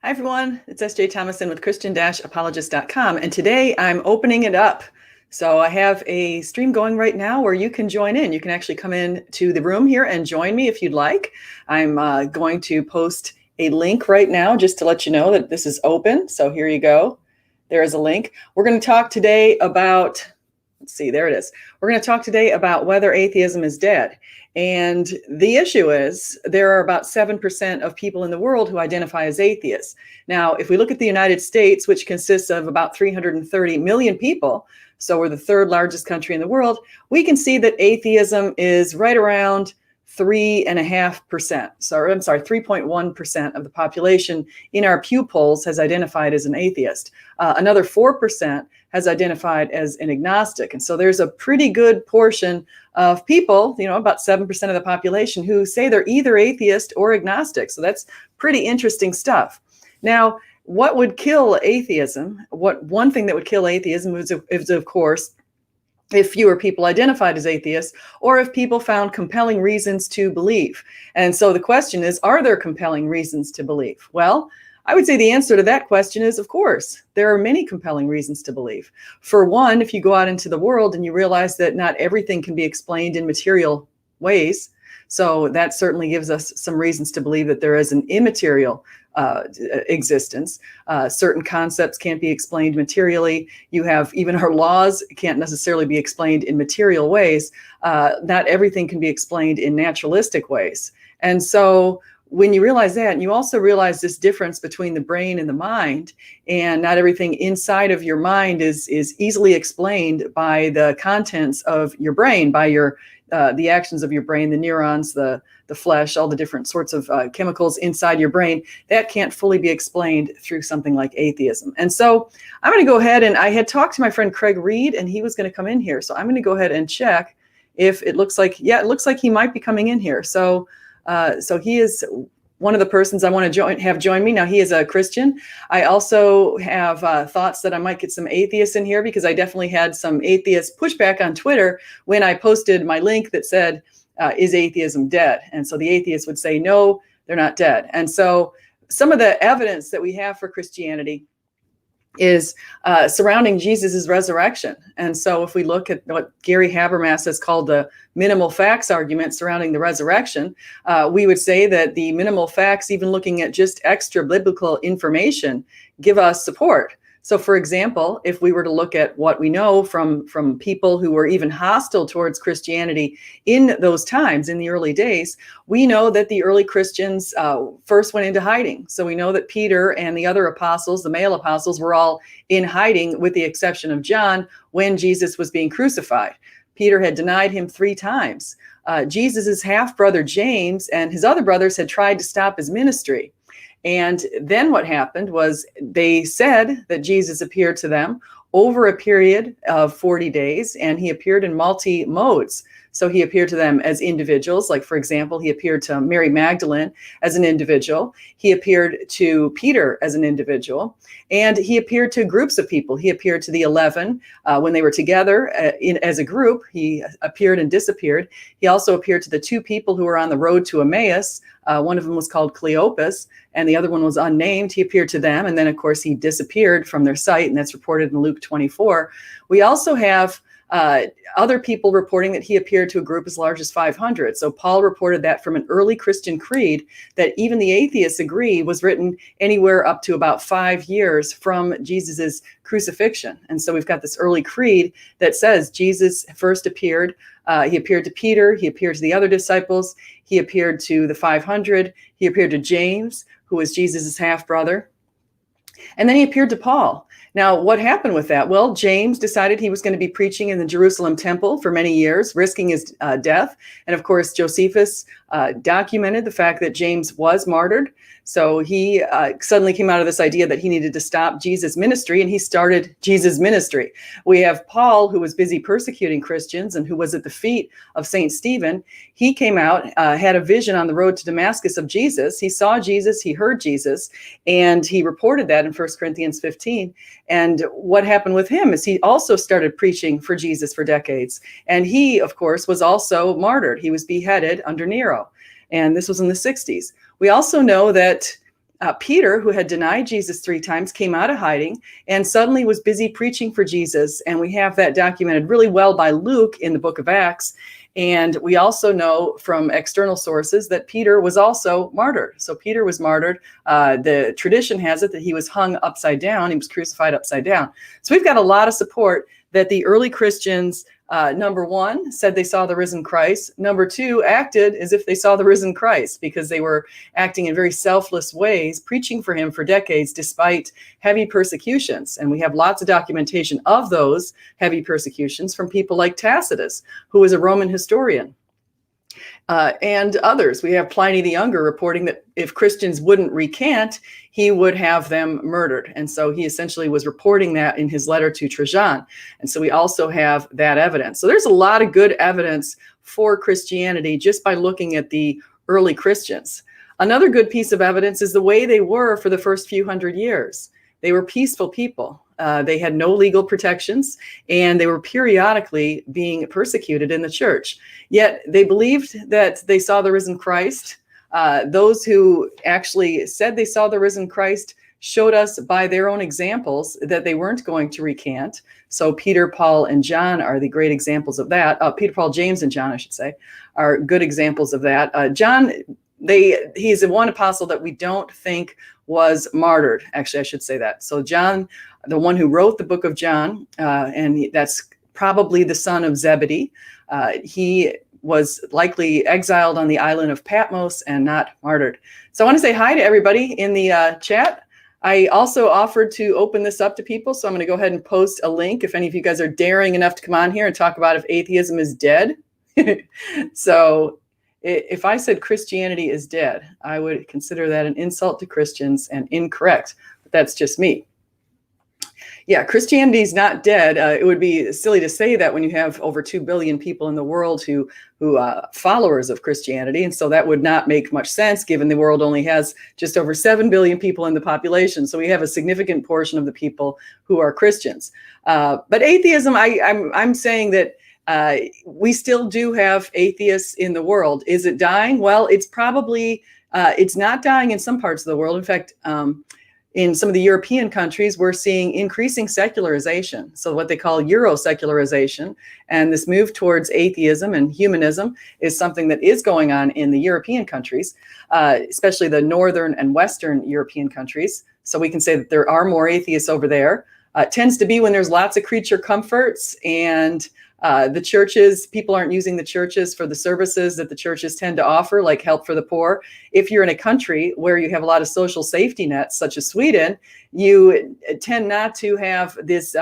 Hi, everyone. It's S.J. Thomason with Christian-Apologist.com, and today I'm opening it up. So I have a stream going right now where you can join in. You can actually come in to the room here and join me if you'd like. I'm going to post a link right now just to let you know that this is open. So here you go. There is a link. We're going to talk today about, let's see, there it is. We're going to talk today about whether atheism is dead. And the issue is there are about 7% of people in the world who identify as atheists. Now, if we look at the United States, which consists of about 330 million people, so we're the third largest country in the world, we can see that atheism is right around 3.5%. So I'm sorry, 3.1% of the population in our Pew polls has identified as an atheist. Another 4% has identified as an agnostic. And so there's a pretty good portion of people, about 7% of the population, who say they're either atheist or agnostic. So that's pretty interesting stuff. Now, what would kill atheism? One thing that would kill atheism is of course, if fewer people identified as atheists, or if people found compelling reasons to believe. And so the question is, are there compelling reasons to believe? Well, I would say the answer to that question is, of course, there are many compelling reasons to believe. For one, if you go out into the world and you realize that not everything can be explained in material ways, so that certainly gives us some reasons to believe that there is an immaterial existence. Certain concepts can't be explained materially. You have even our laws can't necessarily be explained in material ways. Not everything can be explained in naturalistic ways. And so when you realize that, and you also realize this difference between the brain and the mind, and not everything inside of your mind is easily explained by the contents of your brain, by the actions of your brain, the neurons, the flesh, all the different sorts of chemicals inside your brain, that can't fully be explained through something like atheism. And so I'm going to go ahead, and I had talked to my friend Craig Reed, and he was going to come in here. So I'm going to go ahead and check if it looks like, it looks like he might be coming in here. So he is one of the persons I want to have join me. Now, he is a Christian. I also have thoughts that I might get some atheists in here, because I definitely had some atheist pushback on Twitter when I posted my link that said, is atheism dead? And so the atheists would say, no, they're not dead. And so some of the evidence that we have for Christianity is surrounding Jesus's resurrection. And so if we look at what Gary Habermas has called the minimal facts argument surrounding the resurrection, we would say that the minimal facts, even looking at just extra biblical information, give us support. So for example, if we were to look at what we know from people who were even hostile towards Christianity in those times, in the early days, we know that the early Christians first went into hiding. So we know that Peter and the other apostles, the male apostles, were all in hiding, with the exception of John, when Jesus was being crucified. Peter had denied him 3 times. Jesus's half-brother James and his other brothers had tried to stop his ministry. And then what happened was they said that Jesus appeared to them over a period of 40 days, and he appeared in multi-modes. So he appeared to them as individuals. Like, for example, he appeared to Mary Magdalene as an individual. He appeared to Peter as an individual. And he appeared to groups of people. He appeared to the 11 when they were together as a group. He appeared and disappeared. He also appeared to the 2 people who were on the road to Emmaus. One of them was called Cleopas, and the other one was unnamed. He appeared to them, and then, of course, he disappeared from their sight, and that's reported in Luke 24. We also have other people reporting that he appeared to a group as large as 500. So Paul reported that from an early Christian creed that even the atheists agree was written anywhere up to about 5 years from Jesus's crucifixion. And so we've got this early creed that says Jesus first appeared. He appeared to Peter. He appeared to the other disciples. He appeared to the 500. He appeared to James, who was Jesus's half-brother. And then he appeared to Paul. Now, what happened with that? Well, James decided he was going to be preaching in the Jerusalem temple for many years, risking his death. And of course, Josephus documented the fact that James was martyred. So he suddenly came out of this idea that he needed to stop Jesus' ministry, and he started Jesus' ministry. We have Paul, who was busy persecuting Christians and who was at the feet of St. Stephen. He came out, had a vision on the road to Damascus of Jesus. He saw Jesus, he heard Jesus, and he reported that in 1 Corinthians 15. And what happened with him is he also started preaching for Jesus for decades. And he, of course, was also martyred. He was beheaded under Nero. And this was in the 60s. We also know that Peter, who had denied Jesus 3 times, came out of hiding and suddenly was busy preaching for Jesus. And we have that documented really well by Luke in the book of Acts. And we also know from external sources that Peter was also martyred. So Peter was martyred. The tradition has it that he was hung upside down. He was crucified upside down. So we've got a lot of support that the early Christians, number one, said they saw the risen Christ. Number two, acted as if they saw the risen Christ because they were acting in very selfless ways, preaching for him for decades despite heavy persecutions. And we have lots of documentation of those heavy persecutions from people like Tacitus, who was a Roman historian. And others. We have Pliny the Younger reporting that if Christians wouldn't recant, he would have them murdered. And so he essentially was reporting that in his letter to Trajan. And so we also have that evidence. So there's a lot of good evidence for Christianity just by looking at the early Christians. Another good piece of evidence is the way they were for the first few hundred years. They were peaceful people. They had no legal protections, and they were periodically being persecuted in the church. Yet they believed that they saw the risen Christ. Those who actually said they saw the risen Christ showed us by their own examples that they weren't going to recant. So Peter, Paul, and John are the great examples of that. Peter, Paul, James, and John, I should say, are good examples of that. John, he's the one apostle that we don't think was martyred. Actually, I should say that. So John, the one who wrote the book of John, and that's probably the son of Zebedee, he was likely exiled on the island of Patmos and not martyred. So I want to say hi to everybody in the chat. I also offered to open this up to people, so I'm going to go ahead and post a link if any of you guys are daring enough to come on here and talk about if atheism is dead. So if I said Christianity is dead, I would consider that an insult to Christians and incorrect, but that's just me. Yeah, Christianity is not dead. It would be silly to say that when you have over 2 billion people in the world who followers of Christianity. And so that would not make much sense given the world only has just over 7 billion people in the population. So we have a significant portion of the people who are Christians. But atheism, I'm saying that we still do have atheists in the world. Is it dying? Well, it's probably, it's not dying in some parts of the world. In fact, in some of the European countries, we're seeing increasing secularization. So what they call Euro-secularization, and this move towards atheism and humanism is something that is going on in the European countries, especially the Northern and Western European countries. So we can say that there are more atheists over there. It tends to be when there's lots of creature comforts and the churches, people aren't using the churches for the services that the churches tend to offer, like help for the poor. If you're in a country where you have a lot of social safety nets, such as Sweden, you tend not to have this,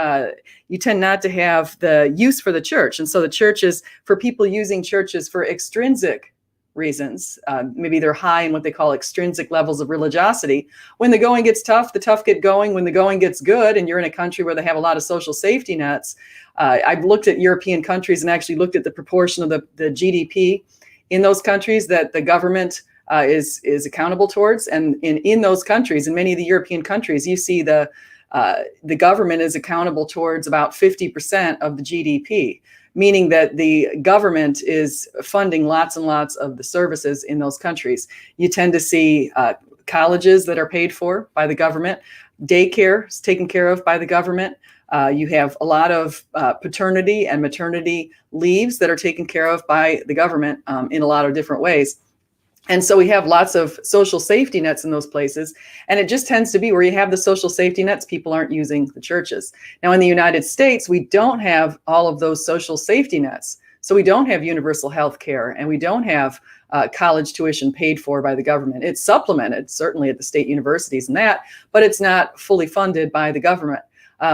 you tend not to have the use for the church. And so the churches, for people using churches for extrinsic reasons, maybe they're high in what they call extrinsic levels of religiosity. When the going gets tough, the tough get going. When the going gets good, and you're in a country where they have a lot of social safety nets, I've looked at European countries and actually looked at the proportion of the GDP in those countries that the government is accountable towards. And in those countries, in many of the European countries, you see the government is accountable towards about 50% of the GDP, meaning that the government is funding lots and lots of the services in those countries. You tend to see colleges that are paid for by the government, daycare is taken care of by the government. You have a lot of paternity and maternity leaves that are taken care of by the government in a lot of different ways. And so we have lots of social safety nets in those places. And it just tends to be where you have the social safety nets, people aren't using the churches. Now, in the United States, we don't have all of those social safety nets. So we don't have universal health care, and we don't have college tuition paid for by the government. It's supplemented, certainly at the state universities and that, but it's not fully funded by the government.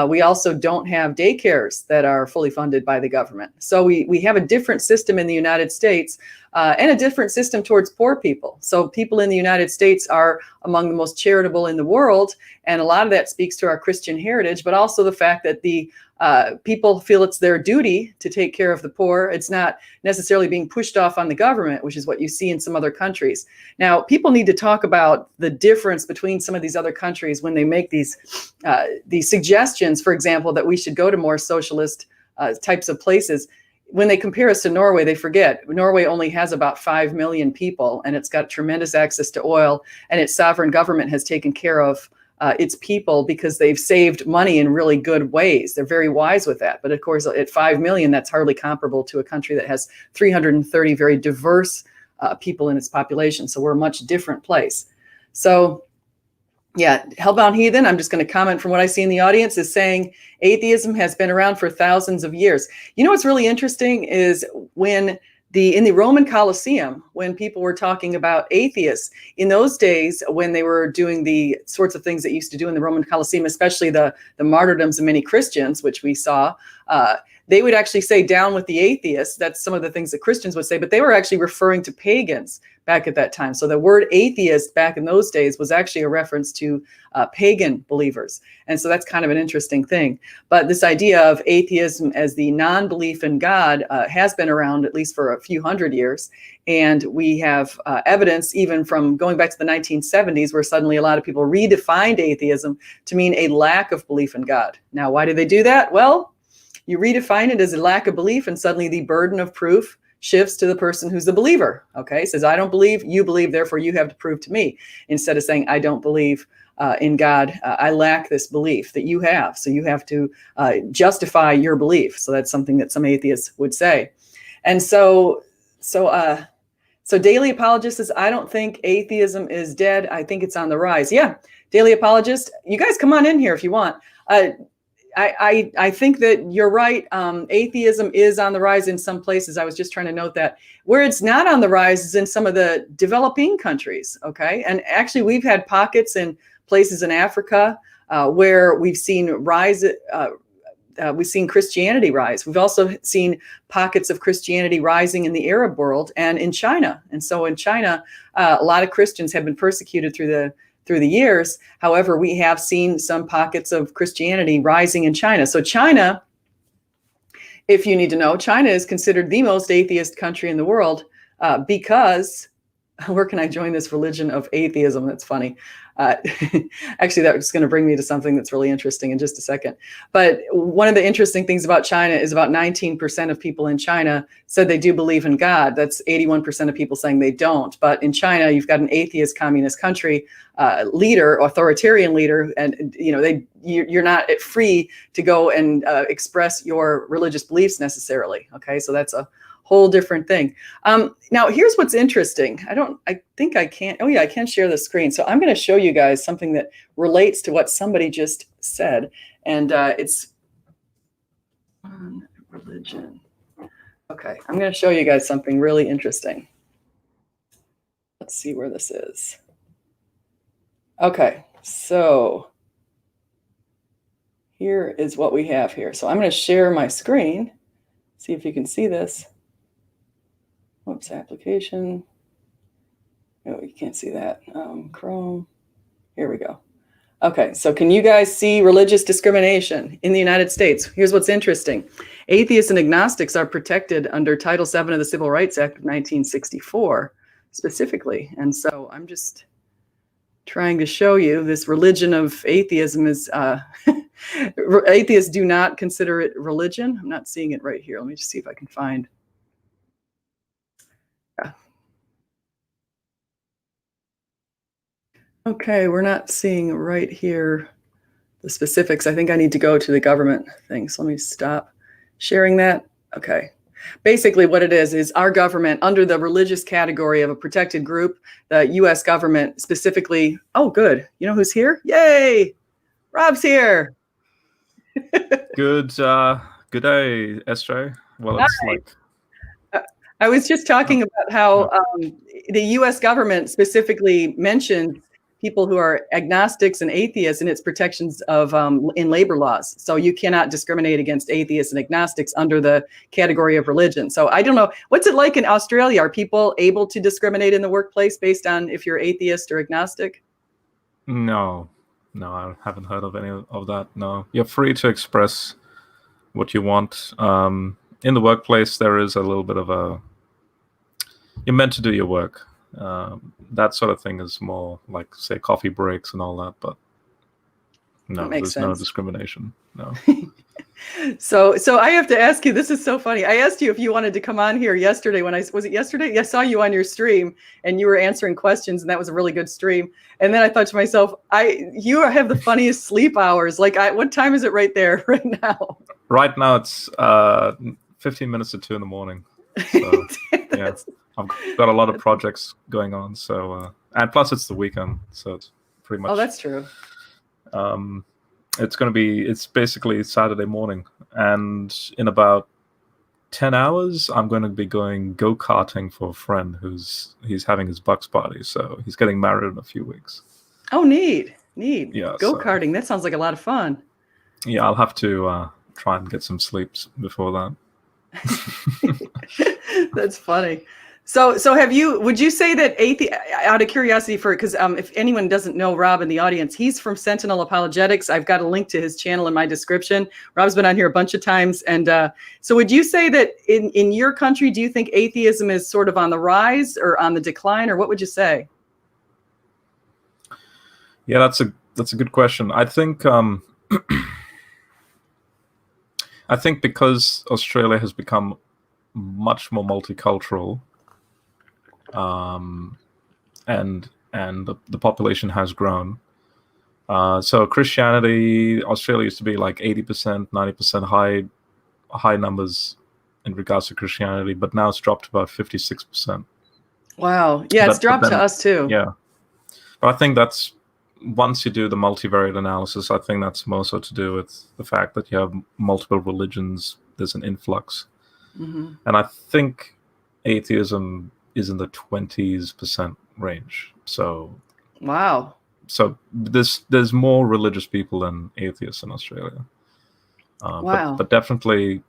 We also don't have daycares that are fully funded by the government. So we have a different system in the United States and a different system towards poor people. So people in the United States are among the most charitable in the world. And a lot of that speaks to our Christian heritage, but also the fact that the people feel it's their duty to take care of the poor. It's not necessarily being pushed off on the government, which is what you see in some other countries. Now, people need to talk about the difference between some of these other countries when they make these suggestions, for example, that we should go to more socialist types of places. when they compare us to Norway, they forget Norway only has about 5 million people, and it's got tremendous access to oil, and its sovereign government has taken care of its people because they've saved money in really good ways. They're very wise with that. But of course, at 5 million, that's hardly comparable to a country that has 330 very diverse people in its population. So we're a much different place. So yeah, Hellbound Heathen, I'm just going to comment from what I see in the audience, is saying atheism has been around for thousands of years. You know what's really interesting is when in the Roman Colosseum, when people were talking about atheists, in those days when they were doing the sorts of things that used to do in the Roman Colosseum, especially the martyrdoms of many Christians, which we saw, they would actually say down with the atheists. That's some of the things that Christians would say, but they were actually referring to pagans back at that time. So the word atheist back in those days was actually a reference to pagan believers. And so that's kind of an interesting thing. But this idea of atheism as the non-belief in God has been around at least for a few hundred years. And we have evidence even from going back to the 1970s, where suddenly a lot of people redefined atheism to mean a lack of belief in God. Now, why did they do that? Well, you redefine it as a lack of belief, and suddenly the burden of proof shifts to the person who's the believer. Okay, says, I don't believe, you believe, therefore you have to prove to me. Instead of saying, I don't believe in God, I lack this belief that you have. So you have to justify your belief. So that's something that some atheists would say. And so Daily Apologist says, I don't think atheism is dead. I think it's on the rise. Yeah, Daily Apologist, you guys come on in here if you want. I think that you're right. Atheism is on the rise in some places. I was just trying to note that. Where it's not on the rise is in some of the developing countries. Okay. And actually, we've had pockets in places in Africa where we've seen we've seen Christianity rise. We've also seen pockets of Christianity rising in the Arab world and in China. And so in China, a lot of Christians have been persecuted through the years. However, we have seen some pockets of Christianity rising in China. So China, if you need to know, China is considered the most atheist country in the world because, where can I join this religion of atheism? That's funny. Actually, that's going to bring me to something that's really interesting in just a second. But one of the interesting things about China is about 19% of people in China said they do believe in God. That's 81% of people saying they don't. But in China, you've got an atheist communist country leader, authoritarian leader, and you're not free to go and express your religious beliefs necessarily. Okay, so that's a whole different thing. Now, here's what's interesting. I think I can't. Oh, yeah, I can share the screen. So I'm going to show you guys something that relates to what somebody just said. And it's on religion. Okay, I'm going to show you guys something really interesting. Let's see where this is. Okay, so here is what we have here. So I'm going to share my screen. See if you can see this. Whoops, application. Oh, you can't see that. Chrome. Here we go. Okay, so can you guys see religious discrimination in the United States? Here's what's interesting. Atheists and agnostics are protected under Title VII of the Civil Rights Act of 1964, specifically. And so I'm just trying to show you this religion of atheism is, atheists do not consider it religion. I'm not seeing it right here. Let me just see if I can find. Okay, we're not seeing right here the specifics. I think I need to go to the government thing. So let me stop sharing that. Okay. Basically what it is our government under the religious category of a protected group, the US government specifically. Oh, good. You know who's here? Yay. Rob's here. Good day, Estro. Well, it's Hi. like I was just talking about how the US government specifically mentioned people who are agnostics and atheists in its protections of in labor laws. So you cannot discriminate against atheists and agnostics under the category of religion. So I don't know, what's it like in Australia? Are people able to discriminate in the workplace based on if you're atheist or agnostic? no, I haven't heard of any of that. No, you're free to express what you want. In the workplace, there is a little bit of you're meant to do your work. That sort of thing is more like, say, coffee breaks and all that. But No, That makes there's no sense. discrimination. No. So I have to ask you, this is so funny. I asked you if you wanted to come on here yesterday was it yesterday? I saw you on your stream and you were answering questions, and that was a really good stream. And then I thought to myself, you have the funniest sleep hours. Like, what time is it right there right now? Right now it's 15 minutes to 2 in the morning. So yeah, I've got a lot of projects going on. So and plus it's the weekend, so it's pretty much. Oh, that's true. It's basically Saturday morning, and in about 10 hours I'm going to be going go-karting for a friend he's having his bucks party, so he's getting married in a few weeks. Oh, neat. Yeah, Go-karting, that sounds like a lot of fun. Yeah, I'll have to try and get some sleeps before that. That's funny. So would you say that out of curiosity, because if anyone doesn't know Rob in the audience, he's from Sentinel Apologetics. I've got a link to his channel in my description. Rob's been on here a bunch of times. And so would you say that in your country, do you think atheism is sort of on the rise or on the decline, or what would you say? Yeah, that's a good question. I think I think because Australia has become much more multicultural, and the population has grown. So Christianity, Australia used to be like 80%, 90% high numbers in regards to Christianity, but now it's dropped to about 56%. Wow. Yeah, it's dropped to us too. Yeah. But I think that's, once you do the multivariate analysis, I think that's more so to do with the fact that you have multiple religions, there's an influx. Mm-hmm. And I think atheism is in the 20% range. So wow. So there's more religious people than atheists in Australia. Wow. But definitely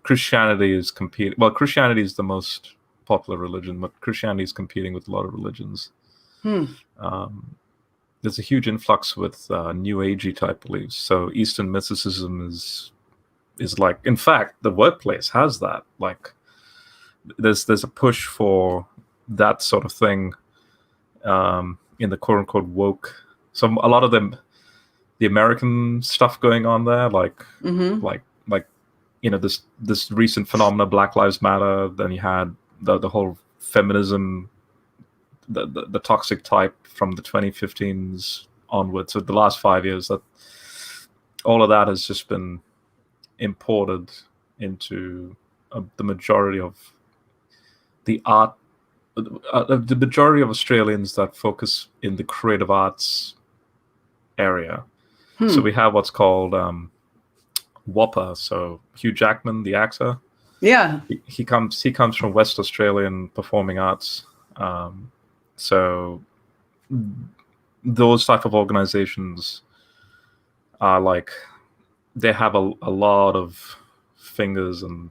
Christianity is competing. Well, Christianity is the most popular religion, but Christianity is competing with a lot of religions. There's a huge influx with New Agey type beliefs. So Eastern mysticism is like, in fact, the workplace has that. Like, there's a push for that sort of thing in the quote unquote woke. So a lot of them, the American stuff going on there, like you know, this recent phenomena, Black Lives Matter. Then you had the whole feminism, the toxic type from the 2015s onwards. So the last 5 years, that all of that has just been imported into the majority of the art. The majority of Australians that focus in the creative arts area. So we have what's called WAPA. So Hugh Jackman, the actor. Yeah. He comes from West Australian performing arts. So those type of organizations are like, they have a lot of fingers, and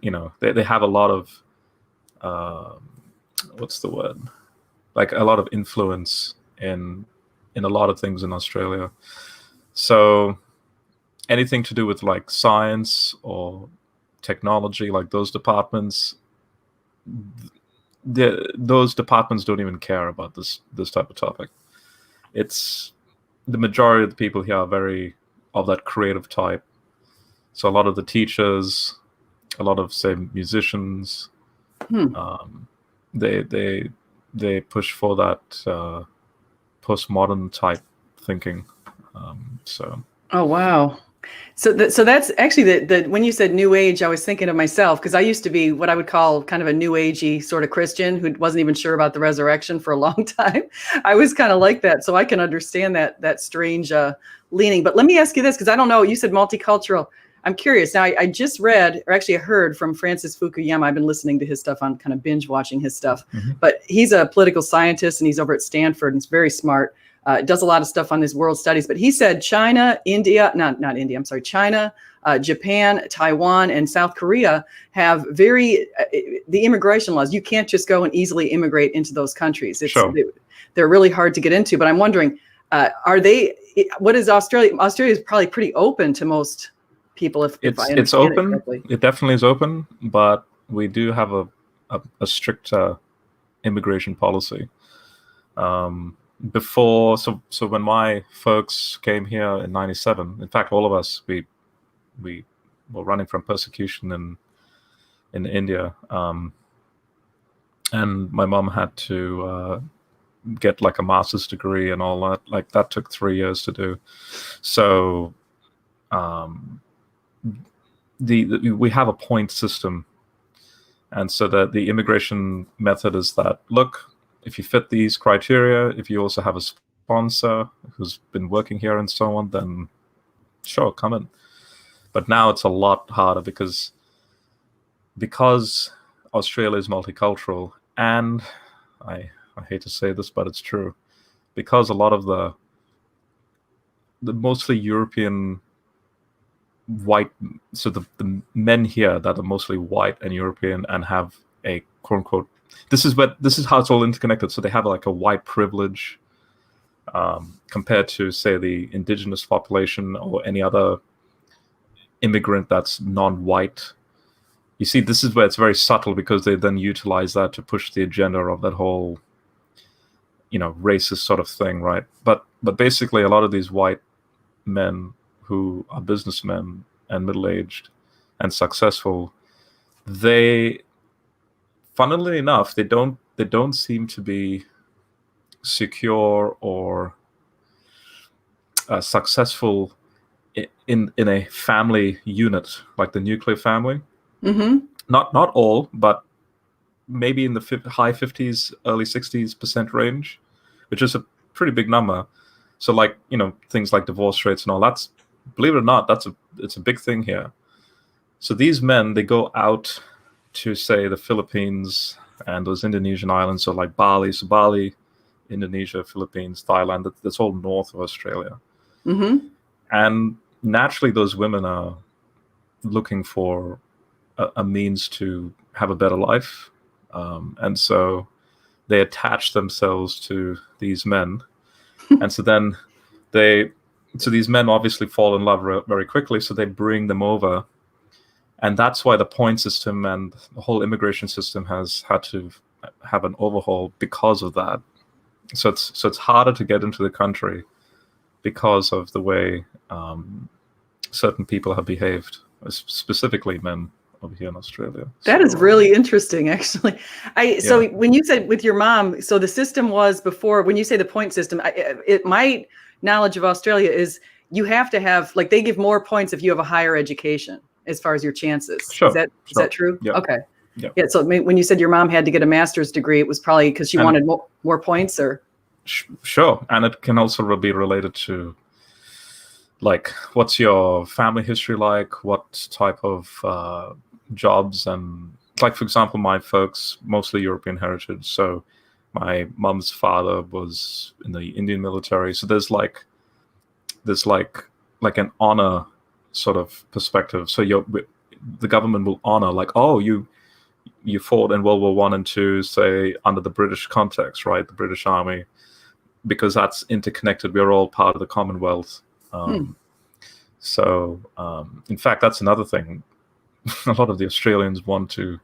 you know, they have a lot of what's the word? Like a lot of influence in a lot of things in Australia. So anything to do with like science or technology, like those departments, those departments don't even care about this type of topic. It's the majority of the people here are very of that creative type. So a lot of the teachers, a lot of, say, musicians, they push for that postmodern type thinking. Oh wow. So that's actually the when you said New Age, I was thinking of myself, because I used to be what I would call kind of a New Agey sort of Christian who wasn't even sure about the resurrection for a long time. I was kind of like that, so I can understand that strange leaning. But let me ask you this, because I don't know. You said multicultural. I'm curious. Now, I just read, or actually I heard from Francis Fukuyama. I've been listening to his stuff, on kind of binge watching his stuff. But he's a political scientist, and he's over at Stanford, and he's very smart. Does a lot of stuff on his world studies. But he said China, China, Japan, Taiwan, and South Korea have the immigration laws. You can't just go and easily immigrate into those countries. They're really hard to get into. But I'm wondering, what is Australia? Australia is probably pretty open to most people, if I understand it's open. It correctly. It definitely is open, but we do have a strict immigration policy. before, so when my folks came here in '97, in fact, all of us, we were running from persecution in India, and my mom had to get like a master's degree and all that. Like that took 3 years to do. So we have a point system, and so that the immigration method is that, look, if you fit these criteria, if you also have a sponsor who's been working here and so on, then sure, come in. But now it's a lot harder because Australia is multicultural, and I hate to say this, but it's true, because a lot of the mostly European white, so the men here that are mostly white and European and have a quote unquote, this is how it's all interconnected. So they have like a white privilege compared to, say, the indigenous population or any other immigrant that's non-white. You see, this is where it's very subtle, because they then utilize that to push the agenda of that whole, racist sort of thing, right? But basically, a lot of these white men who are businessmen and middle-aged and successful, they, funnily enough, they don't seem to be secure or successful in a family unit like the nuclear family. Mm-hmm. Not all, but maybe in the high 50s, early 60s% range, which is a pretty big number. So like, things like divorce rates and all, that's, believe it or not, it's a big thing here. So these men, they go out to, say, the Philippines and those Indonesian islands, so like Bali, Indonesia, Philippines, Thailand, that's all north of Australia. Mm-hmm. And naturally, those women are looking for a means to have a better life. And so they attach themselves to these men. And so then these men obviously fall in love very quickly, so they bring them over. And that's why the point system and the whole immigration system has had to have an overhaul because of that. So it's harder to get into the country because of the way certain people have behaved, specifically men over here in Australia. That is really interesting, actually. So when you said with your mom, so the system was before, when you say the point system, my knowledge of Australia is you have to have, like, they give more points if you have a higher education as far as your chances. Sure. Is that true? Yeah. Okay. Yeah. Yeah. So when you said your mom had to get a master's degree, it was probably because she wanted more points, or? Sure. And it can also be related to, like, what's your family history like? What type of jobs? And, like, for example, my folks, mostly European heritage. So my mom's father was in the Indian military. So there's like an honor sort of perspective. So the government will honor, like, oh, you fought in World War I and II, say, under the British context, right? The British Army, because that's interconnected. We're all part of the Commonwealth. So, in fact, that's another thing. A lot of the Australians want to,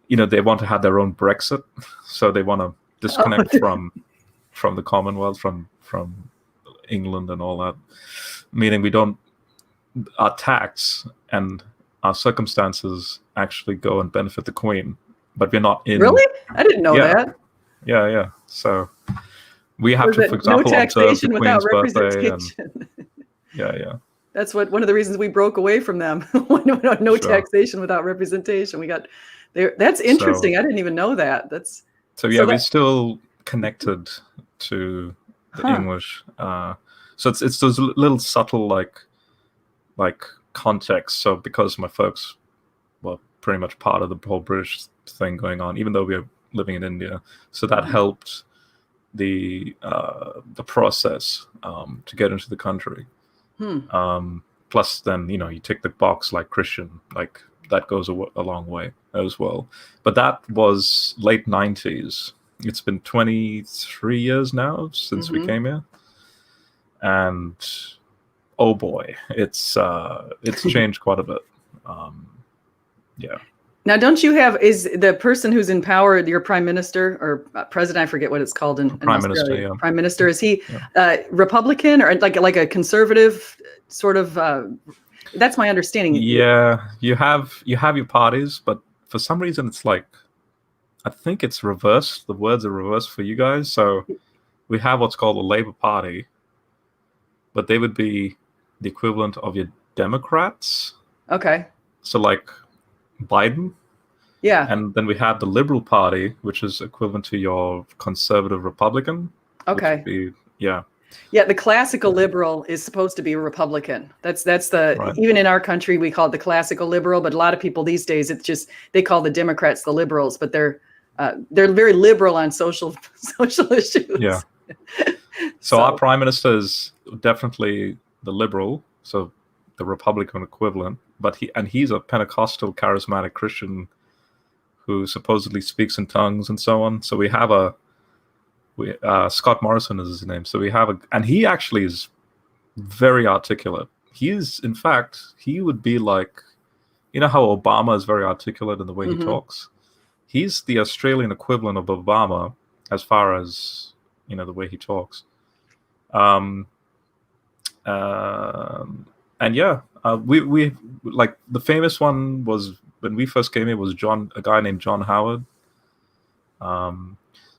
they want to have their own Brexit. So they want to disconnect from the Commonwealth, from England and all that. Meaning our tax and our circumstances actually go and benefit the Queen, but we're not in. Really? I didn't know that. Yeah. So we have to, for example, no observe the taxation without Queen's birthday. representation. Yeah. That's one of the reasons we broke away from them. No taxation without representation. We got there. That's interesting. I didn't even know that. We're still connected to the English. So it's those little subtle like context. So because my folks were pretty much part of the whole British thing going on, even though we were living in India, so that helped the process to get into the country. Plus, then you tick the box like Christian, like that goes a long way as well. But that was late 90s. It's been 23 years now since we came here, and oh boy, it's changed quite a bit. Yeah. Now, don't you have, is the person who's in power your prime minister or president? I forget what it's called in Prime Australia. Minister, yeah. Prime minister, is he Republican or like a conservative sort of? That's my understanding. Yeah, you have your parties, but for some reason it's like, I think it's reversed. The words are reversed for you guys. So we have what's called the Labour Party, but they would be the equivalent of your Democrats. Okay. So like Biden. Yeah. And then we have the Liberal Party, which is equivalent to your conservative Republican. Okay. Yeah. Yeah, the classical liberal is supposed to be a Republican. That's the Right. Even in our country we call it the classical liberal, but a lot of people these days it's just they call the Democrats the liberals, but they're very liberal on social issues. Yeah. So our prime minister is definitely the liberal, so the Republican equivalent, but he's a Pentecostal charismatic Christian who supposedly speaks in tongues and so on. So we have Scott Morrison is his name. So we have and he actually is very articulate. In fact, he would be like, you know how Obama is very articulate in the way he talks? He's the Australian equivalent of Obama as far as, the way he talks. And yeah, we like the famous one was when we first came here was a guy named John Howard.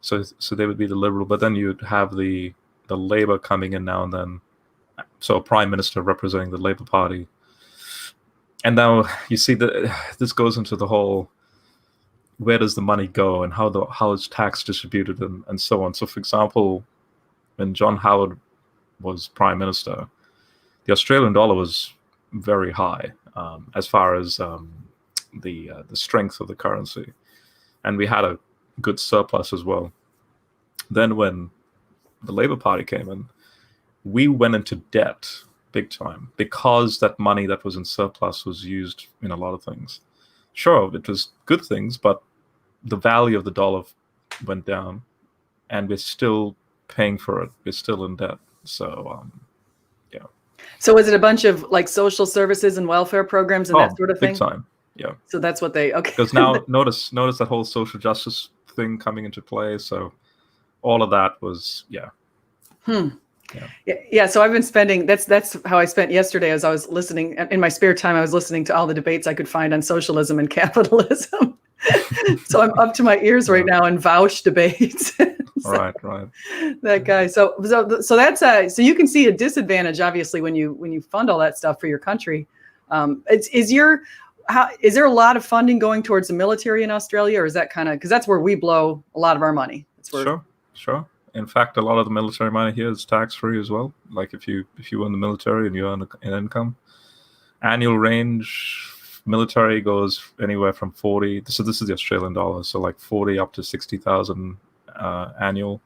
So they would be the Liberal, but then you'd have the Labour coming in now and then. So a prime minister representing the Labour Party. And now you see that this goes into the whole, where does the money go and how is tax distributed and so on. So for example, when John Howard was prime minister, the Australian dollar was very high as far as the strength of the currency. And we had a good surplus as well. Then when the Labour Party came in, we went into debt big time because that money that was in surplus was used in a lot of things. Sure, it was good things, but the value of the dollar went down and we're still paying for it. We're still in debt. So, yeah. So was it a bunch of like social services and welfare programs and that sort of thing? Big time. Yeah. So that's what okay. Because now notice that whole social justice thing coming into play. So all of that was, yeah. Yeah. So I've been spending, that's how I spent yesterday as I was listening in my spare time. I was listening to all the debates I could find on socialism and capitalism. So I'm up to my ears right now in Vouch debates. Right. That guy. So that's so you can see a disadvantage, obviously, when you fund all that stuff for your country. Is there a lot of funding going towards the military in Australia, or is that kind of, because that's where we blow a lot of our money? Sure. In fact, a lot of the military money here is tax-free as well. Like if you in the military and you earn an income, annual range military goes anywhere from 40. So this is the Australian dollar. So like 40 up to 60,000 annual.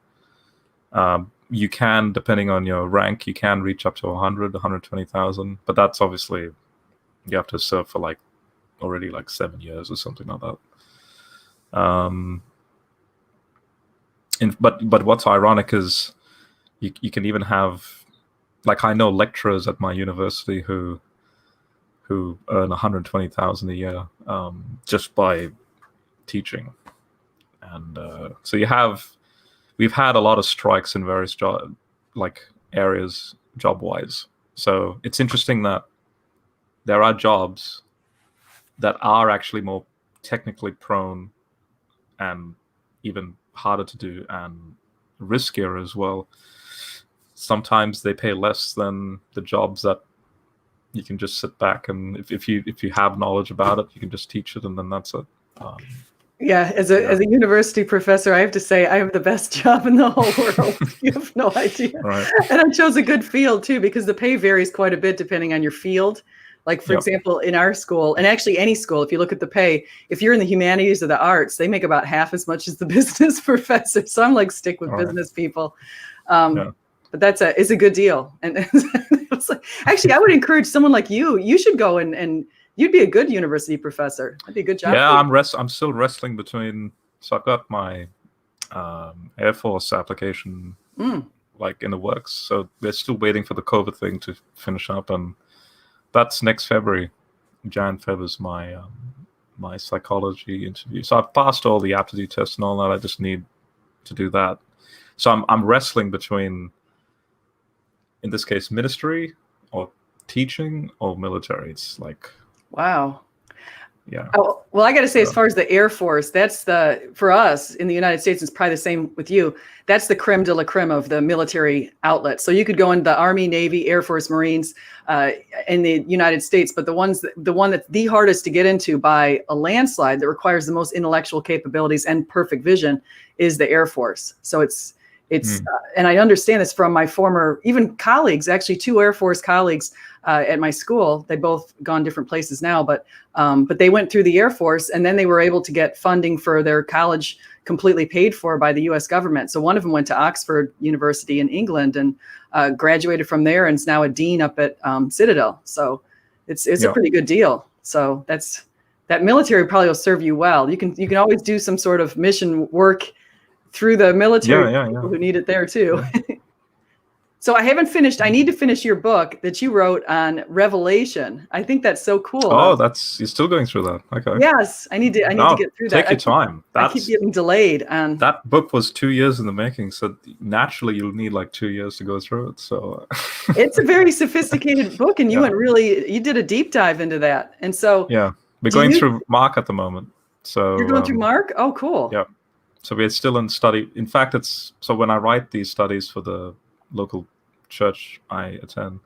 You can, depending on your rank, you can reach up to 120,000. But that's obviously you have to serve for like already like 7 years or something like that. But what's ironic is you can even have, like, I know lecturers at my university who earn 120,000 a year just by teaching, and so we've had a lot of strikes in various areas job wise. So it's interesting that there are jobs that are actually more technically prone and even harder to do and riskier as well. Sometimes they pay less than the jobs that you can just sit back and if you have knowledge about it, you can just teach it and then that's it. As a university professor, I have to say I have the best job in the whole world. You have no idea. Right. And I chose a good field too, because the pay varies quite a bit depending on your field. Like, for example, in our school, and actually any school, if you look at the pay, if you're in the humanities or the arts, they make about half as much as the business professor. So I'm like, stick with business people. But it's a good deal. And it's like, actually, I would encourage someone like you. You should go and you'd be a good university professor. That'd be a good job. Yeah, I'm still wrestling between. So I've got my Air Force application like in the works. So we're still waiting for the COVID thing to finish up, and that's next February. Feb is my my psychology interview. So I've passed all the aptitude tests and all that. I just need to do that. So I'm wrestling between, in this case, ministry or teaching or military. It's like, Wow. yeah. Oh, well, I got to say, as far as the Air Force, that's for us in the United States, it's probably the same with you. That's the creme de la creme of the military outlets. So you could go into the Army, Navy, Air Force, Marines in the United States, but the one that's the hardest to get into by a landslide that requires the most intellectual capabilities and perfect vision is the Air Force. So it's and I understand this from my former, even colleagues, actually 2 Air Force colleagues at my school. They both gone different places now, but they went through the Air Force, and then they were able to get funding for their college completely paid for by the U.S. government. So one of them went to Oxford University in England and graduated from there, and is now a dean up at Citadel. So it's a pretty good deal. So that military probably will serve you well. You can always do some sort of mission work through the military people who need it there too. Yeah. So I haven't finished. I need to finish your book that you wrote on Revelation. I think that's so cool. Oh, you're still going through that. Okay. Yes, I need to get through that. Take your time. I keep getting delayed. That book was 2 years in the making, so naturally you'll need like 2 years to go through it. So it's a very sophisticated book, and you did a deep dive into that. And so we're going through Mark at the moment. So you're going through Mark? Oh, cool. Yeah. So we're still in study. In fact, so when I write these studies for the local church I attend,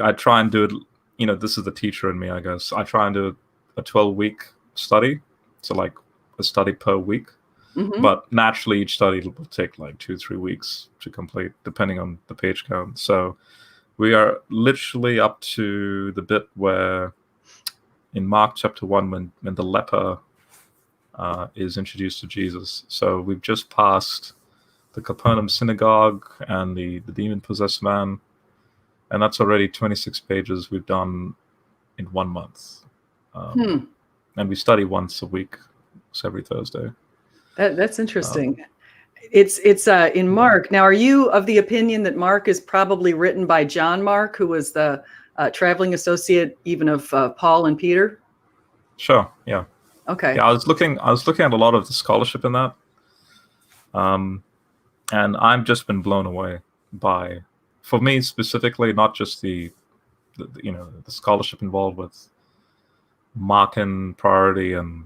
I try and do it. This is the teacher in me, I guess. I try and do a 12-week study, so like a study per week. Mm-hmm. But naturally, each study will take like 2-3 weeks to complete, depending on the page count. So we are literally up to the bit where, in Mark chapter 1, when the leper is introduced to Jesus. So we've just passed the Capernaum synagogue and the demon-possessed man, and that's already 26 pages we've done in 1 month. And we study once a week, so every Thursday. That's interesting. It's in Mark. Now, are you of the opinion that Mark is probably written by John Mark, who was the traveling associate even of Paul and Peter? Sure. Yeah. Okay. Yeah, I was looking at a lot of the scholarship in that, and I've just been blown away by, for me specifically, not just the scholarship involved with Markan priority and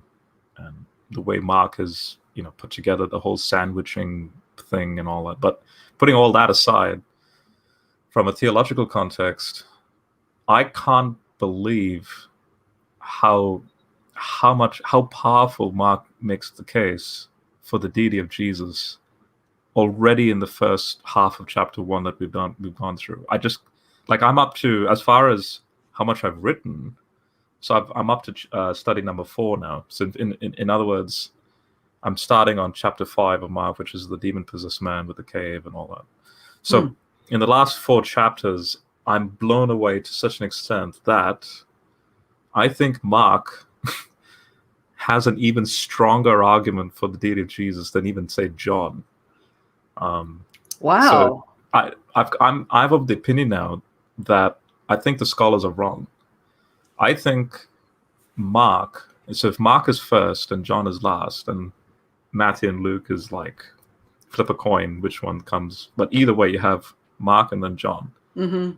the way Mark has put together the whole sandwiching thing and all that. But putting all that aside, from a theological context, I can't believe how powerful Mark makes the case for the deity of Jesus already in the first half of chapter 1 that we've gone through. I'm up to, as far as how much I've written, so I'm up to study number 4 now. So in other words, I'm starting on chapter 5 of Mark, which is the demon-possessed man with the cave and all that. So in the last 4 chapters, I'm blown away to such an extent that I think Mark has an even stronger argument for the deity of Jesus than even, say, John. Wow. So I'm of the opinion now that I think the scholars are wrong. I think Mark, so if Mark is first and John is last, and Matthew and Luke is like flip a coin which one comes, but either way you have Mark and then John. Mm-hmm.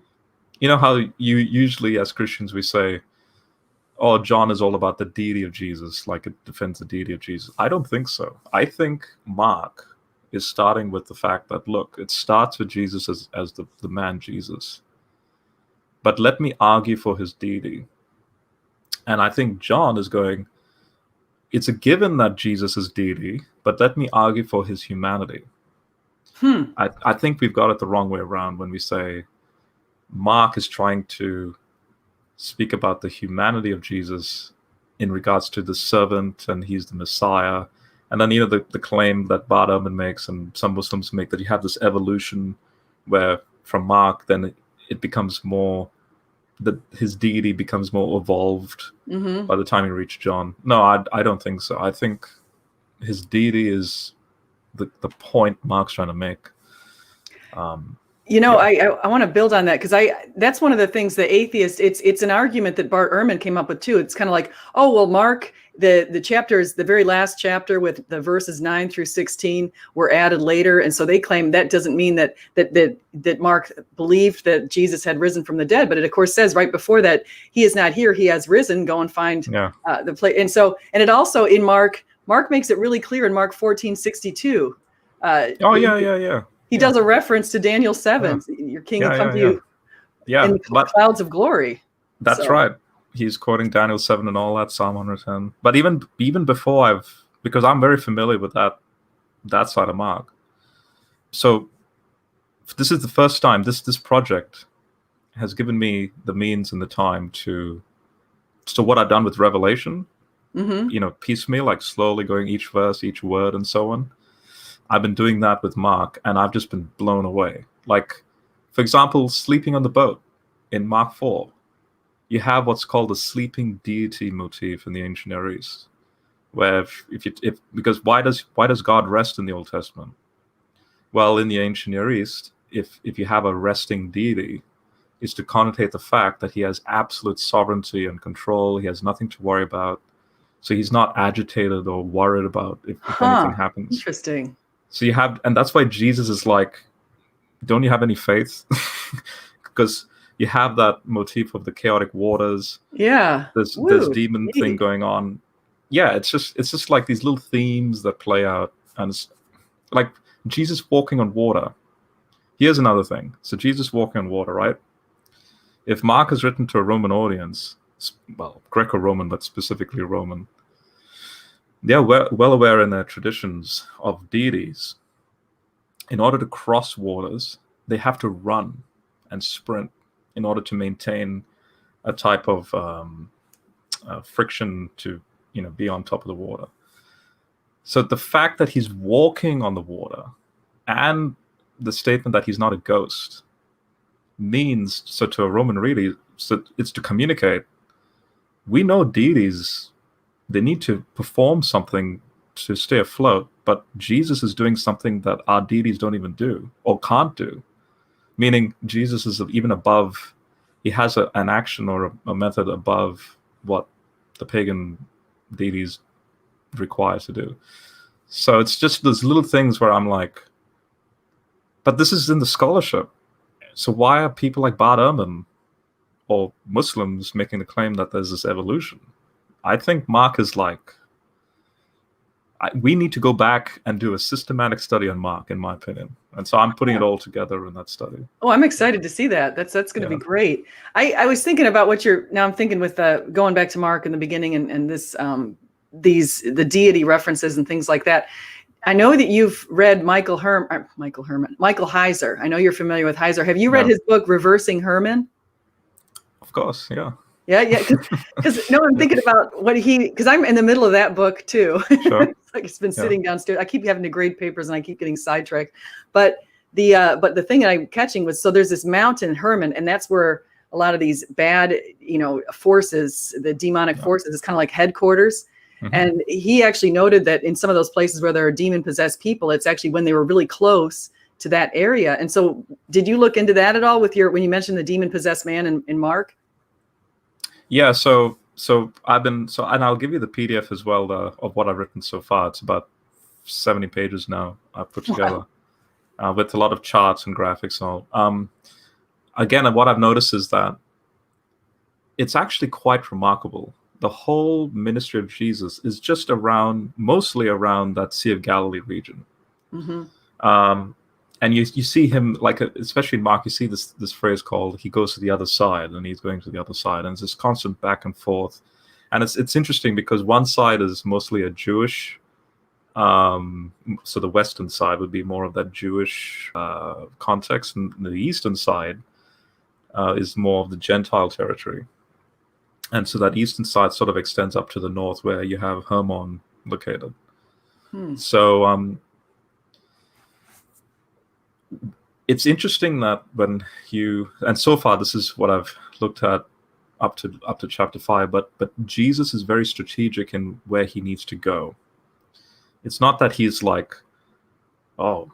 You know how you usually as Christians we say, oh, John is all about the deity of Jesus, like it defends the deity of Jesus. I don't think so. I think Mark is starting with the fact that, look, it starts with Jesus as the man Jesus. But let me argue for his deity. And I think John is going, it's a given that Jesus is deity, but let me argue for his humanity. I think we've got it the wrong way around when we say Mark is trying to speak about the humanity of Jesus in regards to the servant and he's the Messiah. And then, the claim that Bart Ehrman makes and some Muslims make that you have this evolution where from Mark, then it becomes more, that his deity becomes more evolved by the time you reach John. No, I don't think so. I think his deity is the point Mark's trying to make. You know, I want to build on that, because that's one of the things the atheist, it's an argument that Bart Ehrman came up with too. It's kind of like, oh, well, Mark, the chapters, the very last chapter with the verses 9 through 16 were added later. And so they claim that doesn't mean that Mark believed that Jesus had risen from the dead. But it, of course, says right before that, he is not here, he has risen, go and find the place. And it also in Mark makes it really clear in Mark 14:62. He does a reference to Daniel 7. Your king will come to you in the clouds of glory. That's right. He's quoting Daniel 7 and all that, Psalm 110. But even before because I'm very familiar with that side of Mark. So this is the first time this project has given me the means and the time to what I've done with Revelation. Piecemeal, like slowly going each verse, each word, and so on. I've been doing that with Mark, and I've just been blown away. Like, for example, sleeping on the boat in Mark 4. You have what's called the sleeping deity motif in the ancient Near East, where because why does God rest in the Old Testament? Well, in the ancient Near East, if you have a resting deity, is to connotate the fact that he has absolute sovereignty and control. He has nothing to worry about, so he's not agitated or worried about if anything happens. Interesting. So you have, and that's why Jesus is like, don't you have any faith? Because you have that motif of the chaotic waters. Yeah. There's demon thing going on. Yeah, it's just like these little themes that play out, and it's like Jesus walking on water. Here's another thing. So Jesus walking on water, right? If Mark is written to a Roman audience, well, Greco-Roman, but specifically Roman, they're well aware in their traditions of deities. In order to cross waters, they have to run and sprint in order to maintain a type of friction to be on top of the water. So the fact that he's walking on the water and the statement that he's not a ghost means, so to a Roman reader, so it's to communicate. We know deities, they need to perform something to stay afloat, but Jesus is doing something that our deities don't even do or can't do. Meaning Jesus is even above, he has an action or a method above what the pagan deities require to do. So it's just those little things where I'm like, but this is in the scholarship. So why are people like Bart Ehrman or Muslims making the claim that there's this evolution? I think Mark is like, we need to go back and do a systematic study on Mark, in my opinion. And so I'm putting it all together in that study. Oh, I'm excited to see that. That's going to be great. I was thinking about now I'm thinking with going back to Mark in the beginning and this, the deity references and things like that. I know that you've read Michael Heiser. I know you're familiar with Heiser. Have you read his book, Reversing Herman? Of course, yeah. Yeah, because I'm thinking about because I'm in the middle of that book too. Sure. It's like it's been sitting downstairs. I keep having to grade papers and I keep getting sidetracked. But the thing that I'm catching was, so there's this mountain, Herman, and that's where a lot of these bad, forces, the demonic forces, is kind of like headquarters. Mm-hmm. And he actually noted that in some of those places where there are demon-possessed people, it's actually when they were really close to that area. And so did you look into that at all when you mentioned the demon-possessed man in Mark? Yeah, so and I'll give you the PDF as well of what I've written so far. It's about 70 pages now I've put together with a lot of charts and graphics and all. Again, what I've noticed is that it's actually quite remarkable. The whole ministry of Jesus is just mostly around that Sea of Galilee region. Mm-hmm. And you see him, like, especially in Mark, you see this phrase called, he goes to the other side, and he's going to the other side. And it's this constant back and forth. And it's interesting because one side is mostly a Jewish, so the western side would be more of that Jewish context, and the eastern side is more of the Gentile territory. And so that eastern side sort of extends up to the north where you have Hermon located. So it's interesting that and so far this is what I've looked at up to chapter 5, but Jesus is very strategic in where he needs to go. It's not that he's like, oh,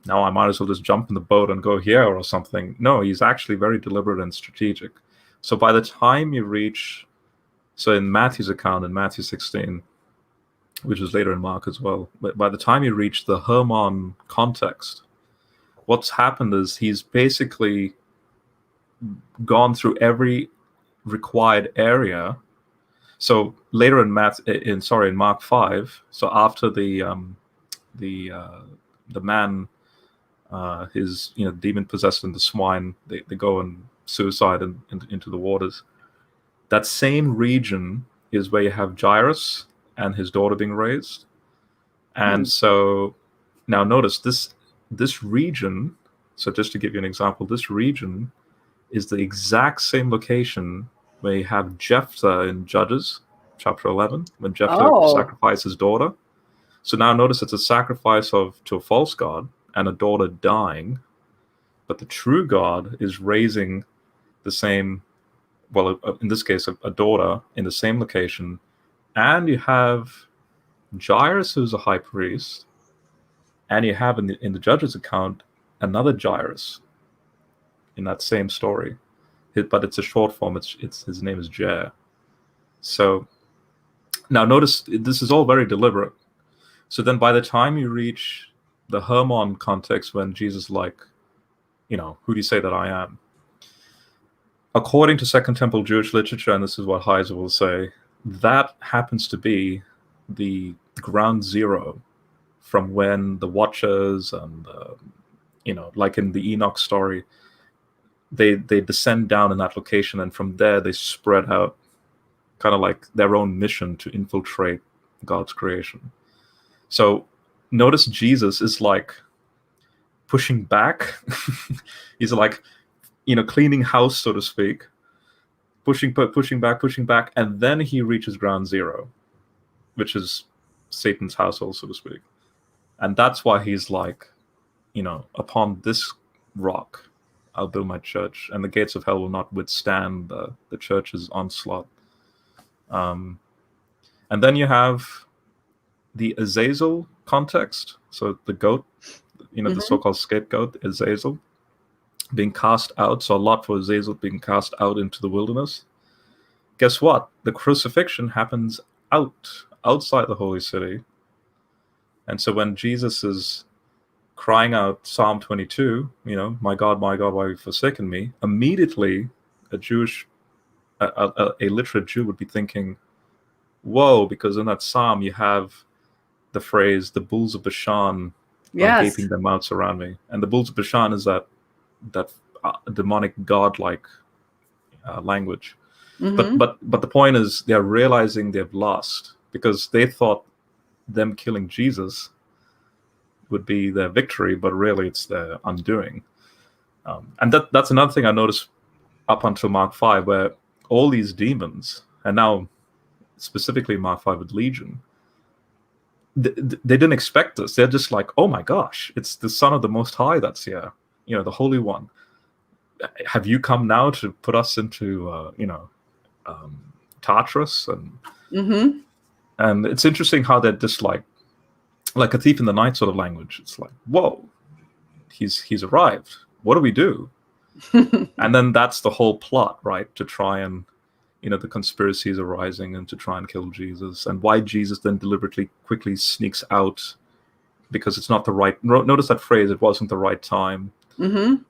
now I might as well just jump in the boat and go here or something. No, he's actually very deliberate and strategic. So by the time you reach, so in Matthew's account, in Matthew 16, which is later in Mark as well, but by the time you reach the Hermon context, what's happened is he's basically gone through every required area. So later in Mark 5, so after the man, his demon possessed in the swine, they go and suicide into the waters. That same region is where you have Jairus and his daughter being raised. And so now notice this region, so just to give you an example, this region is the exact same location where you have Jephthah in Judges chapter 11, when Jephthah sacrificed his daughter. So now notice it's a sacrifice to a false god and a daughter dying, but the true God is raising the same, well, in this case, a daughter in the same location. And you have Jairus, who's a high priest, and you have in the Judges account another Jairus in that same story, but it's a short form. It's his name is Jair. So now notice this is all very deliberate. So then by the time you reach the Hermon context, when Jesus is like, who do you say that I am? According to Second Temple Jewish literature, and this is what Heiser will say, that happens to be the ground zero from when the Watchers and, like in the Enoch story, they descend down in that location, and from there they spread out, kind of like their own mission to infiltrate God's creation. So notice Jesus is like pushing back. He's like, cleaning house, so to speak, pushing back, and then he reaches ground zero, which is Satan's household, so to speak. And that's why he's like, upon this rock I'll build my church, and the gates of hell will not withstand the church's onslaught. And then you have the Azazel context. So the goat, the so-called scapegoat, Azazel, being cast out. So a lot for Azazel being cast out into the wilderness. Guess what? The crucifixion happens outside the holy city. And so when Jesus is crying out Psalm 22, my God, why have you forsaken me? Immediately, a literate Jew would be thinking, whoa, because in that psalm you have the phrase, the bulls of Bashan are gaping their mouths around me. And the bulls of Bashan is that demonic godlike language. But the point is, they're realizing they've lost, because they thought them killing Jesus would be their victory, but really it's their undoing. And that's another thing I noticed up until Mark 5, where all these demons, and now specifically Mark 5 with Legion, they didn't expect this. They're just like, oh my gosh, it's the Son of the Most High that's here, the Holy One. Have you come now to put us into, Tartarus? And it's interesting how they're just like a thief in the night sort of language. It's like, whoa, he's arrived. What do we do? And then that's the whole plot, right? To try and, the conspiracies arising and to try and kill Jesus, and why Jesus then deliberately quickly sneaks out, because it's not the right. Notice that phrase, it wasn't the right time. So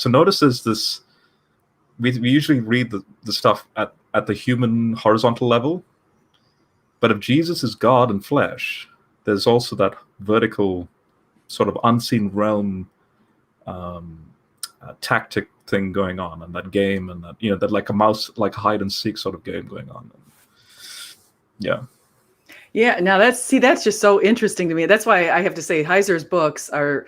notice there's this. We usually read the stuff at the human horizontal level, but if Jesus is God in flesh, there's also that vertical sort of unseen realm tactic thing going on, and that game, and that that like a mouse, like hide and seek sort of game going on. Now that's just so interesting to me. That's why I have to say Heiser's books are,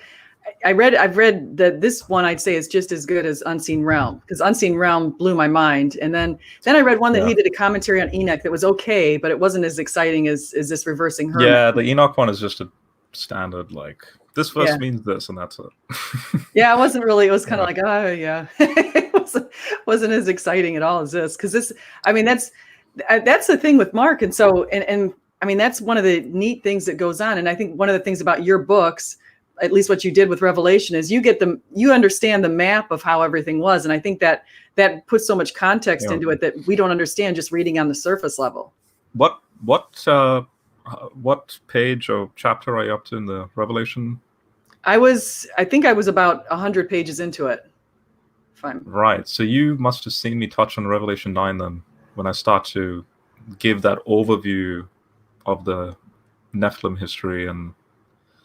I've read that this one I'd say is just as good as Unseen Realm, because Unseen Realm blew my mind. And then I read one that he did a commentary on Enoch that was okay, but it wasn't as exciting as this Reversing Hermon. Yeah, the Enoch one is just a standard, like, this verse means this, and that's it. It wasn't really, it was kind of like, it wasn't as exciting at all as this. Because this, that's the thing with Mark. And so, and that's one of the neat things that goes on. And I think one of the things about your books, at least what you did with Revelation, is you understand the map of how everything was. And I think that puts so much context into it that we don't understand just reading on the surface level. What page or chapter are you up to in the Revelation? I think I was about 100 pages into it. Right. So you must have seen me touch on Revelation 9 then, when I start to give that overview of the Nephilim history. And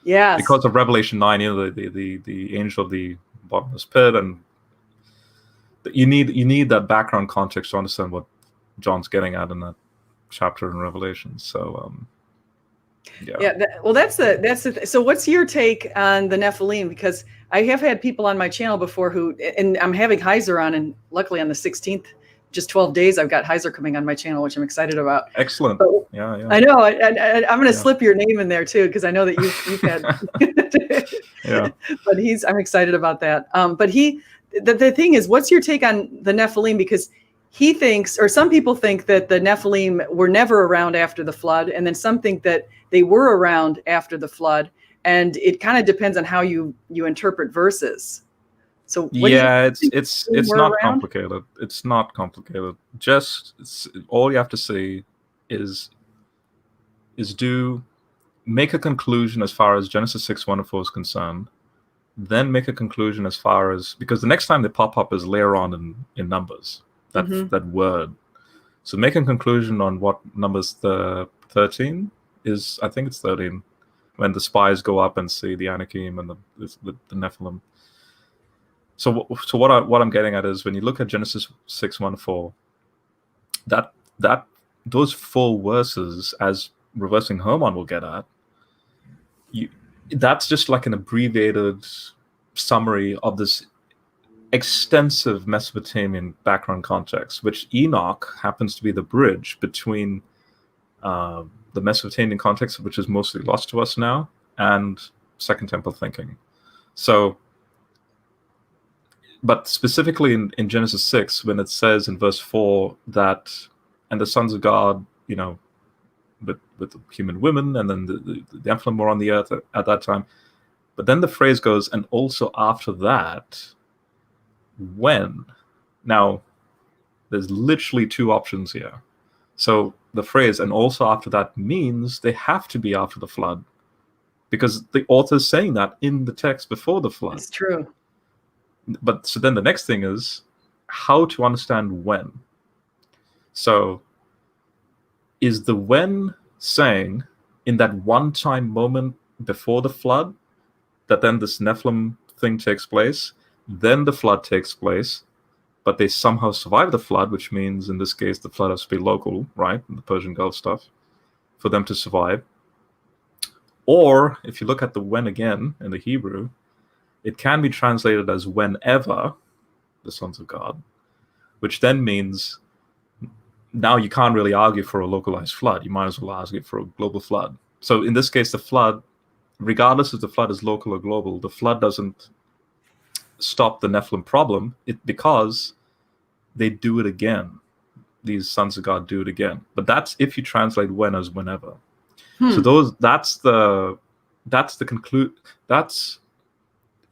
yes, because of Revelation 9, the angel of the bottomless pit, and you need that background context to understand what John's getting at in that chapter in Revelation. So so what's your take on the Nephilim? Because I have had people on my channel before and I'm having Heiser on, and luckily on the 16th, just 12 days, I've got Heiser coming on my channel, which I'm excited about. Excellent. But, yeah. I know. I'm going to slip your name in there too, because I know that you've had. Yeah. But I'm excited about that. But the thing is, what's your take on the Nephilim? Because he thinks, or some people think, that the Nephilim were never around after the flood, and then some think that they were around after the flood. And it kind of depends on how you interpret verses. So it's not complicated. It's not complicated. All you have to say is make a conclusion as far as Genesis 6:1-4 is concerned. Then make a conclusion as far as, because the next time they pop up is later on in Numbers. That word. So make a conclusion on what Numbers 13 is. I think it's 13, when the spies go up and see the Anakim and the Nephilim. So what I'm getting at is, when you look at Genesis 6:1-4, that those 4 verses, as Reversing Hermann will get at, that's just like an abbreviated summary of this extensive Mesopotamian background context, which Enoch happens to be the bridge between the Mesopotamian context, which is mostly lost to us now, and Second Temple thinking. So, but specifically in Genesis 6, when it says in verse 4 that, and the sons of God, with human women, and then the Nephilim were on the earth at that time. But then the phrase goes, and also after that, when. Now, there's literally 2 options here. So the phrase, and also after that, means they have to be after the flood, because the author is saying that in the text before the flood. It's true. But so then the next thing is how to understand when. So is the when saying in that one-time moment before the flood that then this Nephilim thing takes place, then the flood takes place, but they somehow survive the flood, which means in this case the flood has to be local, right? The Persian Gulf stuff, for them to survive. Or if you look at the when again in the Hebrew, it can be translated as whenever the sons of God, which then means now you can't really argue for a localized flood. You might as well argue for a global flood. So in this case, the flood, regardless if the flood is local or global, the flood doesn't stop the Nephilim problem, because they do it again. These sons of God do it again. But that's if you translate when as whenever. So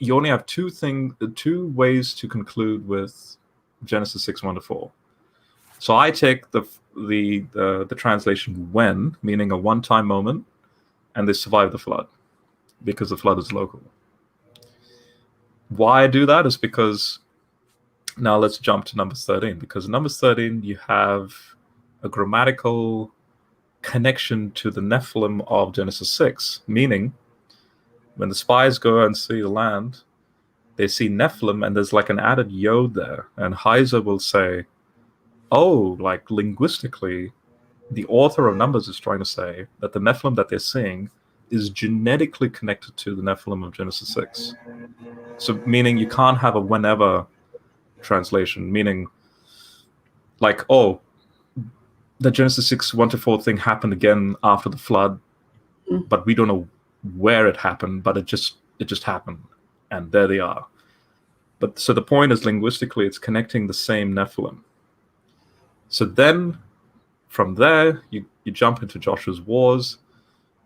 you only have 2 ways to conclude with Genesis 6:1-4. So I take the translation when, meaning a one-time moment, and they survive the flood because the flood is local. Why I do that is because, now let's jump to Numbers 13, because in Numbers 13 you have a grammatical connection to the Nephilim of Genesis 6, meaning when the spies go and see the land, they see Nephilim, and there's like an added yod there. And Heiser will say, oh, like linguistically, the author of Numbers is trying to say that the Nephilim that they're seeing is genetically connected to the Nephilim of Genesis 6. So meaning you can't have a whenever translation, meaning like, oh, the Genesis 6:1-4 thing happened again after the flood, but we don't know where it happened, but it just happened, and there they are. But so the point is, linguistically, it's connecting the same Nephilim. So then from there you jump into Joshua's wars,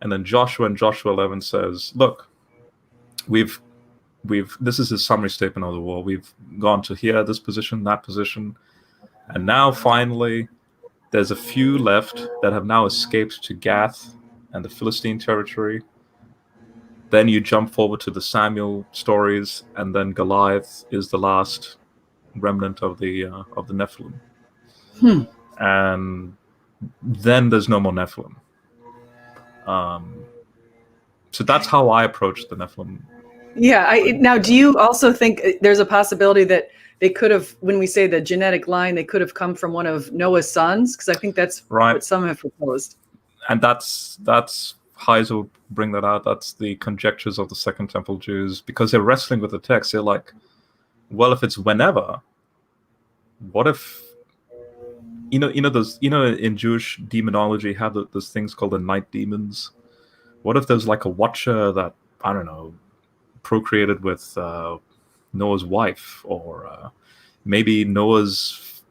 and then Joshua in Joshua 11 says, look, we've this is a summary statement of the war. We've gone to here, this position, that position, and now finally there's a few left that have now escaped to Gath and the Philistine territory. Then you jump forward to the Samuel stories, and then Goliath is the last remnant of the Nephilim. And then there's no more Nephilim. So that's how I approach the Nephilim. Yeah. Now, do you also think there's a possibility that they could have, when we say the genetic line, they could have come from one of Noah's sons? Because I think that's right. what some have proposed. And that's Heiser will bring that out. That's the conjectures of the Second Temple Jews, because they're wrestling with the text. They're like, well, if it's whenever, what if those in Jewish demonology have those things called the night demons? What if there's like a watcher that, I don't know, procreated with Noah's wife, or maybe Noah's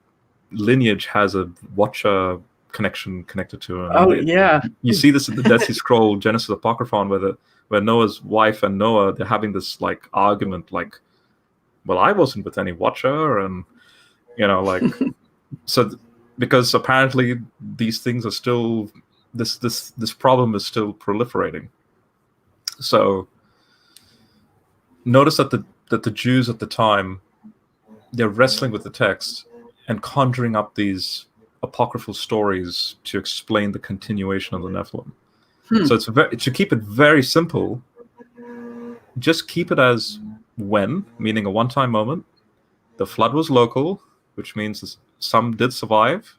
lineage has a watcher connection connected to him. Yeah. You see this in the Dead Sea Scroll, Genesis Apocryphon, where Noah's wife and Noah, they're having this like argument, like, well, I wasn't with any watcher, and so because apparently these things are still this problem is still proliferating. So notice that the Jews at the time, they're wrestling with the text and conjuring up these apocryphal stories to explain the continuation of the Nephilim. So to keep it very simple, just keep it as when, meaning a one-time moment. The flood was local, which means some did survive.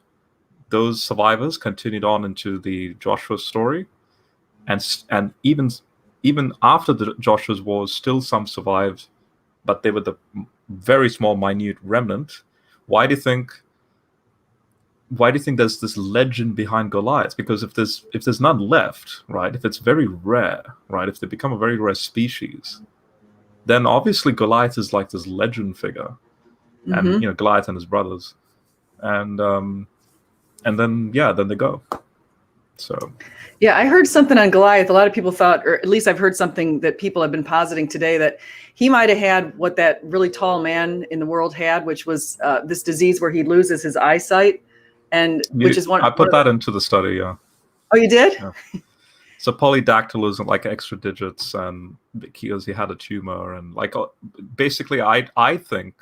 Those survivors continued on into the Joshua story, and even after the Joshua's wars, still some survived, but they were the very small, minute remnant. Why do you think there's this legend behind Goliath? Because if there's none left, right? If it's very rare, right? If they become a very rare species, then obviously Goliath is like this legend figure, and Goliath and his brothers, and then they go. So yeah, I heard something on Goliath. A lot of people thought, or at least I've heard something that people have been positing today, that he might have had what that really tall man in the world had, which was this disease where he loses his eyesight, which is one. I put that into the study. Yeah. Oh, you did? Yeah. So polydactylism, like extra digits, and because he had a tumor, and like basically, I think.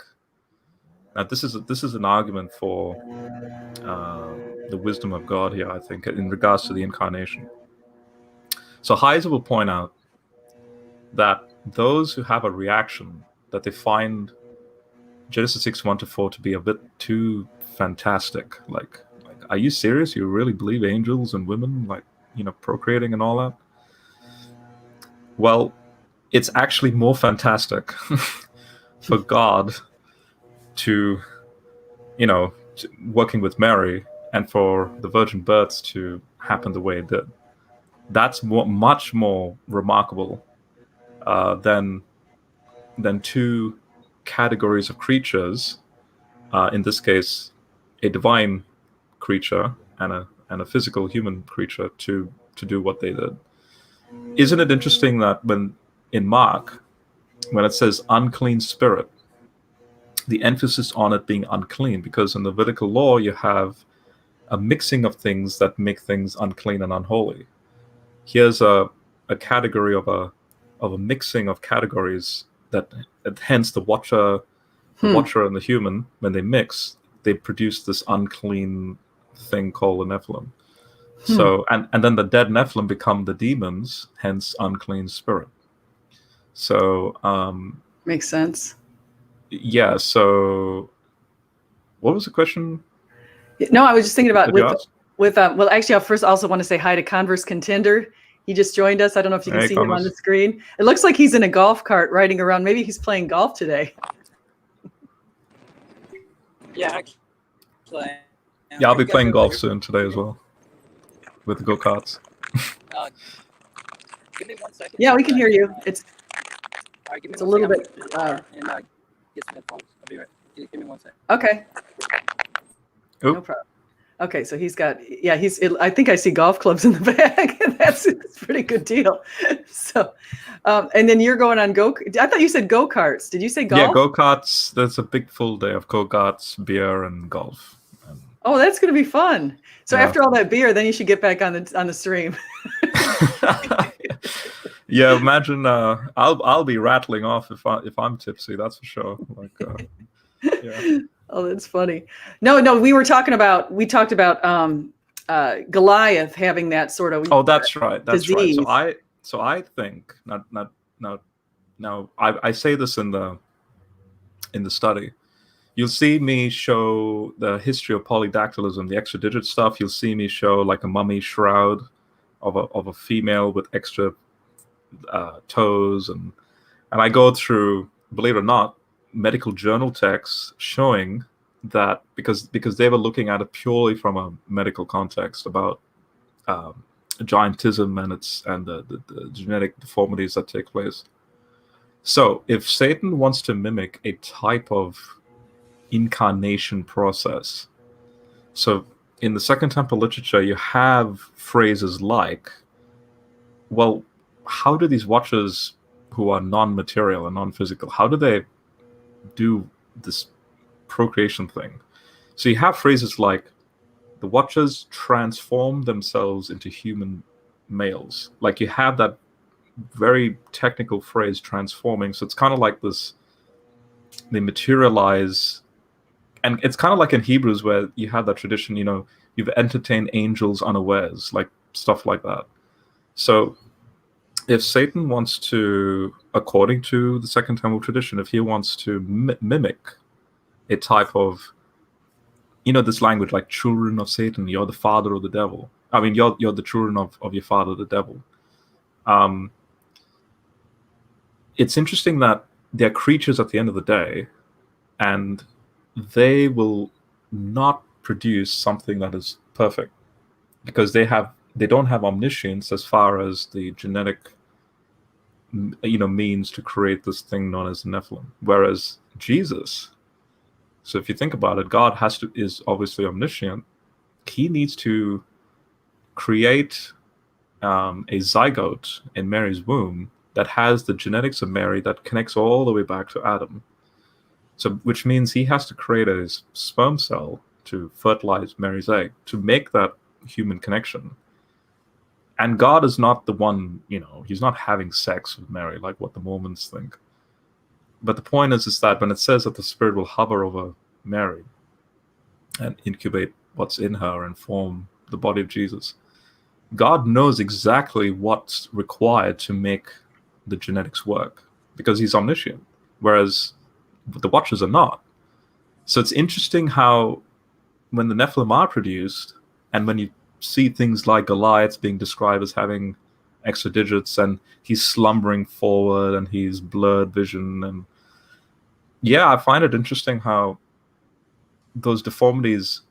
Now, this is an argument for the wisdom of God here, I think, in regards to the incarnation. So Heiser will point out that those who have a reaction that they find Genesis 6:1-4 to be a bit too fantastic, like are you serious? You really believe angels and women, like, procreating and all that? Well, it's actually more fantastic for God to, working with Mary, and for the virgin births to happen the way it did. That's much more remarkable than two categories of creatures. In this case, a divine creature and a physical human creature to do what they did. Isn't it interesting that when in Mark, when it says unclean spirit, the emphasis on it being unclean, because in the Levitical law you have a mixing of things that make things unclean and unholy. Here's a category of a mixing of categories that hence the watcher and the human, when they mix, they produce this unclean thing called the Nephilim. So and then the dead Nephilim become the demons, hence unclean spirit. So makes sense. Yeah. So, what was the question? No, I was just thinking about well, actually, I first also want to say hi to Converse Contender. He just joined us. I don't know if you can see him on the screen. It looks like he's in a golf cart riding around. Maybe he's playing golf today. Yeah, actually. Yeah, I'll be playing golf soon today as well with the go-karts. Give me 1 second. Yeah, we can hear you. It's It's a little bit. Get some headphones. I'll be right. Give me 1 second. Okay. Oop. No problem. Okay, so he's got, I think I see golf clubs in the back. That's a pretty good deal. So, and then you're going on I thought you said go-karts. Did you say golf? Yeah, go-karts. There's a big full day of go-karts, beer, and golf. Oh, that's going to be fun. So Yeah. after all that beer, then you should get back on the stream. Yeah, imagine I'll be rattling off if I'm tipsy. That's for sure. Like, yeah. Oh, that's funny. No, we talked about Goliath having that sort of. Oh, that's right. That's disease. right. So I think now I say this in the study. You'll see me show the history of polydactylism, the extra digit stuff. You'll see me show like a mummy shroud of a female with extra toes, and I go through, believe it or not, medical journal texts showing that because they were looking at it purely from a medical context about giantism and the genetic deformities that take place. So if Satan wants to mimic a type of incarnation process, so in the Second Temple literature you have phrases like, well, how do these watchers who are non-material and non-physical, how do they do this procreation thing? So you have phrases like, the watchers transform themselves into human males. Like you have that very technical phrase, transforming. So it's kind of like this, they materialize. And it's kind of like in Hebrews where you have that tradition, you've entertained angels unawares, like stuff like that. So if Satan wants to, according to the Second Temple tradition, if he wants to mimic a type of, this language like children of Satan, you're the father of the devil. I mean, you're the children of your father, the devil. It's interesting that they're creatures at the end of the day, and they will not produce something that is perfect because they don't have omniscience as far as the genetic means to create this thing known as the Nephilim. Whereas Jesus, so if you think about it, God is obviously omniscient. He needs to create a zygote in Mary's womb that has the genetics of Mary that connects all the way back to Adam. So, which means he has to create a sperm cell to fertilize Mary's egg to make that human connection. And God is not the one, he's not having sex with Mary like what the Mormons think. But the point is that when it says that the Spirit will hover over Mary and incubate what's in her and form the body of Jesus, God knows exactly what's required to make the genetics work because he's omniscient, whereas the Watchers are not. So it's interesting how when the Nephilim are produced, and when you see things like Goliath being described as having extra digits, and he's slumbering forward, and he's blurred vision, and I find it interesting how those deformities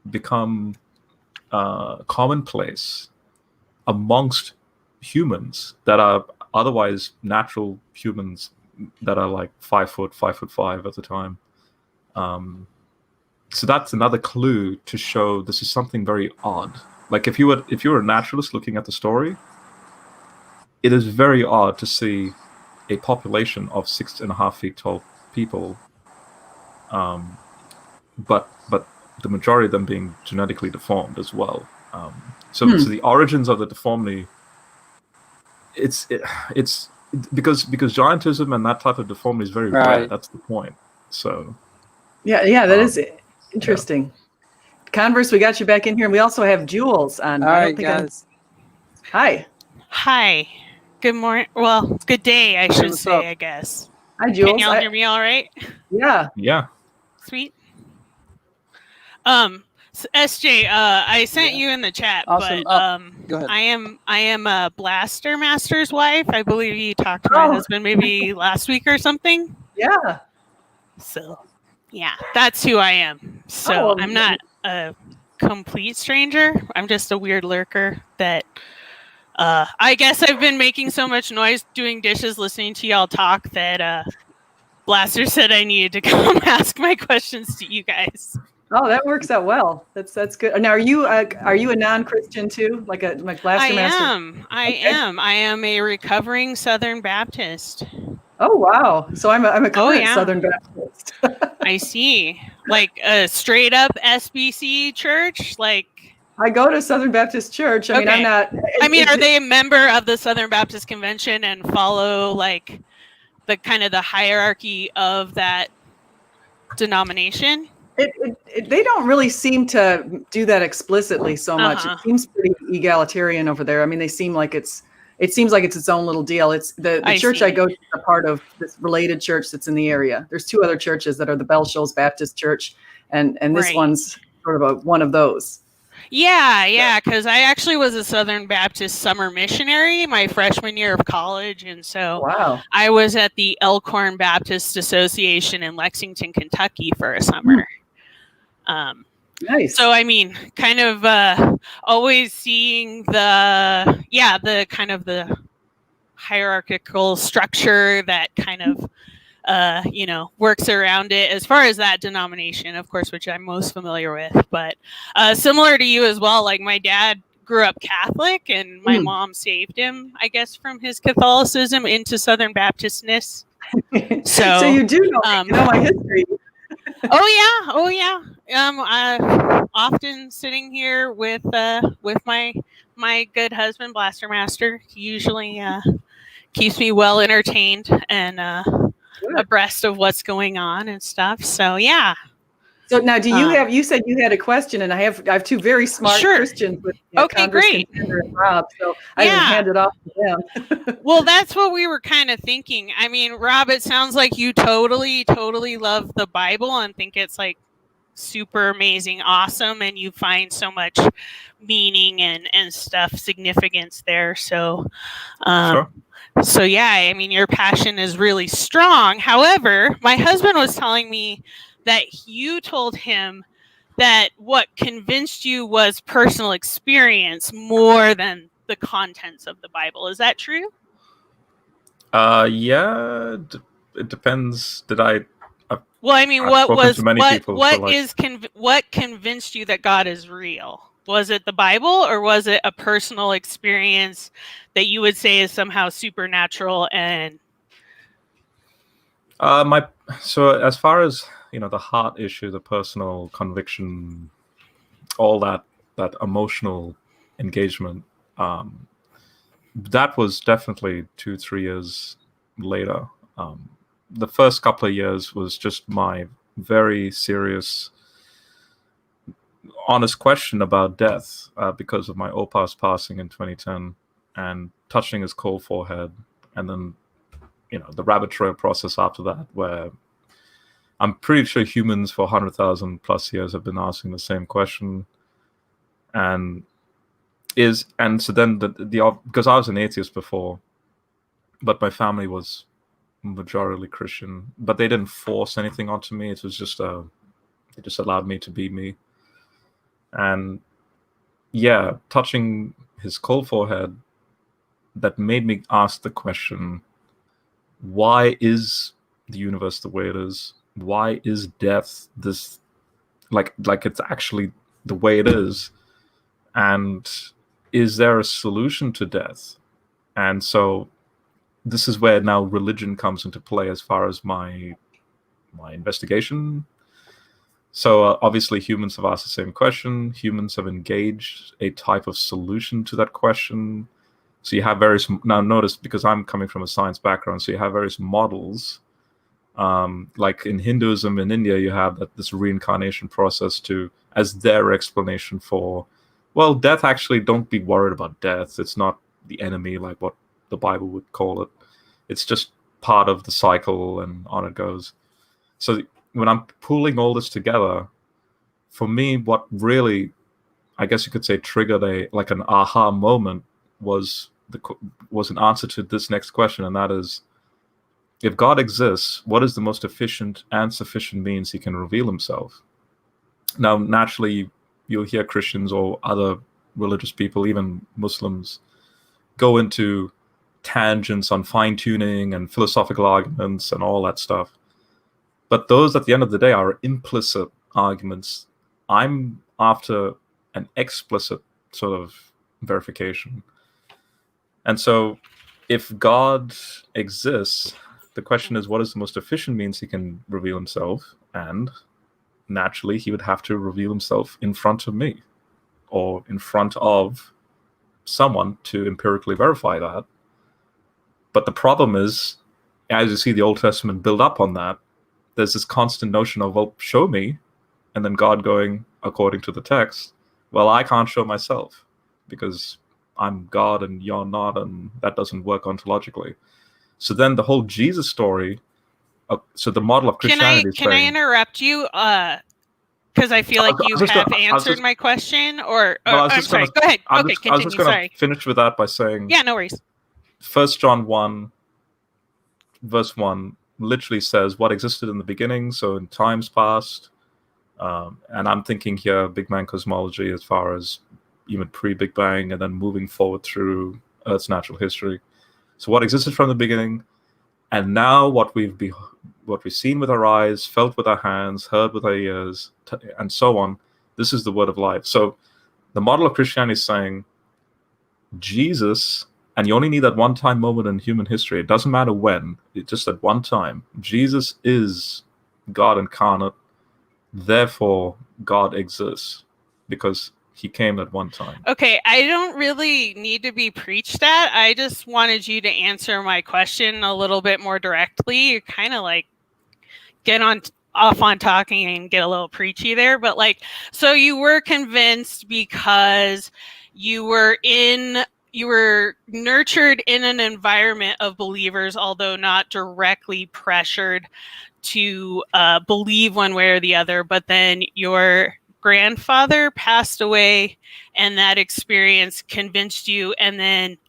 become commonplace amongst humans that are otherwise natural humans that are like 5 foot, 5'5" at the time. So that's another clue to show this is something very odd. Like if you were a naturalist looking at the story, it is very odd to see a population of 6.5 feet tall people, but the majority of them being genetically deformed as well. So the origins of the deformity, it's because giantism and that type of deformity is very rare. That's the point. So that is interesting. Converse, we got you back in here, and we also have Jules on. All right, guys. Hi. Good morning. Well, good day, I should what's say, up? I guess. Hi, Jules. Can y'all hear me all right? Yeah. Sweet. So SJ, I sent you in the chat, Awesome. but Go ahead. I am a Blaster Master's wife. I believe you talked to my husband maybe last week or something. Yeah. So, yeah, that's who I am. So I'm not a complete stranger. I'm just a weird lurker that I guess I've been making so much noise doing dishes, listening to y'all talk that Blaster said I needed to come ask my questions to you guys. Oh, that works out well. That's good. Now, are you a non-Christian too, like Blaster Master? I am a recovering Southern Baptist. Oh wow! So I'm a current yeah. Southern Baptist. I see. Like a straight up SBC church, like. I go to Southern Baptist Church. I mean, I'm not. Are they a member of the Southern Baptist Convention and follow like the kind of the hierarchy of that denomination? They don't really seem to do that explicitly so much. It seems pretty egalitarian over there. I mean, it seems like it's its own little deal. It's the church I go to is a part of this related church that's in the area. There's two other churches that are the Bell Shoals Baptist Church, and this one's sort of one of those. Yeah, because I actually was a Southern Baptist summer missionary my freshman year of college, and so I was at the Elkhorn Baptist Association in Lexington, Kentucky for a summer. Nice. So I mean, kind of always seeing the kind of the hierarchical structure that kind of works around it as far as that denomination, of course, which I'm most familiar with. But similar to you as well, like my dad grew up Catholic and my mom saved him, I guess, from his Catholicism into Southern Baptistness. So you do know, my history. Oh yeah. Often sitting here with my good husband, Blaster Master. He usually keeps me well entertained and abreast of what's going on and stuff. So yeah. So now, do you have? You said you had a question, and I have two very smart Christians with Converse Contender and Rob. So I can hand it off to them. Well, that's what we were kind of thinking. I mean, Rob, it sounds like you totally love the Bible and think it's like super amazing, awesome, and you find so much meaning and stuff, significance there. So, So yeah, I mean, your passion is really strong. However, my husband was telling me that you told him that what convinced you was personal experience more than the contents of the Bible. Is that true? Yeah, it depends. Well, I mean, what convinced you that God is real? Was it the Bible, or was it a personal experience that you would say is somehow supernatural? And so as far as the heart issue, the personal conviction, all that emotional engagement, that was definitely 2-3 years later. The first couple of years was just my very serious, honest question about death, because of my opa's passing in 2010 and touching his cold forehead, and then the rabbit trail process after that, where I'm pretty sure humans for 100,000 plus years have been asking the same question, and so then because I was an atheist before, but my family was majority Christian, but they didn't force anything onto me. It was just they just allowed me to be me. And yeah, touching his cold forehead, that made me ask the question, why is the universe the way it is? Why is death this, like it's actually the way it is? And is there a solution to death? And so this is where now religion comes into play as far as my investigation. So obviously humans have asked the same question. Humans have engaged a type of solution to that question. So you have various, now notice, because I'm coming from a science background, so you have various models. Like in Hinduism in India, you have this reincarnation process as their explanation for, well, death, actually, don't be worried about death. It's not the enemy like what the Bible would call it. It's just part of the cycle, and on it goes. So when I'm pulling all this together, for me, what really, I guess you could say, triggered an aha moment was an answer to this next question, and that is, if God exists, what is the most efficient and sufficient means he can reveal himself? Now, naturally, you'll hear Christians or other religious people, even Muslims, go into tangents on fine-tuning and philosophical arguments and all that stuff. But those, at the end of the day, are implicit arguments I'm after an explicit sort of verification. And so if God exists, the question is, what is the most efficient means he can reveal himself? And naturally, he would have to reveal himself in front of me or in front of someone to empirically verify that. But the problem is, as you see the Old Testament build up on that, there's this constant notion of, well, show me, and then God going, according to the text, well, I can't show myself because I'm God and you're not, and that doesn't work ontologically. So then the whole Jesus story, so the model of Christianity Can I interrupt you? Because I feel like you have answered my question, I'm sorry, go ahead. I was just going to finish with that by saying, yeah, no worries. 1 John 1, verse 1, literally says what existed in the beginning, so in times past, and I'm thinking here Big Bang cosmology as far as even pre-Big Bang and then moving forward through Earth's natural history. So what existed from the beginning, and now what we've seen with our eyes, felt with our hands, heard with our ears, and so on, this is the word of life. So the model of Christianity is saying Jesus, and you only need that one-time moment in human history. It doesn't matter when. It's just at one time. Jesus is God incarnate. Therefore, God exists because he came at one time. Okay, I don't really need to be preached at. I just wanted you to answer my question a little bit more directly. You kind of like off on talking and get a little preachy there, but like, so you were convinced because you were nurtured in an environment of believers, although not directly pressured to believe one way or the other, but then your grandfather passed away and that experience convinced you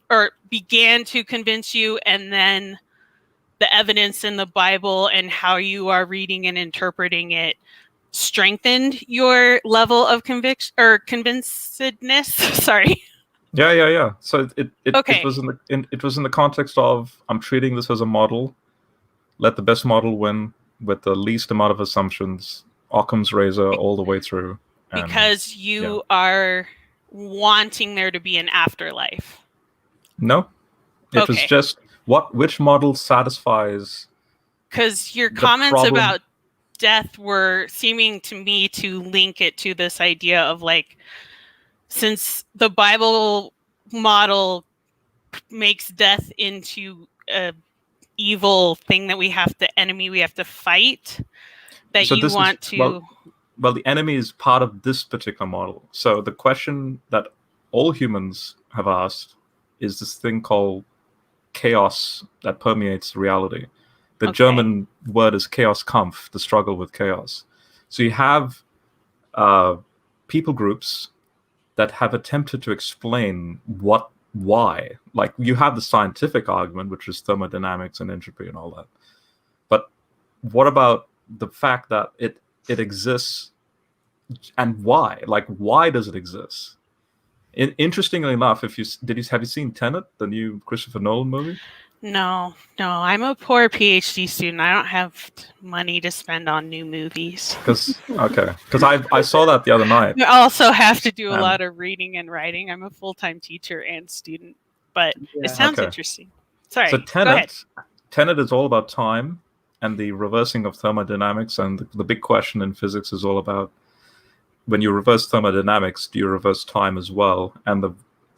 or began to convince you, and then the evidence in the Bible and how you are reading and interpreting it strengthened your level of conviction or convincedness. Sorry. Yeah. So it Okay. it was in the context of, I'm treating this as a model. Let the best model win with the least amount of assumptions. Occam's razor all the way through. Because you are wanting there to be an afterlife. No, it was just which model satisfies. Because your comments about death were seeming to me to link it to this idea of like, since the Bible model makes death into a evil thing that we have to fight, that so you want to. Well, the enemy is part of this particular model. So the question that all humans have asked is this thing called chaos that permeates reality. The German word is Chaoskampf, the struggle with chaos. So you have people groups that have attempted to explain why. Like, you have the scientific argument, which is thermodynamics and entropy and all that. But what about the fact that it exists, and why? Like, why does it exist? Interestingly enough, have you seen Tenet, the new Christopher Nolan movie? No, I'm a poor PhD student. I don't have money to spend on new movies. Because I saw that the other night. I also have to do a lot of reading and writing. I'm a full-time teacher and student, but it sounds interesting. Sorry. So Tenet is all about time and the reversing of thermodynamics, and the big question in physics is all about, when you reverse thermodynamics, do you reverse time as well? And the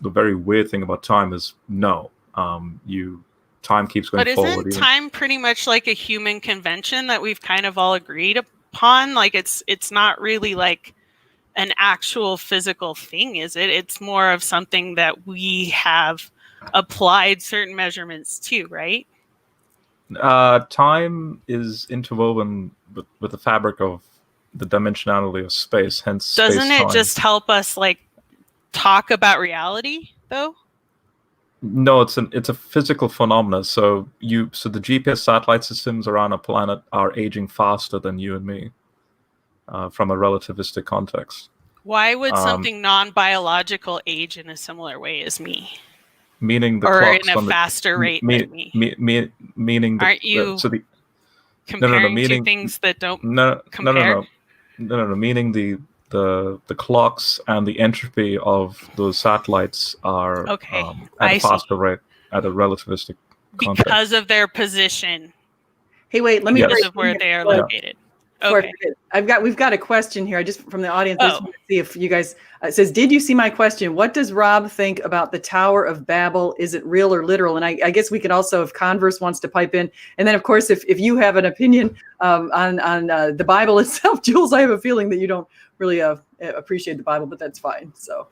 very weird thing about time is no. Time keeps going forward. But isn't time pretty much like a human convention that we've kind of all agreed upon? Like, it's not really like an actual physical thing, is it? It's more of something that we have applied certain measurements to, right? Time is interwoven with the fabric of the dimensionality of space, hence doesn't space-time. It just help us like talk about reality though? No, it's a physical phenomena. So the GPS satellite systems around a planet are aging faster than you and me, from a relativistic context. Why would something non-biological age in a similar way as me? Meaning the or clocks in a faster rate than me. Meaning aren't you comparing two things that don't compare? No. Meaning the the clocks and the entropy of those satellites are Okay, at I a see. faster rate at a relativistic context. Because of their position, Hey, wait, let me Yes. because break of where in they here are before- located. before I Okay. forget. We've got a question here. I just from the audience. I just Oh. want to see if you guys. It says, "Did you see my question? What does Rob think about the Tower of Babel? Is it real or literal?" And I guess we could also, if Converse wants to pipe in, and then of course, if you have an opinion on the Bible itself, Jules, I have a feeling that you don't really appreciate the Bible, but that's fine. So.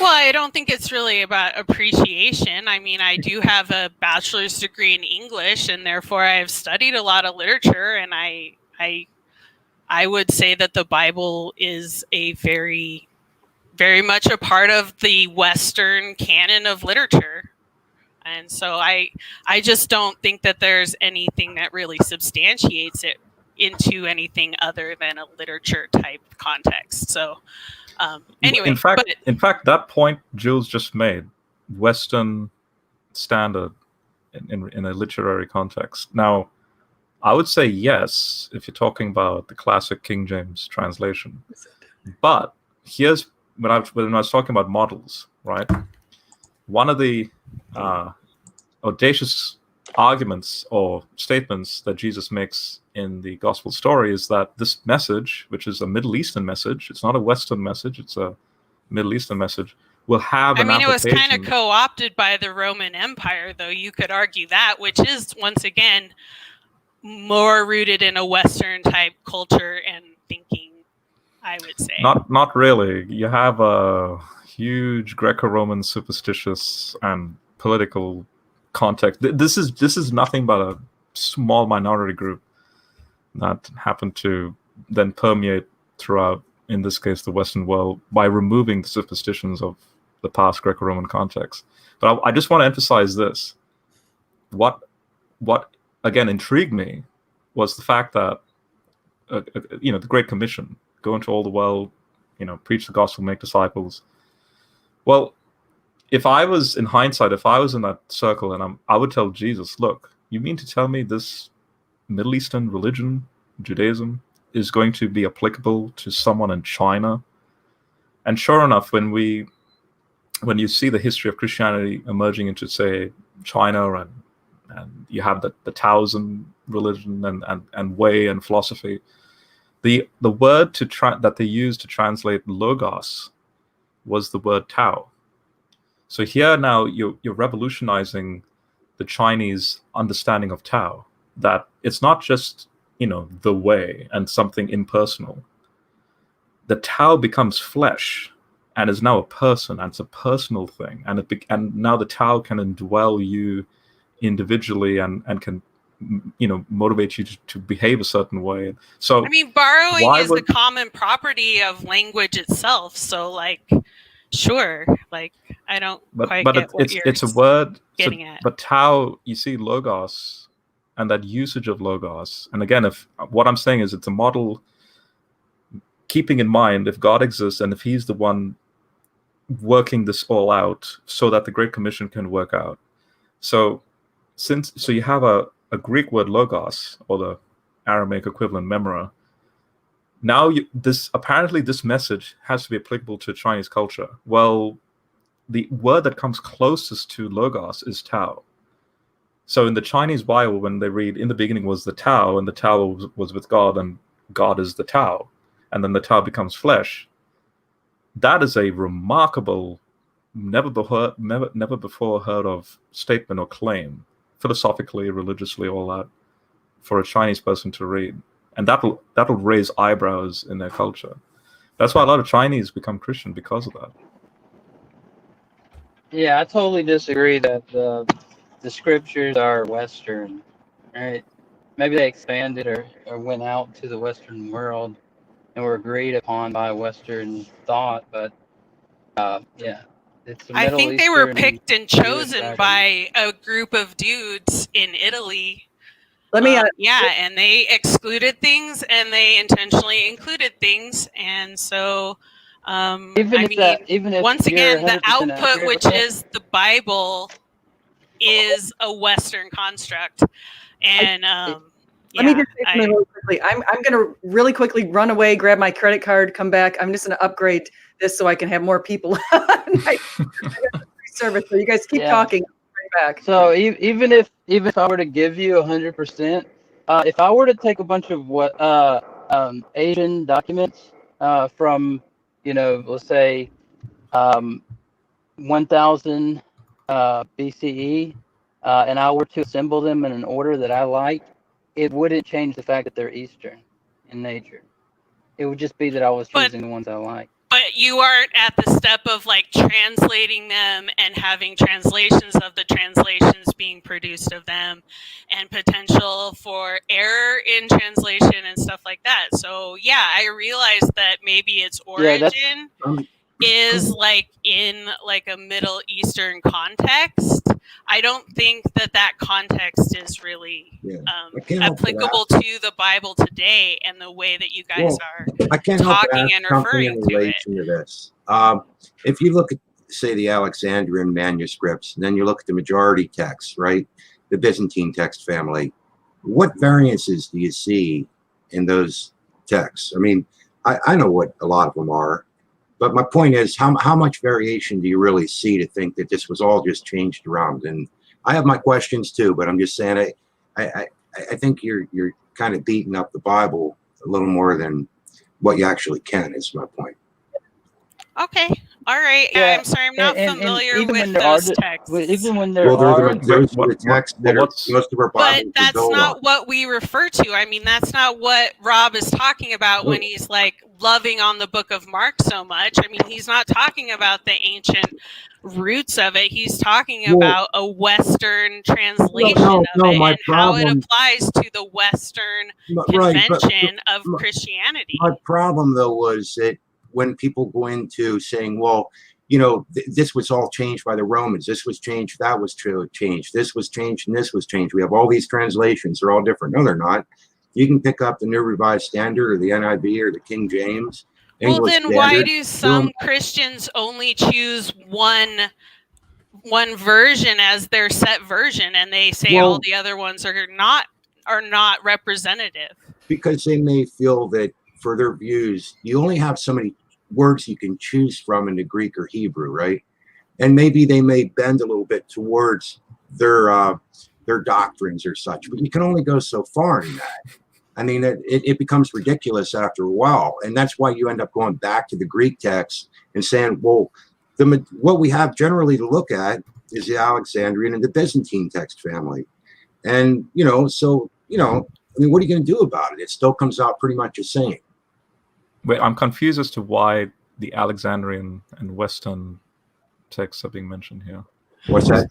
Well, I don't think it's really about appreciation. I mean, I do have a bachelor's degree in English, and therefore I have studied a lot of literature, and I would say that the Bible is a very, very much a part of the Western canon of literature. And so I just don't think that there's anything that really substantiates it into anything other than a literature type context. So anyway, in fact, that point Jules just made, Western standard in a literary context. Now, I would say yes if you're talking about the classic King James translation. But here's when I was talking about models, right? One of the audacious arguments or statements that Jesus makes in the gospel story is that this message, which is a Middle Eastern message, it's not a Western message, it's a Middle Eastern message, will have an application. It was kind of co-opted by the Roman Empire, though. You could argue that, which is, once again, more rooted in a Western type culture and thinking, I would say. Not really. You have a huge Greco-Roman superstitious and political context. This is nothing but a small minority group that happened to then permeate throughout, in this case, the Western world by removing the superstitions of the past Greco-Roman context. But I just want to emphasize this. What again intrigued me was the fact that the Great Commission, go into all the world, preach the gospel, make disciples. Well, if I was in hindsight, if I was in that circle, and I would tell Jesus, look, you mean to tell me this Middle Eastern religion, Judaism, is going to be applicable to someone in China? And sure enough, when you see the history of Christianity emerging into, say, China, and you have the Taoism religion and way and philosophy, the word that they used to translate logos was the word Tao. So here now you're revolutionizing the Chinese understanding of Tao, that it's not just the way and something impersonal. The Tao becomes flesh and is now a person, and it's a personal thing, and now the Tao can indwell you individually and can motivate you to behave a certain way. So I mean, borrowing is the common property of language itself. So sure, I don't quite get what it's a word getting at. But Tao, you see, logos and that usage of logos, and again, if what I'm saying is it's a model, keeping in mind if God exists and if he's the one working this all out so that the Great Commission can work out. So you have a Greek word logos, or the Aramaic equivalent memra. Now apparently this message has to be applicable to Chinese culture. Well, the word that comes closest to logos is Tao. So in the Chinese Bible, when they read, in the beginning was the Tao, and the Tao was with God, and God is the Tao, and then the Tao becomes flesh, that is a remarkable, never before heard of statement or claim, philosophically, religiously, all that, for a Chinese person to read. And that'll raise eyebrows in their culture. That's why a lot of Chinese become Christian, because of that. Yeah, I totally disagree that the scriptures are Western, right? Maybe they expanded or went out to the Western world and were agreed upon by Western thought, but yeah. I think they were picked and chosen by a group of dudes in Italy. Let me. And they excluded things, and they intentionally included things, and so once again, the output, which is the Bible, is a Western construct, and Let me just say something really quickly. I'm going to really quickly run away, grab my credit card, come back. I'm just going to upgrade this so I can have more people on my service. So you guys keep talking. I'll back. So even if I were to give you 100%, if I were to take a bunch of Asian documents from, let's say 1000 BCE, and I were to assemble them in an order that I like, it wouldn't change the fact that they're Eastern in nature. It would just be that I was choosing the ones I like. But you aren't at the step of like translating them and having translations of the translations being produced of them, and potential for error in translation and stuff like that. So yeah, I realize that maybe its origin is like in like a Middle Eastern context. I don't think that context is really applicable to the Bible today and the way that you guys are talking and referring to it. To this. If you look at, say, the Alexandrian manuscripts, and then you look at the majority texts, right, the Byzantine text family, what variances do you see in those texts? I mean, I know what a lot of them are, but my point is, how much variation do you really see to think that this was all just changed around? And I have my questions too, but I'm just saying, I think you're kind of beating up the Bible a little more than what you actually can, is my point. Okay. All right. Yeah, I'm sorry. I'm not familiar with those texts. Even when there there's the texts that are most of our Bibles. But that's not what we refer to. I mean, that's not what Rob is talking about when he's like loving on the book of Mark so much. I mean, he's not talking about the ancient roots of it. He's talking about a Western translation of it and how it applies to the Western convention of Christianity. My problem, though, was that when people go into saying, well, this was all changed by the Romans, this was changed, that was changed, this was changed, and this was changed. We have all these translations. They're all different. No, they're not. You can pick up the New Revised Standard or the NIV or the King James. Well, then why do some Christians only choose one version as their set version, and they say all the other ones are not representative? Because they may feel that for their views, you only have so many words you can choose from in the Greek or Hebrew, right? And maybe they may bend a little bit towards their doctrines or such, but you can only go so far in that. I mean, it becomes ridiculous after a while, and that's why you end up going back to the Greek text and saying, well, what we have generally to look at is the Alexandrian and the Byzantine text family. And, I mean, what are you going to do about it? It still comes out pretty much the same. Wait, I'm confused as to why the Alexandrian and Western texts are being mentioned here. What's that?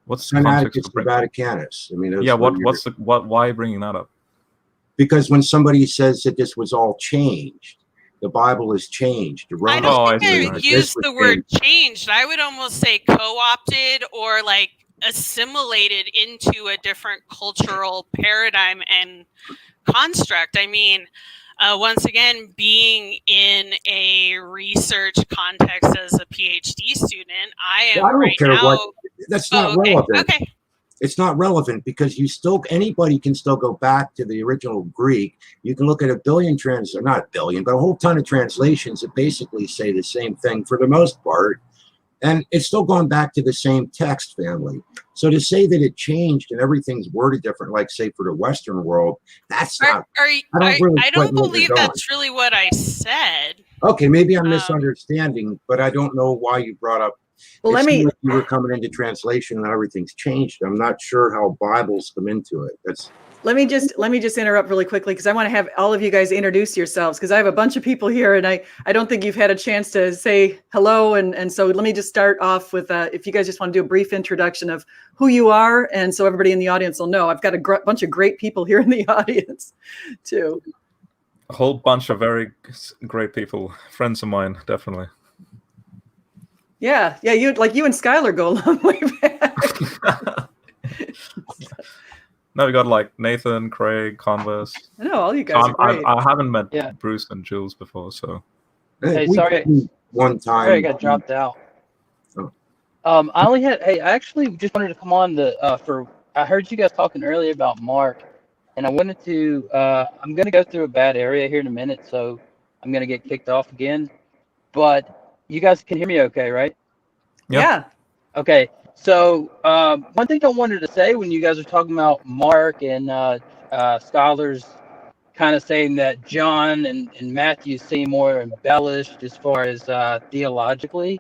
What's the context of Vaticanus? I mean, why are you bringing that up? Because when somebody says that this was all changed, the Bible is changed. I don't think I use the word changed. I would almost say co-opted or like assimilated into a different cultural paradigm and construct. I mean, once again, being in a research context as a PhD student, I don't care what. That's not relevant. Okay. It's not relevant because anybody can still go back to the original Greek. You can look at not a billion, but a whole ton of translations that basically say the same thing for the most part. And it's still going back to the same text family. So to say that it changed and everything's worded different, like say for the Western world, that's not. I don't believe that's really what I said. Okay, maybe I'm misunderstanding, but I don't know why you brought up. Well, you were coming into translation and everything's changed. I'm not sure how Bibles come into it. Let me just interrupt really quickly because I want to have all of you guys introduce yourselves because I have a bunch of people here and I don't think you've had a chance to say hello. And so let me just start off with if you guys just want to do a brief introduction of who you are. And so everybody in the audience will know. I've got a bunch of great people here in the audience too. A whole bunch of very great people, friends of mine, definitely. Yeah. You and Skylar go a long way back. No, we got like Nathan, Craig, Converse. I know all you guys are great. I haven't met Bruce and Jules before, so. Hey, sorry. One time. Sorry, I got dropped out. I actually just wanted to come on I heard you guys talking earlier about Mark and I wanted to. I'm going to go through a bad area here in a minute, so I'm going to get kicked off again. But you guys can hear me okay, right? Yep. Yeah. Okay. So one thing I wanted to say when you guys are talking about Mark and scholars kind of saying that John and Matthew seem more embellished as far as theologically.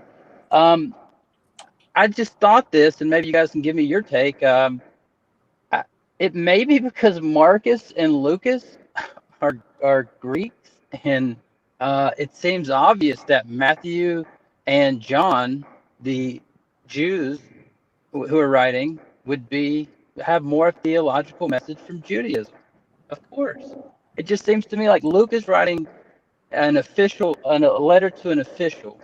I just thought this, and maybe you guys can give me your take. It may be because Marcus and Lucas are Greeks, and it seems obvious that Matthew and John, the Jews who are writing, would have more theological message from Judaism. Of course, it just seems to me like Luke is writing a letter to an official,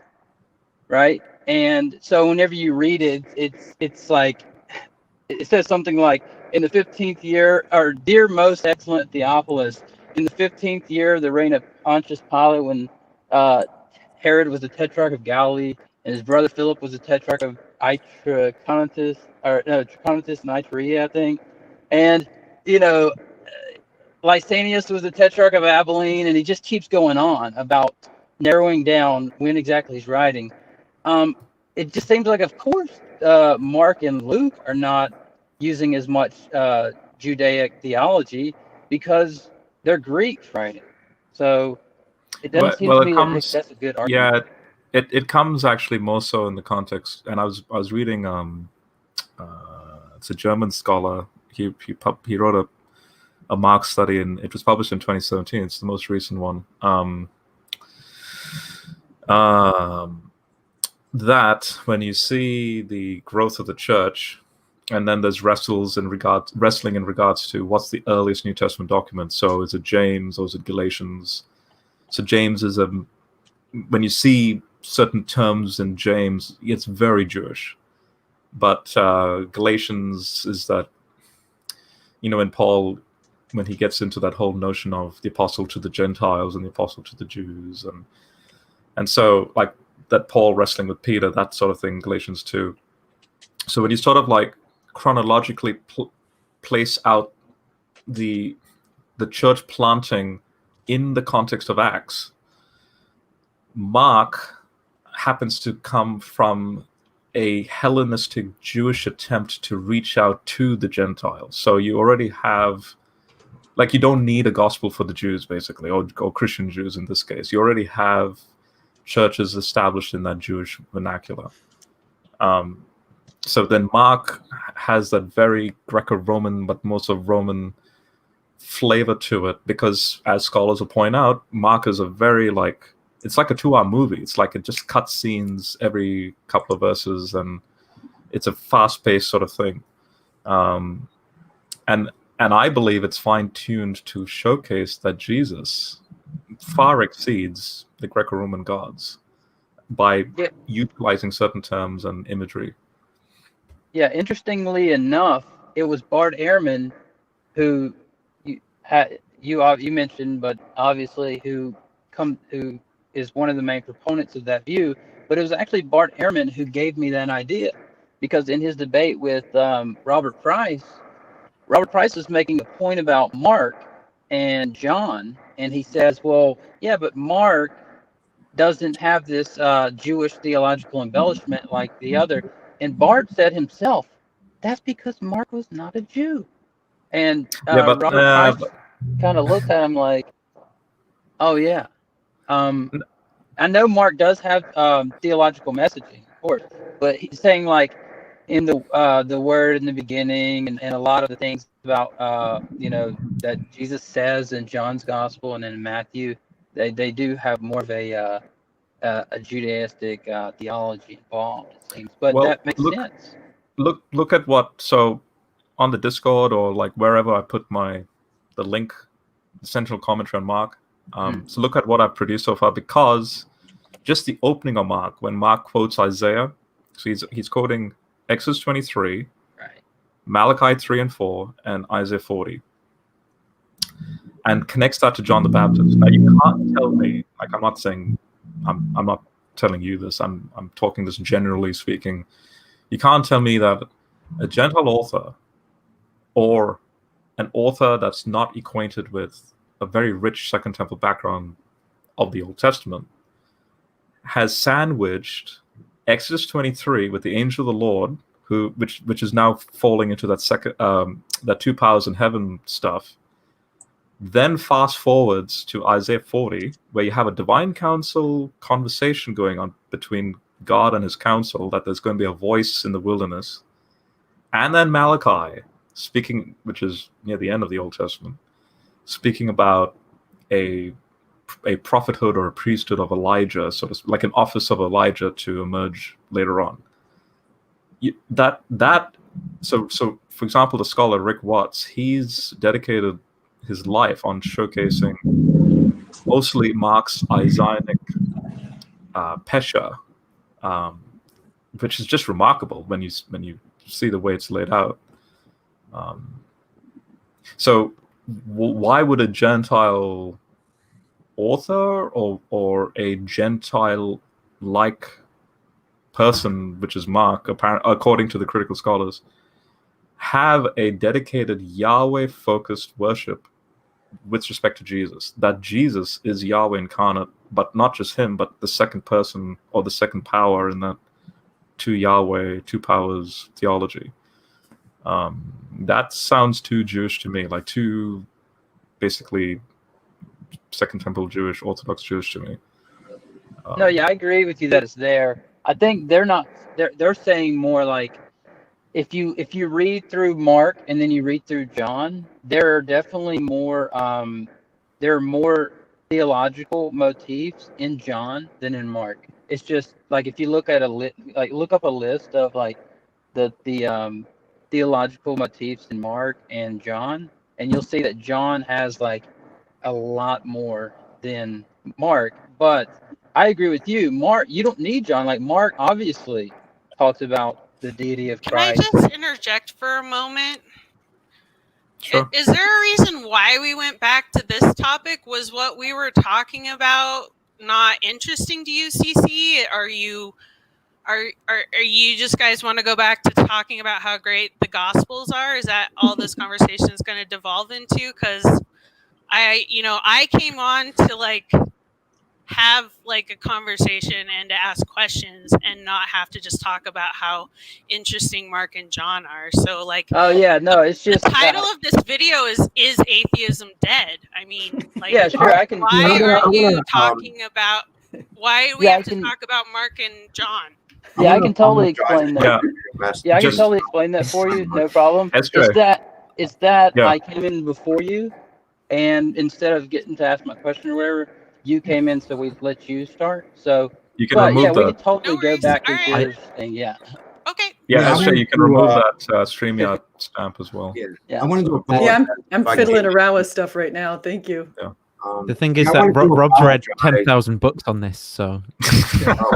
right? And so whenever you read it, it's like it says something like, in the 15th year, or dear most excellent Theophilus, in the 15th year of the reign of Pontius Pilate, when Herod was the tetrarch of Galilee, and his brother Philip was the tetrarch of Trachonitis and Iturea, I think. And, Lysanias was the tetrarch of Abilene, and he just keeps going on about narrowing down when exactly he's writing. It just seems like, of course, Mark and Luke are not using as much Judaic theology because they're Greeks writing. So it doesn't seem to me that that's a good argument. Yeah, it comes actually more so in the context. And I was reading it's a German scholar. He wrote a Mark study, and it was published in 2017. It's the most recent one. That when you see the growth of the church, and then there's wrestling in regards to what's the earliest New Testament document. So is it James or is it Galatians? So James is when you see certain terms in James, it's very Jewish. But Galatians is that, when he gets into that whole notion of the apostle to the Gentiles and the apostle to the Jews, and so like that Paul wrestling with Peter, that sort of thing, Galatians 2. So when you sort of like chronologically place out the church planting in the context of Acts, Mark happens to come from a Hellenistic Jewish attempt to reach out to the Gentiles. So you already have, like, you don't need a gospel for the Jews, basically, or Christian Jews in this case. You already have churches established in that Jewish vernacular. So then Mark has that very Greco-Roman, but more so Roman flavor to it, because as scholars will point out, Mark is a very it's like a 2-hour movie. It's like it just cuts scenes every couple of verses, and it's a fast-paced sort of thing. And I believe it's fine-tuned to showcase that Jesus far exceeds the Greco-Roman gods by utilizing certain terms and imagery. Yeah, interestingly enough, it was Bart Ehrman who you mentioned, but obviously who is one of the main proponents of that view. But it was actually Bart Ehrman who gave me that idea, because in his debate with Robert Price was making a point about Mark and John, and he says, well, yeah, but Mark doesn't have this Jewish theological embellishment like the other. And Bart said himself, that's because Mark was not a Jew. And Robert Price kind of looked at him like, oh, yeah. I know Mark does have theological messaging, of course, but he's saying, like, in the word in the beginning, and a lot of the things about that Jesus says in John's gospel and in Matthew, they do have more of a Judaistic theology involved, it seems. But that makes sense. Look at so on the Discord or like wherever I put the link, the central commentary on Mark. So look at what I've produced so far, because just the opening of Mark, when Mark quotes Isaiah, so he's quoting Exodus 23, right, Malachi 3 and 4, and Isaiah 40, and connects that to John the Baptist. Now you can't tell me, like, I'm not saying, I'm not telling you this, I'm talking this generally speaking. You can't tell me that a Gentile author or an author that's not acquainted with a very rich Second Temple background of the Old Testament has sandwiched Exodus 23 with the angel of the Lord, which is now falling into that two powers in heaven stuff. Then fast forwards to Isaiah 40, where you have a divine council conversation going on between God and his council, that there's going to be a voice in the wilderness. And then Malachi, speaking, which is near the end of the Old Testament, speaking about a prophethood or a priesthood of Elijah, sort of like an office of Elijah to emerge later on. So for example, the scholar Rick Watts, he's dedicated his life on showcasing mostly Mark's Isaianic Pesha, which is just remarkable when you see the way it's laid out. So why would a Gentile author or a Gentile-like person, which is Mark, according to the critical scholars, have a dedicated Yahweh-focused worship with respect to Jesus? That Jesus is Yahweh incarnate, but not just him, but the second person or the second power in that two Yahweh, two powers theology. That sounds too Jewish to me, like too basically Second Temple Jewish, Orthodox Jewish to me. No, yeah, I agree with you that it's there. I think they're saying more like, if you read through Mark and then you read through John, there are definitely more there are more theological motifs in John than in Mark. It's just like, if you look at look up a list of like the theological motifs in Mark and John, and you'll see that John has like a lot more than Mark. But I agree with you, Mark. You don't need John. Like, Mark obviously talks about the deity of Christ. Can I just interject for a moment? Sure. Is there a reason why we went back to this topic? Was what we were talking about not interesting to you, CC? Are you just guys want to go back to talking about how great the Gospels are? Is that all this conversation is going to devolve into? Because I came on to like have like a conversation and to ask questions and not have to just talk about how interesting Mark and John are. So like, oh yeah, no, it's just the title of this video is Atheism Dead? I mean, like, yeah, sure, I can. why are you talking about? Why we have to talk about Mark and John? Yeah, I can totally explain that. Yeah, I can Just- totally explain that for you. No problem. SJ. It's that Yeah. I came in before you, and instead of getting to ask my question or whatever, you came in, so we let you start. So, You can but remove yeah, we that. can totally No go worries. back All into right. your thing. Yeah. Okay. Yeah, Yeah, I SJ, wanted you can to, remove that StreamYard stamp as well. Yeah. I wanted to apologize. Yeah, I'm if I fiddling came- around with stuff right now. Thank you. The thing is I that wanted to Rob's read apologize. 10,000 books on this, so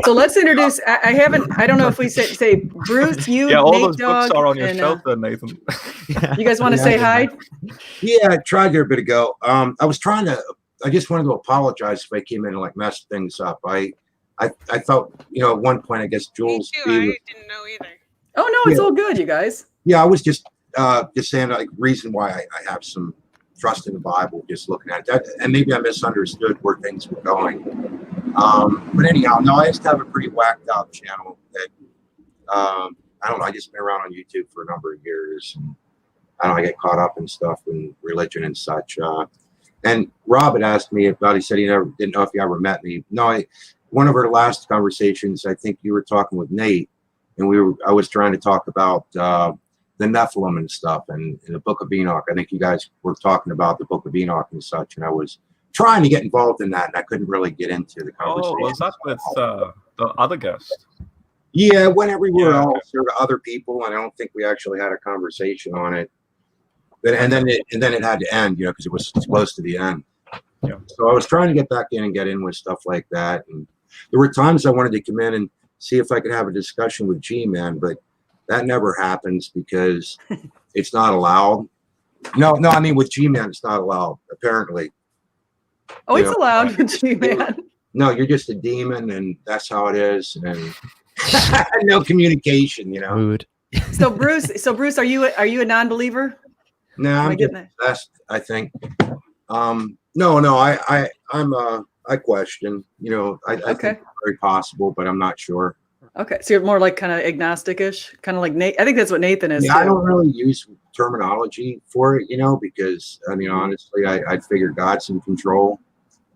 So let's introduce. I don't know if we say Bruce, you, Yeah, all Nate those books Dogg, are on your and shelf there, Nathan. yeah. you guys want to Yeah, say I hi? Yeah, I tried there a bit ago. I just wanted to apologize if I came in and like messed things up. I felt, at one point, I guess Me Jules. too. I didn't know either. Oh no, it's Yeah. all good, you guys. Yeah, I was just saying like reason why I have some trust in the Bible, just looking at that, and maybe I misunderstood where things were going. But anyhow, no, I just have a pretty whacked out channel that I don't know. I just been around on YouTube for a number of years. And I get caught up in stuff in religion and such. And Rob had asked me about. He said he didn't know if he ever met me. No, one of our last conversations, I think you were talking with Nate, and I was trying to talk about the Nephilim and stuff, and in the Book of Enoch. I think you guys were talking about the Book of Enoch and such, and I was trying to get involved in that, and I couldn't really get into the conversation. Oh, was that with the other guest? Yeah, it went everywhere Yeah, else, or to other people, and I don't think we actually had a conversation on it. And then it had to end, because it was close to the end. Yeah. So I was trying to get back in and get in with stuff like that, and there were times I wanted to come in and see if I could have a discussion with G-Man, but that never happens because it's not allowed. No, I mean with G-Man, it's not allowed, apparently. Oh, it's Yeah. allowed with G-Man. No, you're just a demon, and that's how it is, and no communication, Rude. So Bruce, are you a non-believer? No, Am I I'm just getting that? obsessed, I think. No, I question. I think Okay. it's very possible, but I'm not sure. Okay. So you're more like kind of agnostic-ish, kind of like Nate. I think that's what Nathan is Yeah, I too. don't really use terminology for it, because I mean, honestly, I'd figure God's in control.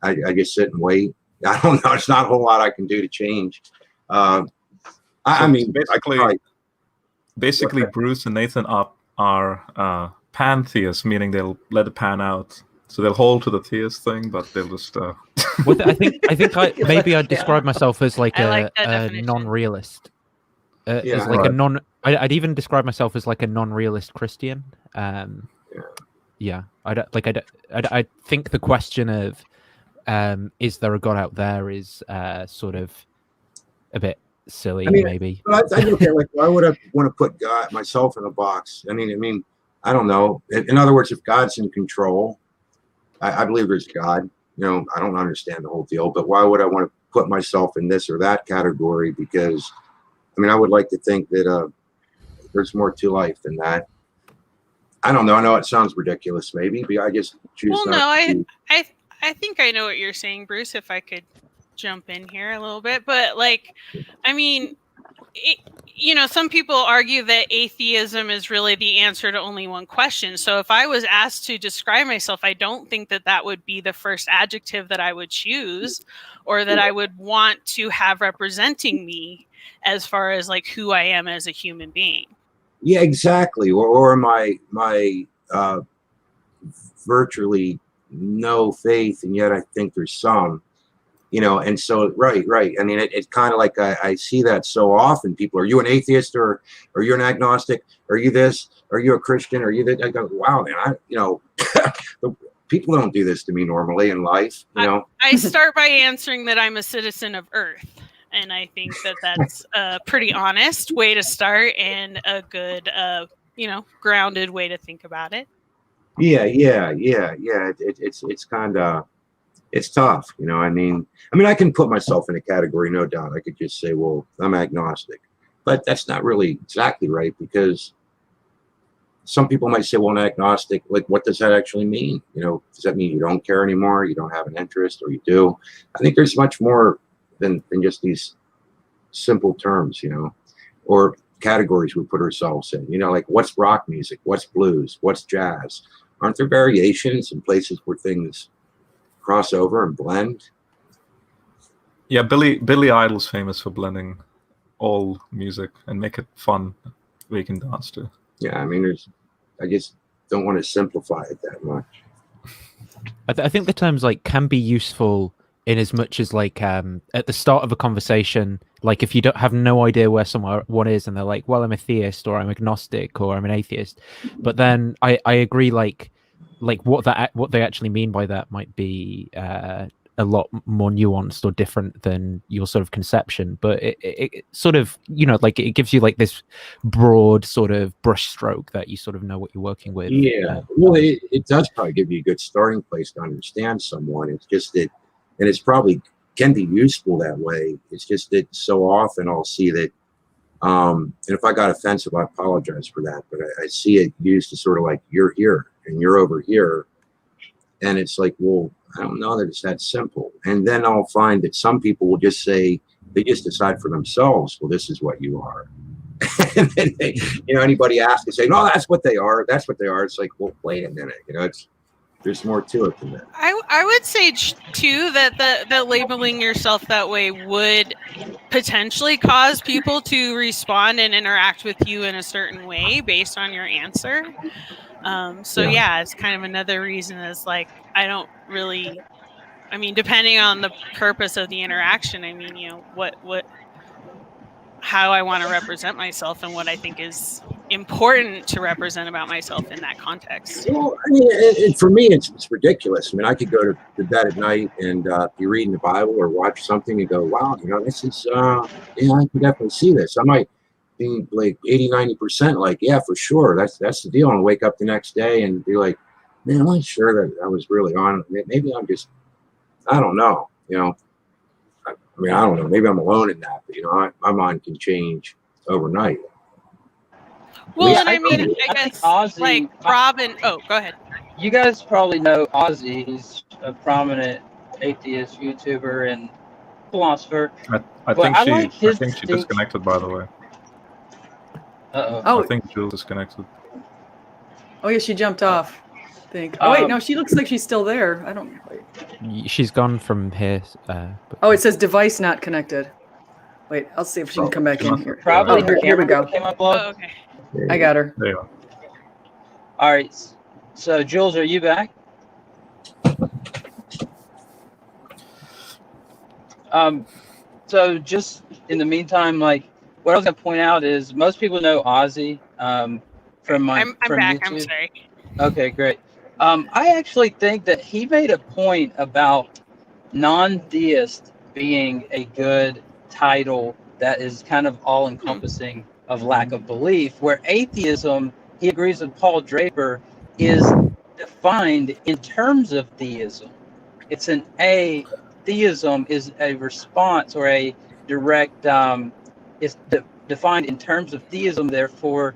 I just sit and wait. I don't know. It's not a whole lot I can do to change. I mean, basically, Bruce and Nathan are pantheists, meaning they'll let the pan out. So they'll hold to the theist thing, but they'll just. Well, I think maybe I'd describe myself as like I like that a definition. non-realist. Yeah, as like right. a non. I'd even describe myself as like a non-realist Christian. Yeah. I think the question of is there a God out there is sort of a bit silly, I mean, maybe. but I look at like, why would I want to put God myself in a box? I mean, I don't know. In other words, if God's in control, I believe there's God. I don't understand the whole deal, but why would I want to put myself in this or that category? Because, I mean, I would like to think that there's more to life than that. I don't know. I know it sounds ridiculous, maybe, but I just choose Well, not no, to. I think I know what you're saying, Bruce. If I could jump in here a little bit, but like, I mean, some people argue that atheism is really the answer to only one question. So if I was asked to describe myself, I don't think that would be the first adjective that I would choose, or that I would want to have representing me as far as like who I am as a human being. Yeah, exactly. Or my virtually no faith, and yet I think there's some. And so right. I mean, it's kind of like I see that so often. People, are you an atheist, or you're an agnostic? Are you this? Are you a Christian? Are you that? I go, wow, man. People don't do this to me normally in life. I start by answering that I'm a citizen of Earth, and I think that's a pretty honest way to start and a good, grounded way to think about it. Yeah. It's kind of. It's tough, I mean, I can put myself in a category, no doubt. I could just say, well, I'm agnostic, but that's not really exactly right, because some people might say, well, an agnostic, like, what does that actually mean? Does that mean you don't care anymore? You don't have an interest, or you do? I think there's much more than just these simple terms, or categories we put ourselves in, like, what's rock music? What's blues? What's jazz? Aren't there variations in places where things cross over and blend? Yeah, Billy Idol's famous for blending all music and make it fun we can dance to. Yeah, I mean, I just don't want to simplify it that much. I think the terms like can be useful in as much as like at the start of a conversation, like if you don't have no idea where someone is and they're like, well, I'm a theist, or I'm agnostic, or I'm an atheist, but then I agree, like what they actually mean by that might be a lot more nuanced or different than your sort of conception, but it sort of, like it gives you like this broad sort of brushstroke that you sort of know what you're working with. Yeah, well, it does probably give you a good starting place to understand someone. It's just that, and it's probably can be useful that way. It's just that so often I'll see that, and if I got offensive, I apologize for that, but I see it used to sort of like, you're here and you're over here. And it's like, well, I don't know that it's that simple. And then I'll find that some people will just say, they just decide for themselves, well, this is what you are. And then anybody asks and say, no, that's what they are. That's what they are. It's like, well, wait a minute. There's more to it than that. I would say too that labeling yourself that way would potentially cause people to respond and interact with you in a certain way based on your answer. Yeah, it's kind of another reason is like, I don't really, depending on the purpose of the interaction, how I want to represent myself and what I think is important to represent about myself in that context. Well, I mean, for me, it's ridiculous. I could go to bed at night and be reading the Bible or watch something and go, wow, this is, I can definitely see this. I might be like 80-90% like, yeah, for sure. That's the deal. And wake up the next day and be like, man, I'm not sure that I was really on. Maybe I'm just, I don't know, I don't know. Maybe I'm alone in that, but my mind can change overnight. Well, least and I mean, think- I I think guess Ozzy- like Robin. Oh, go ahead. You guys probably know Ozzy. He's a prominent atheist YouTuber and philosopher. I But think I she like his I think she distinction. disconnected, by the way. Uh-oh. Oh, I think Jules disconnected. oh yeah, she jumped off. I think. Oh wait, Um, no, she looks like she's still there. I don't. Wait. She's gone from here. But Oh, it says device not connected. Wait, I'll see if she can come back She in must- here. Probably Oh, her here we camera go. came unplugged. Oh, okay. I got her. There you are. All right. So, Jules, are you back? So just in the meantime, like what I was gonna point out is most people know Ozzy from my I'm from back. YouTube. I'm sorry. Okay, great. I actually think that he made a point about non-theist being a good title that is kind of all-encompassing of lack of belief, where atheism, he agrees with Paul Draper, is defined in terms of theism. It's an theism is a response or a direct, it's defined in terms of theism. Therefore,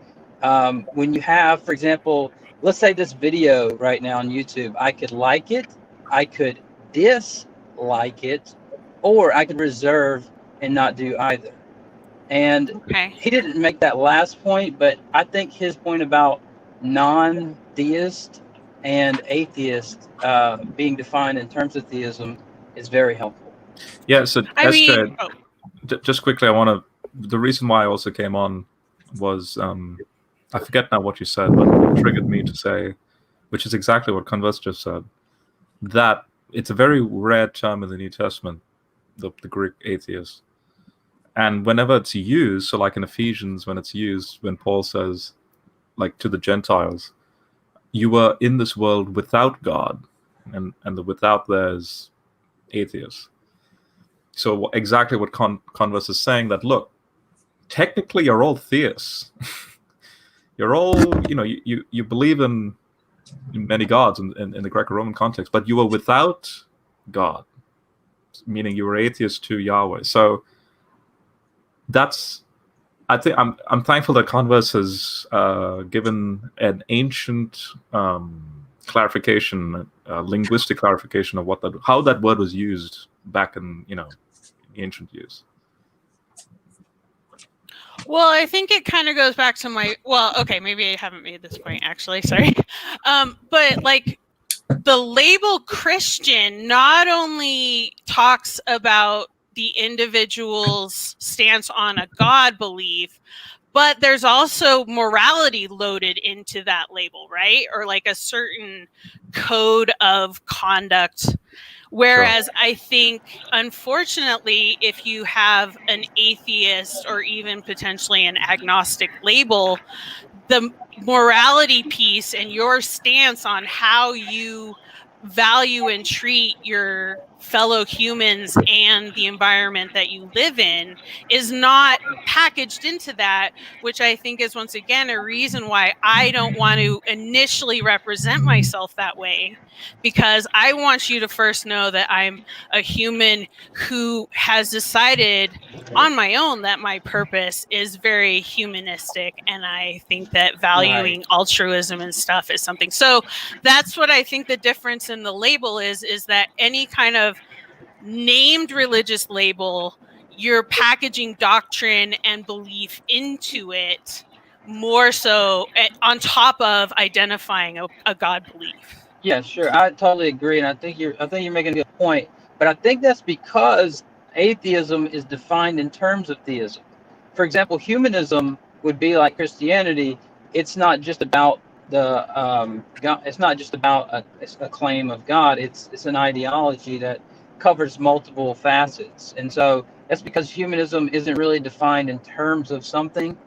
when you have, for example, let's say this video right now on YouTube, I could like it, I could dislike it, or I could reserve and not do either. And Okay. he didn't make that last point, but I think his point about non-theist and atheist being defined in terms of theism is very helpful. Yeah, so I Esther, mean, oh, just quickly, the reason why I also came on was, I forget now what you said, but it triggered me to say, which is exactly what Converse just said, that it's a very rare term in the New Testament, the Greek atheist. And whenever it's used, so like in Ephesians, when it's used, when Paul says, like to the Gentiles, you were in this world without God, and the without there is atheist. So exactly what Converse is saying, that look, technically you're all theists. You're all, you believe in many gods in the Greco-Roman context, but you were without God, meaning you were atheist to Yahweh. So I think I'm thankful that Converse has given an ancient clarification, linguistic clarification of how that word was used back in ancient years. well, I think it kind of goes back to maybe I haven't made this point actually. Sorry, but like the label Christian not only talks about the individual's stance on a God belief, but there's also morality loaded into that label, right? Or like a certain code of conduct. Whereas I think, unfortunately, if you have an atheist or even potentially an agnostic label, the morality piece and your stance on how you value and treat your fellow humans and the environment that you live in is not packaged into that, which I think is once again a reason why I don't want to initially represent myself that way, because I want you to first know that I'm a human who has decided on my own that my purpose is very humanistic, and I think that valuing altruism and stuff is something. So that's what I think the difference in the label is that any kind of named religious label, you're packaging doctrine and belief into it more so on top of identifying a God belief. Yeah, sure. I totally agree, and I think you're making a good point. But I think that's because atheism is defined in terms of theism. For example, humanism would be like Christianity. It's not just about the God. It's not just about a claim of God. It's an ideology that covers multiple facets, and so that's because humanism isn't really defined in terms of something.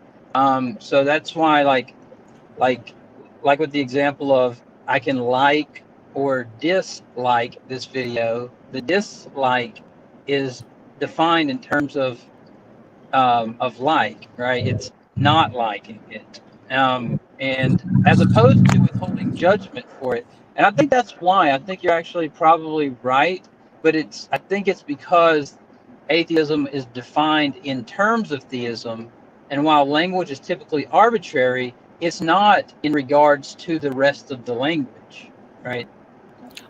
So that's why, like with the example of I can like or dislike this video. The dislike is defined in terms of like, right? It's not liking it, and as opposed to withholding judgment for it. And I think that's why I think you're actually probably right, but I think it's because atheism is defined in terms of theism, And while language is typically arbitrary, it's not in regards to the rest of the language, right?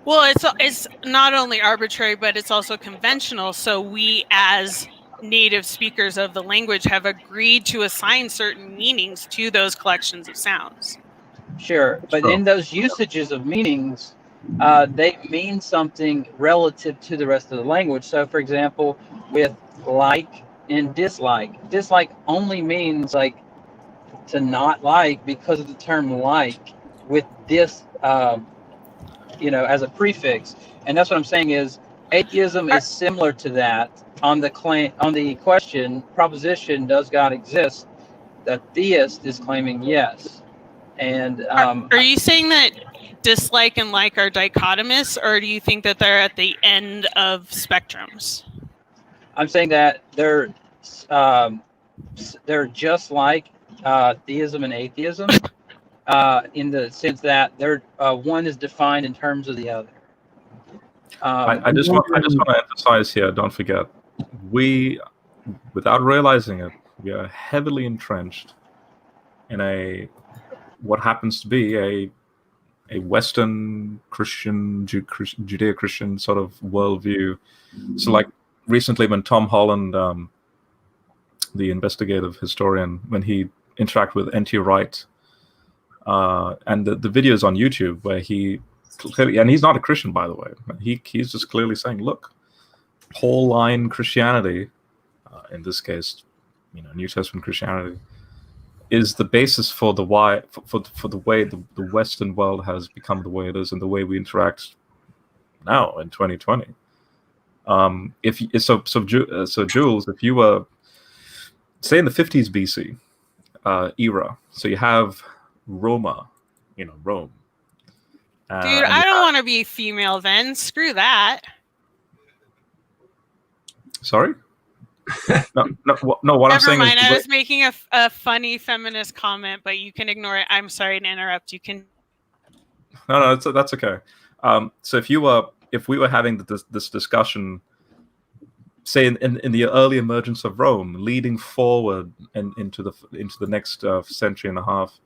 Well, it's not only arbitrary, but it's also conventional. So we, as native speakers of the language, have agreed to assign certain meanings to those collections of sounds. Sure, but Sure. in those usages of meanings, they mean something relative to the rest of the language. So, for example, with like and dislike only means like to not like because of the term like with this, as a prefix. And that's what I'm saying is atheism is similar to that on the question proposition, does God exist? The theist is claiming yes. And are you saying that dislike and like are dichotomous, or do you think that they're at the end of spectrums? I'm saying that they're just like theism and atheism in the sense that they're one is defined in terms of the other. I just want to emphasize here. Don't forget, we, without realizing it, we are heavily entrenched in what happens to be a Western Christian, Judeo-Christian sort of worldview. So, like recently, when Tom Holland, the investigative historian, when he interacted with N.T. Wright, and the videos on YouTube where he clearly, and he's not a Christian, by the way, he's just clearly saying, look, Pauline Christianity, in this case, New Testament Christianity, is the basis for the way the Western world has become the way it is and the way we interact now in 2020. So Jules, if you were, say, in the 50s BC era, so you have Roma, Rome. Dude, I don't want to be female then. Screw that. Sorry? No. What Never I'm saying mind. is, I was making a funny feminist comment, but you can ignore it. I'm sorry to interrupt. You can. No, that's okay. So if we were having this discussion, say in the early emergence of Rome, leading forward and into the next century and a half,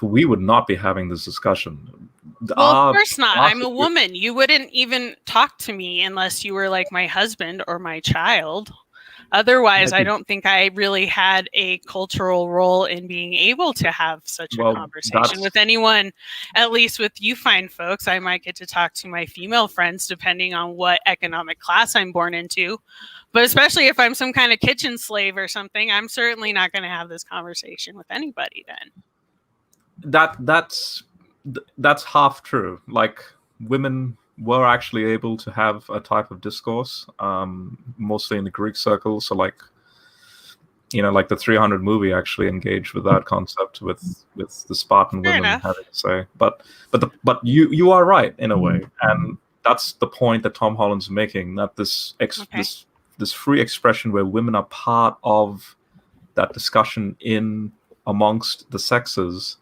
we would not be having this discussion. Well, of course not. I'm a woman. You wouldn't even talk to me unless you were like my husband or my child. Otherwise, I don't think I really had a cultural role in being able to have such a conversation with anyone. At least with you fine folks, I might get to talk to my female friends depending on what economic class I'm born into. But especially if I'm some kind of kitchen slave or something, I'm certainly not going to have this conversation with anybody then. That's half true. Like, women were actually able to have a type of discourse, mostly in the Greek circles. So, like the 300 movie actually engaged with that concept with the Spartan women having to say. But you are right in a way, and that's the point that Tom Holland's making. That this free expression where women are part of that discussion in amongst the sexes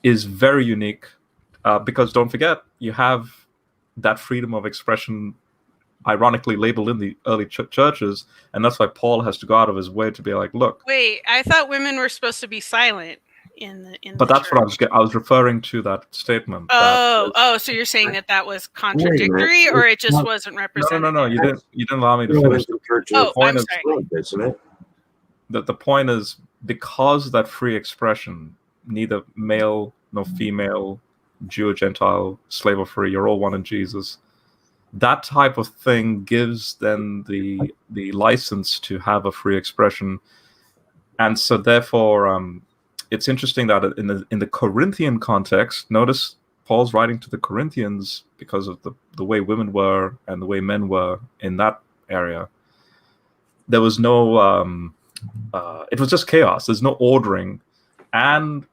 is very unique, because don't forget, you have that freedom of expression ironically labeled in the early churches, and that's why Paul has to go out of his way to be like, look. Wait, I thought women were supposed to be silent in the But that's church. What I was referring to, that statement. So you're saying that was contradictory, or it just wasn't represented? No, you didn't allow me to finish. I'm sorry. Isn't it? The point is, because that free expression, neither male nor female, Jew or Gentile, slave or free, you're all one in Jesus. That type of thing gives then the license to have a free expression, and so therefore, it's interesting that in the Corinthian context, notice Paul's writing to the Corinthians because of the way women were and the way men were in that area. There was no, it was just chaos. There's no ordering. And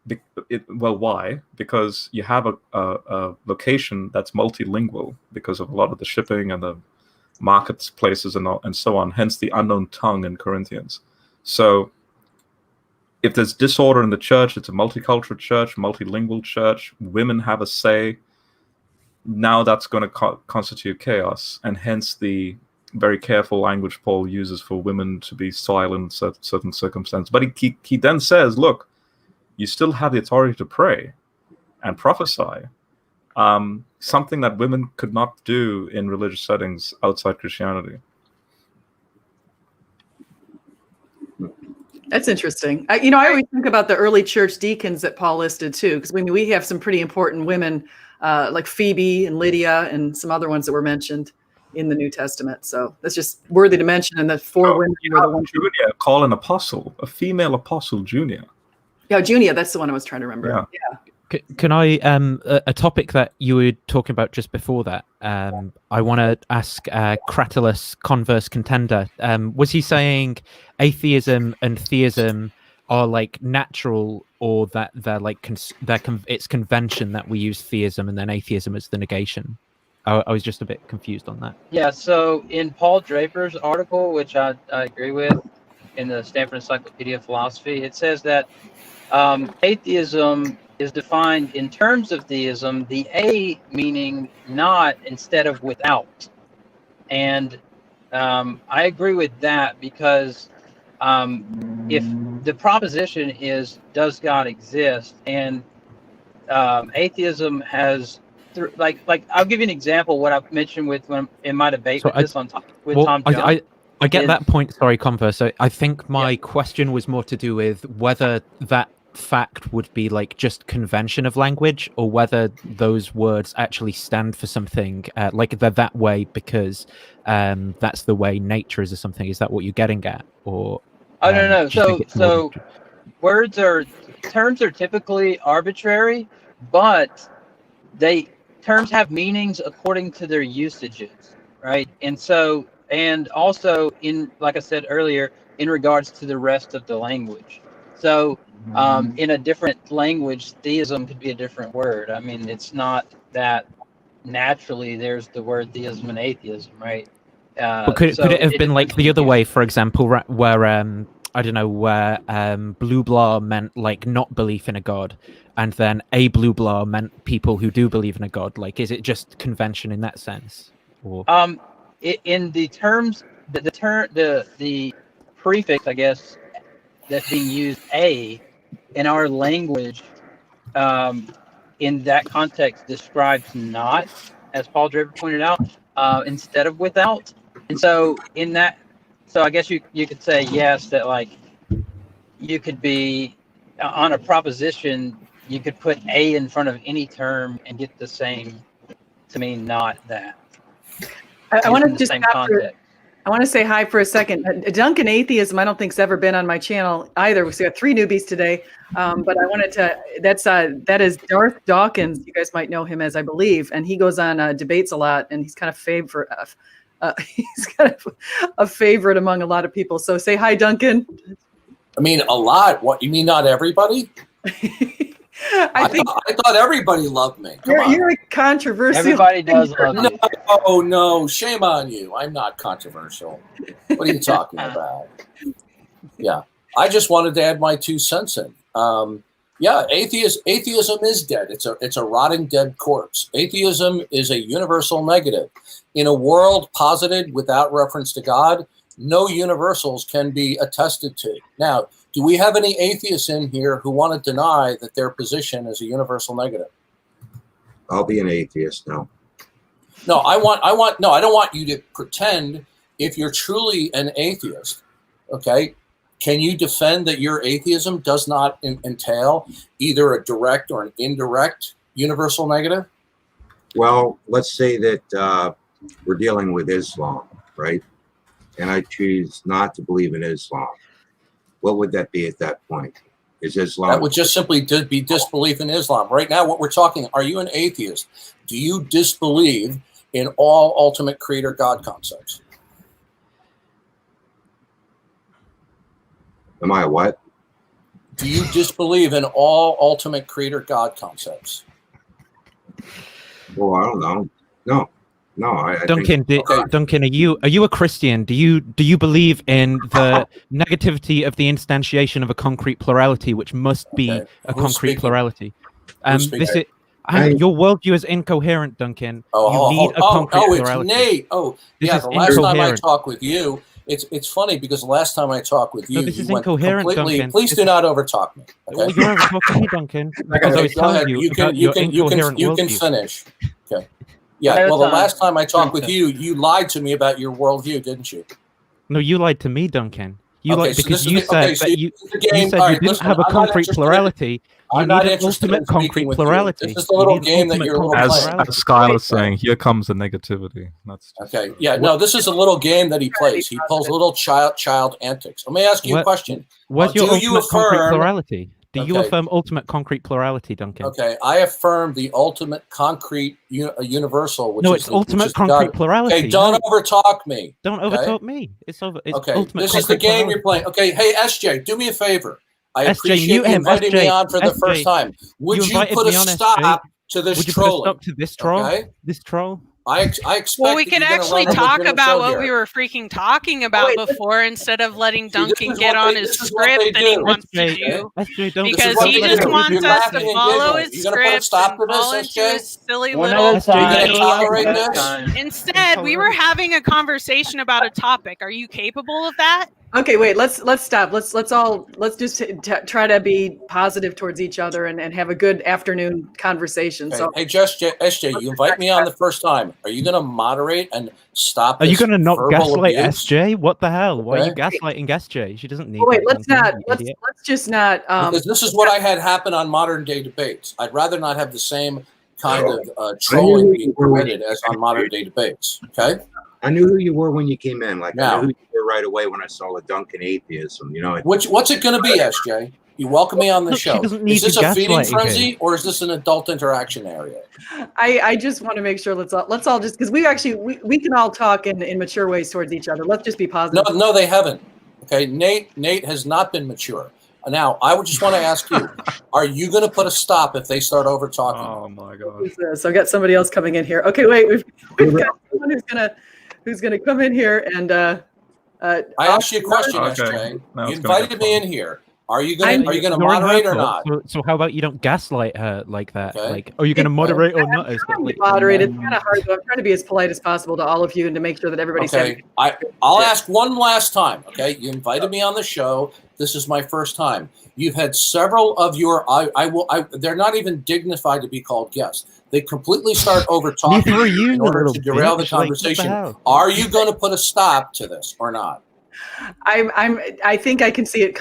why? Because you have a location that's multilingual because of a lot of the shipping and the marketplaces and so on. Hence the unknown tongue in Corinthians. So if there's disorder in the church, it's a multicultural church, multilingual church. Women have a say. Now that's going to constitute chaos, and hence the very careful language Paul uses for women to be silent in certain circumstances. But he then says, look, you still have the authority to pray and prophesy, something that women could not do in religious settings outside Christianity. That's interesting. I always think about the early church deacons that Paul listed too, because we have some pretty important women like Phoebe and Lydia and some other ones that were mentioned in the New Testament. So that's just worthy to mention. And the four women were the ones. Junia, call an apostle, a female apostle, Junia. Yeah, Junia, that's the one I was trying to remember. Yeah. Can I a topic that you were talking about just before that? I want to ask Cratylus, Converse Contender. Was he saying atheism and theism are like natural, or that they're like it's convention that we use theism and then atheism as the negation? I was just a bit confused on that. Yeah. So in Paul Draper's article, which I agree with, in the Stanford Encyclopedia of Philosophy, it says that atheism is defined in terms of theism, the A meaning not instead of without. And I agree with that, because if the proposition is, does God exist? And atheism has, like I'll give you an example, what I've mentioned in my debate Tom John. I get that point. Sorry, Converse. I think my question was more to do with whether that fact would be like just convention of language, or whether those words actually stand for something, like they're that way because that's the way nature is or something. Is that what you're getting at? Or no. So terms are typically arbitrary, but terms have meanings according to their usages, right? And also like I said earlier, in regards to the rest of the language. So in a different language, theism could be a different word. I mean, it's not that naturally there's the word theism and atheism, right? But could it have been like the other way, for example, where I don't know, where blue blah meant like not belief in a god, and then a blue blah meant people who do believe in a god? Like, is it just convention in that sense? Or in the terms, the prefix, I guess, that's being used, a, in our language, in that context, describes not, as Paul Draper pointed out, instead of without. And so I guess you could say yes, that like you could be on a proposition, you could put a in front of any term and get the same to mean not that. I want to just I want to say hi for a second. Duncan Atheism, I don't think has ever been on my channel either. We got 3 newbies today, but I wanted to. That is Darth Dawkins. You guys might know him as, I believe, and he goes on debates a lot, and he's kind of he's kind of a favorite among a lot of people. So say hi, Duncan. I mean, a lot. What, you mean not everybody? I thought everybody loved me. You're a controversial. Everybody does love you. Oh no, shame on you. I'm not controversial. What are you talking about? Yeah, I just wanted to add my 2 cents in. Atheism is dead. It's a rotting dead corpse. Atheism is a universal negative. In a world posited without reference to God, no universals can be attested to. Now, do we have any atheists in here who want to deny that their position is a universal negative? I'll be an atheist now. No, I don't want you to pretend. If you're truly an atheist, okay, can you defend that your atheism does not entail either a direct or an indirect universal negative? Well, let's say that we're dealing with Islam, right? And I choose not to believe in Islam. What would that be at that point? Is Islam? That would just simply be disbelief in Islam. Right now, what we're talking, are you an atheist? Do you disbelieve in all ultimate creator God concepts? Am I a what? Do you disbelieve in all ultimate creator God concepts? Well, I don't know. No, I Duncan, think, Duncan, are you a Christian? Do you believe in the negativity of the instantiation of a concrete plurality, which must be a concrete plurality? Your worldview is incoherent, Duncan. Oh, you need a concrete it's plurality. Nate. Oh, This yeah. is The last time I incoherent. talked with you, it's funny because the last time I talked with you, No, this you is went incoherent, completely. Duncan. Please do not overtalk me. Well, Okay. you're overtalking me, Duncan, because I was Go ahead. telling you You about your incoherent you can worldview. finish. Okay. Yeah. Ahead of Well, the time. last time I talked with you, you lied to me about your worldview, didn't you? No, you lied to me, Duncan. You Okay, lied so because this is you the- said okay, so that you- the you game- said all you right, didn't listen, have a I'm not concrete interested in- plurality. You I'm not need an interested in ultimate concrete speaking with you. plurality. This is the little You need an game that ultimate you're concrete As plurality. Skylar's saying, here comes the negativity. That's just, Okay. Yeah. No, this is a little game that he plays. He pulls little child antics. Let me ask you a question. What's your do you ultimate concrete affirm- plurality? Do you Okay. affirm ultimate concrete plurality, Duncan? Okay, I affirm the ultimate concrete universal, which No, is it's the, ultimate which is concrete God. plurality. Okay, don't No, overtalk me. don't okay? overtalk me. It's over. It's Okay, ultimate this is the concrete game plurality. you're playing. Okay, hey SJ, do me a favor. I SJ, appreciate mute you him, inviting me SJ, on for the first time. Would you you invited put a me on, stop to this Would you put a trolling? stop to this troll? Okay? This troll? I expect. Well, we that can you're gonna actually run a talk legitimate about show what here. we were freaking talking about wait, before instead of letting See, this Duncan is get what on they- his this is what they script that he do. wants to SJ, do. SJ, don't. Because what he they just do. wants You're us laughing to and follow giggling. his You're gonna put a script stop and to this, fall into SJ? his silly One little at a SJ, You're time. gonna tolerate One at a this? time. Instead, we were having a conversation about a topic. Are you capable of that? Okay, wait. Let's stop. Let's just try to be positive towards each other and have a good afternoon conversation. Okay. So Hey, SJ, you invite me on the first time. Are you going to moderate and stop? Are you this going to not verbal gaslight abuse? SJ? What the hell? Why are you Okay. gaslighting SJ? She doesn't need. oh, wait. that, Let's Duncan, not. you Let's idiot. just not. Because this is what I had happen on modern day debates. I'd rather not have the same kind of trolling being permitted as on modern day debates. Okay. I knew who you were when you came in. Like I Now. knew who you were right away when I saw the Duncan atheism. You know, What's it going to be, SJ? You welcome me on the Look, she show. doesn't need Is this you a feeding gaslighting frenzy him. or is this an adult interaction area? I just want to make sure. Let's all just because we can all talk in mature ways towards each other. Let's just be positive. No, they haven't. Okay, Nate has not been mature. Now, I would just want to ask you: are you going to put a stop if they start over talking? oh my god. Who's this? I've got somebody else coming in here. Okay, wait. We've got someone who's gonna come in here and. I asked you a question, Okay. SJ. Now You it's gonna invited get me fun. in here. Are you You're going to in her moderate or club, not? So how about you don't gaslight her like that? Okay. Like, are you going to moderate or not? Is trying what- to moderate. It's kind of hard, though. I'm trying to be as polite as possible to all of you and to make sure that everybody's Okay, I'll ask one last time. Okay, you invited me on the show. This is my first time. You've had several of your. They're not even dignified to be called guests. They completely start over talking Neither are you, in order little to derail the bitch. Like, what the conversation. hell? Are you going to put a stop to this or not? I think I can see it.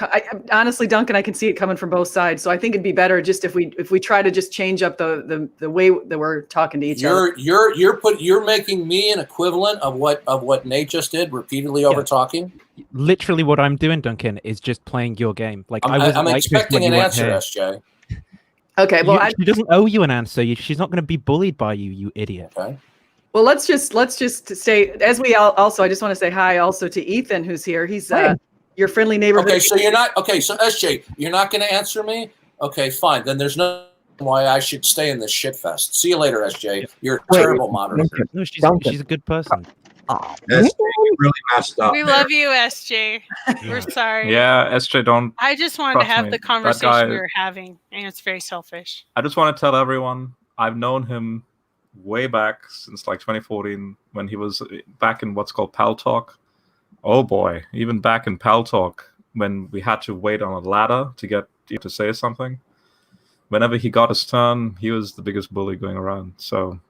Honestly, Duncan, I can see it coming from both sides. So I think it'd be better just if we try to just change up the way that we're talking to each other. You're making me an equivalent of what Nate just did, repeatedly over talking. Literally, what I'm doing, Duncan, is just playing your game. Like I wasn't I'm like this expecting when an you weren't answer, here. SJ. Okay. Well, She doesn't owe you an answer. She's not going to be bullied by you, you idiot. Okay. well, let's just say as we also. I just want to say hi also to Ethan, who's here. He's your friendly neighborhood. Okay, so you're not okay. So SJ, you're not going to answer me. Okay, fine. Then there's no why I should stay in this shit fest. See you later, SJ. You're a terrible moderator. No, she's a good person. That's really messed up. We there. love you, SJ. We're sorry. Yeah, SJ, don't. I just wanted to Trust have me, the that conversation guy- we were having, and it's very selfish. I just want to tell everyone I've known him way back since like 2014 when he was back in what's called Pal Talk. Oh boy, even back in Pal Talk when we had to wait on a ladder to get you to say something. Whenever he got his turn, he was the biggest bully going around. So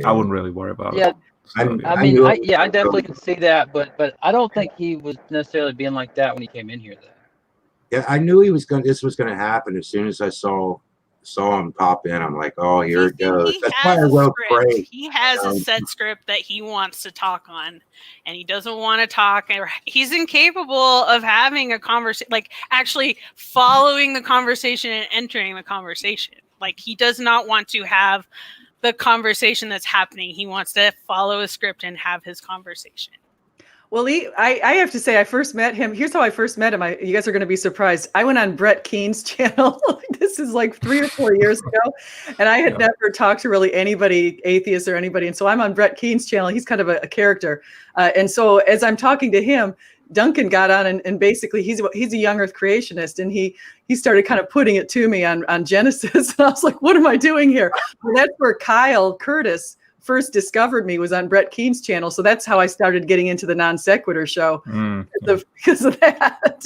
I wouldn't really worry about Yeah, it. So, I mean, I definitely can see that, but I don't think he was necessarily being like that when he came in here, though. Yeah, I knew this was going to happen as soon as I saw him pop in. I'm like, oh, here it goes. He That's has why I a wrote script. great. He has a set script that he wants to talk on, and he doesn't want to talk. He's incapable of having a conversation, like actually following the conversation and entering the conversation. Like he does not want to have the conversation that's happening. He wants to follow a script and have his conversation. Well, I have to say, I first met him. Here's how I first met him. You guys are going to be surprised. I went on Brett Keene's channel. This is like 3 or 4 years ago. And I had never talked to really anybody, atheist or anybody. And so I'm on Brett Keene's channel. He's kind of a character. And so as I'm talking to him, Duncan got on and basically he's a young earth creationist. And he started kind of putting it to me on Genesis. And I was like, what am I doing here? Well, that's where Kyle Curtis first discovered me, was on Brett Keene's channel. So that's how I started getting into the non sequitur show because of that.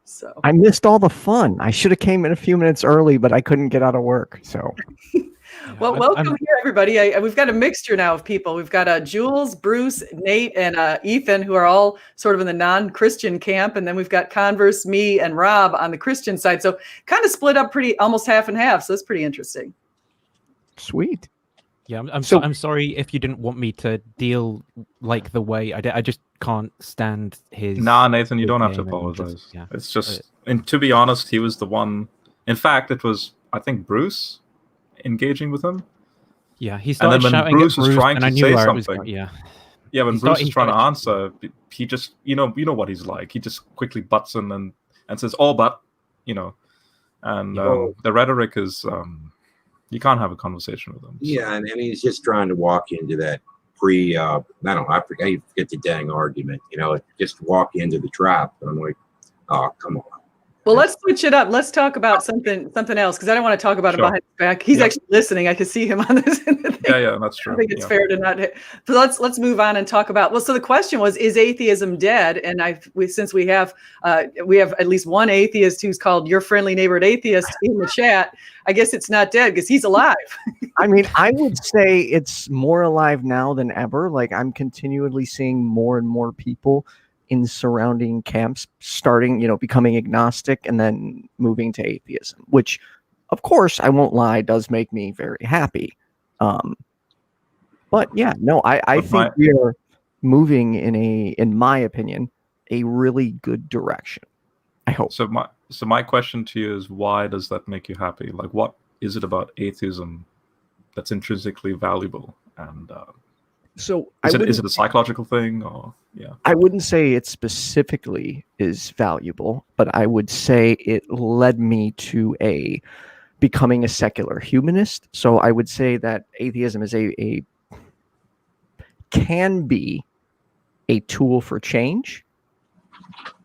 So I missed all the fun. I should have came in a few minutes early, but I couldn't get out of work. So well, welcome here, everybody. We've got a mixture now of people. We've got Jules, Bruce, Nate, and Ethan, who are all sort of in the non-Christian camp. And then we've got Converse, me, and Rob on the Christian side. So kind of split up pretty almost half and half. So that's pretty interesting. Sweet. Yeah, I'm sorry if you didn't want me to deal like the way I did. I just can't stand his. Nah, Nathan, you don't have to apologize. It's just, and to be honest, he was the one. In fact, it was, I think, Bruce engaging with him. Yeah, he started and then when Bruce was trying to say something. Yeah, when Bruce was trying to answer, he just, you know what he's like. He just quickly butts in and says, "Oh, but," and the rhetoric is. You can't have a conversation with him. So. Yeah, and he's just trying to walk into that I forget the dang argument, just walk into the trap. And I'm like, oh, come on. Well, let's switch it up. Let's talk about something else, because I don't want to talk about him behind his back. He's actually listening. I can see him on this. Yeah, that's true. I think it's fair to not hit. So let's move on and talk about. Well, so the question was, is atheism dead? And since we have at least one atheist who's called Your Friendly Neighborhood Atheist in the chat, I guess it's not dead because he's alive. I mean, I would say it's more alive now than ever. Like, I'm continually seeing more and more people in surrounding camps starting, becoming agnostic and then moving to atheism, which, of course, I won't lie, does make me very happy. But yeah, no, I think we are moving in my opinion, a really good direction. I hope. So my question to you is, why does that make you happy? Like, what is it about atheism that's intrinsically valuable? And so is it a psychological thing, or I wouldn't say it specifically is valuable, but I would say it led me to becoming a secular humanist. So I would say that atheism is can be a tool for change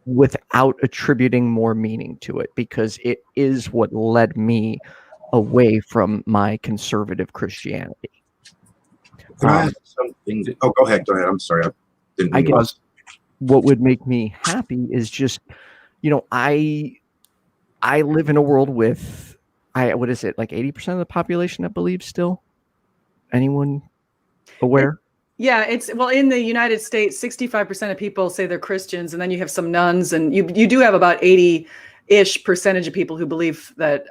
without attributing more meaning to it, because it is what led me away from my conservative Christianity. Go ahead. I'm sorry. I guess what would make me happy is just, I live in a world with, what is it, like 80% of the population that believes still? Anyone aware? Yeah, in the United States, 65% of people say they're Christians, and then you have some nuns, and you do have about 80-ish% of people who believe that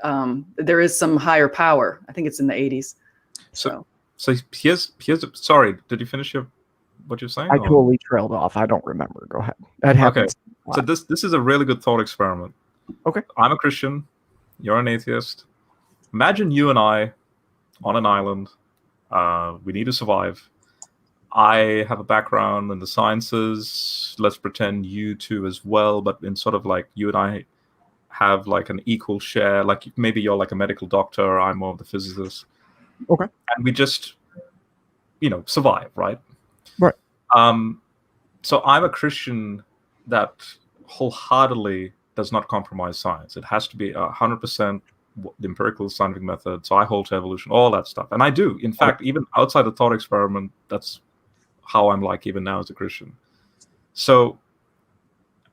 there is some higher power. I think it's in the 80s. So here's sorry, did you finish what you're saying? I totally trailed off. I don't remember. Go ahead. That happens. Okay. So this is a really good thought experiment. Okay. I'm a Christian. You're an atheist. Imagine you and I on an island. We need to survive. I have a background in the sciences. Let's pretend you two as well, but in sort of like you and I have like an equal share. Like maybe you're like a medical doctor, I'm more of the physicist. Okay. And we just, survive, right? Right. So I'm a Christian that wholeheartedly does not compromise science. It has to be 100% the empirical scientific method. So I hold to evolution, all that stuff. And I do. In fact, even outside the thought experiment, that's how I'm like even now as a Christian. So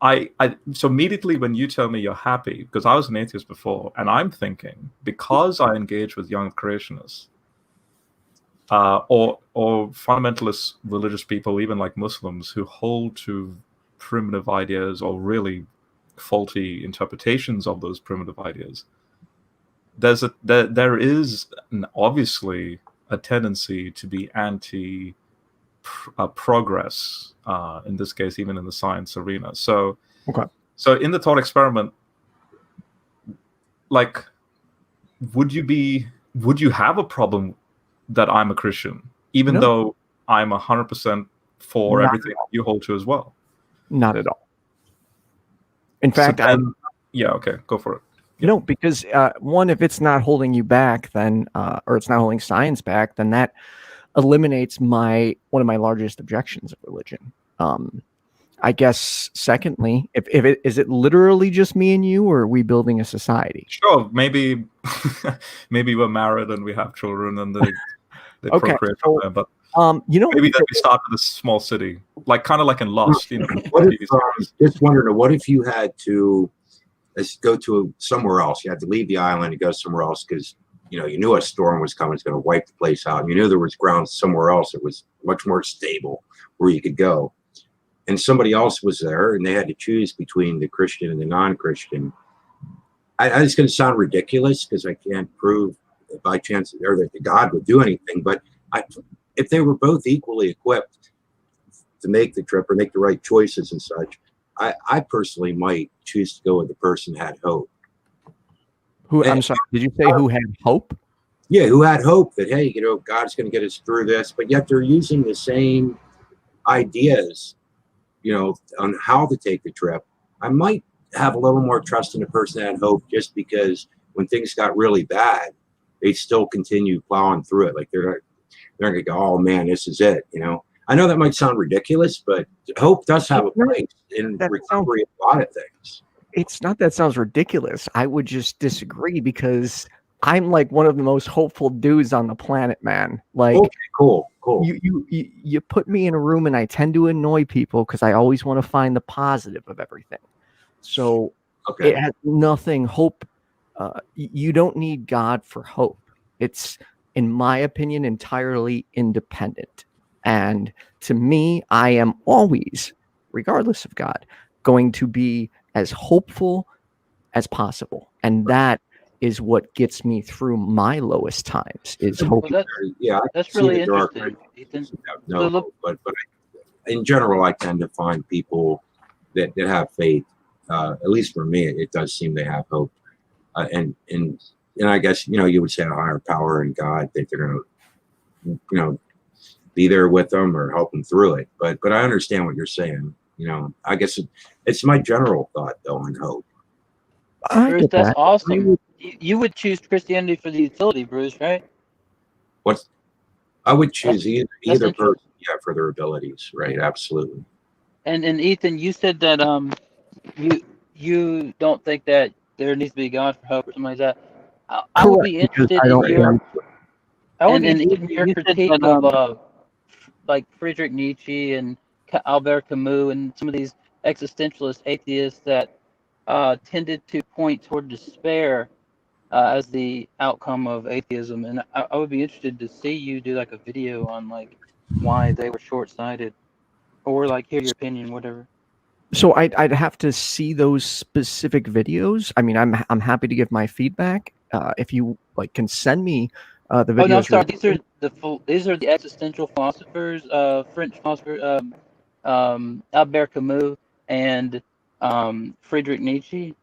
so immediately when you tell me you're happy, because I was an atheist before, and I'm thinking, because I engage with young creationists, or fundamentalist religious people, even like Muslims, who hold to primitive ideas or really faulty interpretations of those primitive ideas, there is obviously a tendency to be anti progress, in this case, even in the science arena. So in the thought experiment, like, would you have a problem that I'm a Christian, even though I'm 100% for Not everything you hold to as well. Not at all. In So fact, then, yeah, okay, go for it. No, because one, if it's not holding you back, then or it's not holding science back, then that eliminates one of my largest objections of religion. I guess secondly, if it is it literally just me and you, or are we building a society? Sure, maybe maybe we're married and we have children and they Okay, procreate so, from there, but you know, maybe that we start in a small city, like kind of like in Lost, you know. What if, just wondering, what if you had to go to somewhere else? You had to leave the island and go somewhere else because you knew a storm was coming, it's going to wipe the place out. And you knew there was ground somewhere else that was much more stable where you could go. And somebody else was there, and they had to choose between the Christian and the non-Christian. It's going to sound ridiculous because I can't prove by chance or that God would do anything. But if they were both equally equipped to make the trip or make the right choices and such, I personally might choose to go with the person who had hope. I'm sorry, did you say who had hope? Yeah, who had hope that, hey, God's going to get us through this, but yet they're using the same ideas, on how to take the trip. I might have a little more trust in the person that had hope just because when things got really bad, they still continue plowing through it. Like they're going to go, oh man, this is it. I know that might sound ridiculous, but hope does have a place in recovery of a lot of things. It's not that sounds ridiculous. I would just disagree because I'm like one of the most hopeful dudes on the planet, man. Like, okay, cool. You put me in a room and I tend to annoy people because I always want to find the positive of everything. So It has nothing hope. You don't need God for hope. It's, in my opinion, entirely independent. And to me, I am always, regardless of God, going to be as hopeful as possible. And that is what gets me through my lowest times is hope. Well, that's really interesting, Ethan. But in general, I tend to find people that have faith. At least for me, it does seem they have hope. And I guess, you would say a higher power in God that they're going to, be there with them or help them through it. But I understand what you're saying. I guess it's my general thought though on hope. Bruce, that's awesome. You would choose Christianity for the utility, Bruce, right? I would choose either person, for their abilities, right? Absolutely. And Ethan, you said that you don't think that there needs to be God for hope or something like that. I would be interested in your critique of like Friedrich Nietzsche and Albert Camus and some of these existentialist atheists that tended to point toward despair as the outcome of atheism. And I would be interested to see you do like a video on like why they were short-sighted, or like hear your opinion, whatever. So I'd have to see those specific videos. I mean, I'm happy to give my feedback. If you can send me the videos. Oh no, sorry. These are the existential philosophers, French philosopher Albert Camus and Friedrich Nietzsche.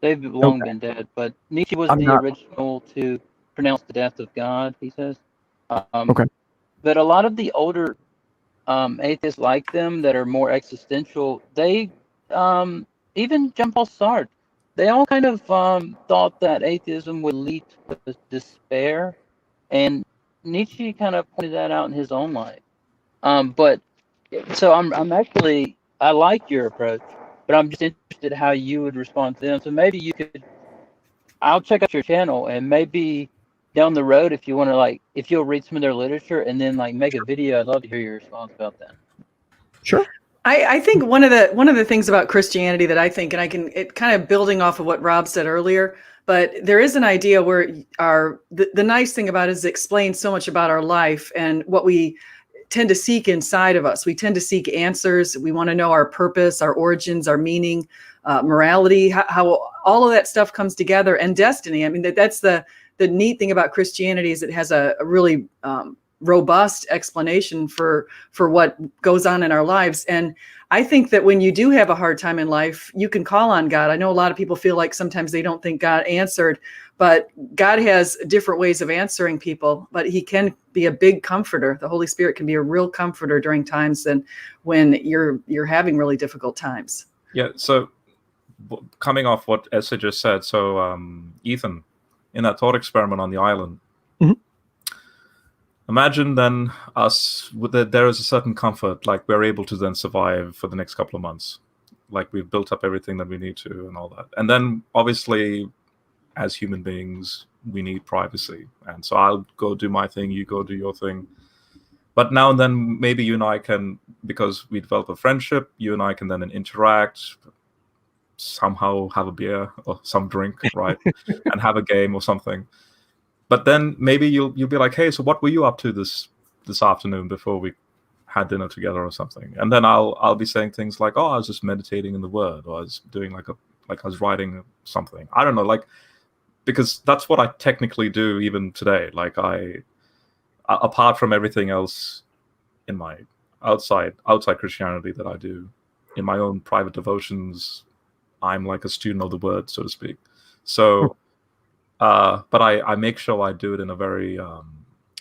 They've long been dead, but Nietzsche was the original to pronounce the death of God, he says. But a lot of the older atheists like them that are more existential, they even Jean-Paul Sartre, they all kind of thought that atheism would lead to despair, and Nietzsche kind of pointed that out in his own life. But so I'm actually, I like your approach, but I'm just interested how you would respond to them. So maybe I'll check out your channel, and maybe down the road, if you want to, if you'll read some of their literature and then make a video, I'd love to hear your response about that. Sure. I think one of the things about Christianity that I think, and it kind of building off of what Rob said earlier, but there is an idea where the nice thing about it is it explains so much about our life and what we tend to seek inside of us. We tend to seek answers. We want to know our purpose, our origins, our meaning, morality, how all of that stuff comes together, and destiny. I mean, that's the neat thing about Christianity is it has a really robust explanation for what goes on in our lives. And I think that when you do have a hard time in life, you can call on God. I know a lot of people feel like sometimes they don't think God answered, but God has different ways of answering people, but he can be a big comforter. The Holy Spirit can be a real comforter during times when you're having really difficult times. Yeah. So coming off what Esther just said, so Ethan, in that thought experiment on the island, imagine then us, there is a certain comfort, like we're able to then survive for the next couple of months. Like we've built up everything that we need to and all that. And then obviously, as human beings, we need privacy. And so I'll go do my thing, you go do your thing. But now and then, maybe you and I can, because we develop a friendship, you and I can then interact, somehow have a beer or some drink, right? And have a game or something. But then maybe you'll be like, hey, so what were you up to this afternoon before we had dinner together or something? And then I'll be saying things like, oh, I was just meditating in the Word, or I was doing like I was writing something. I don't know, like, because that's what I technically do even today. Like apart from everything else in my outside Christianity that I do, in my own private devotions, I'm like a student of the Word, so to speak. So. But I make sure I do it in a very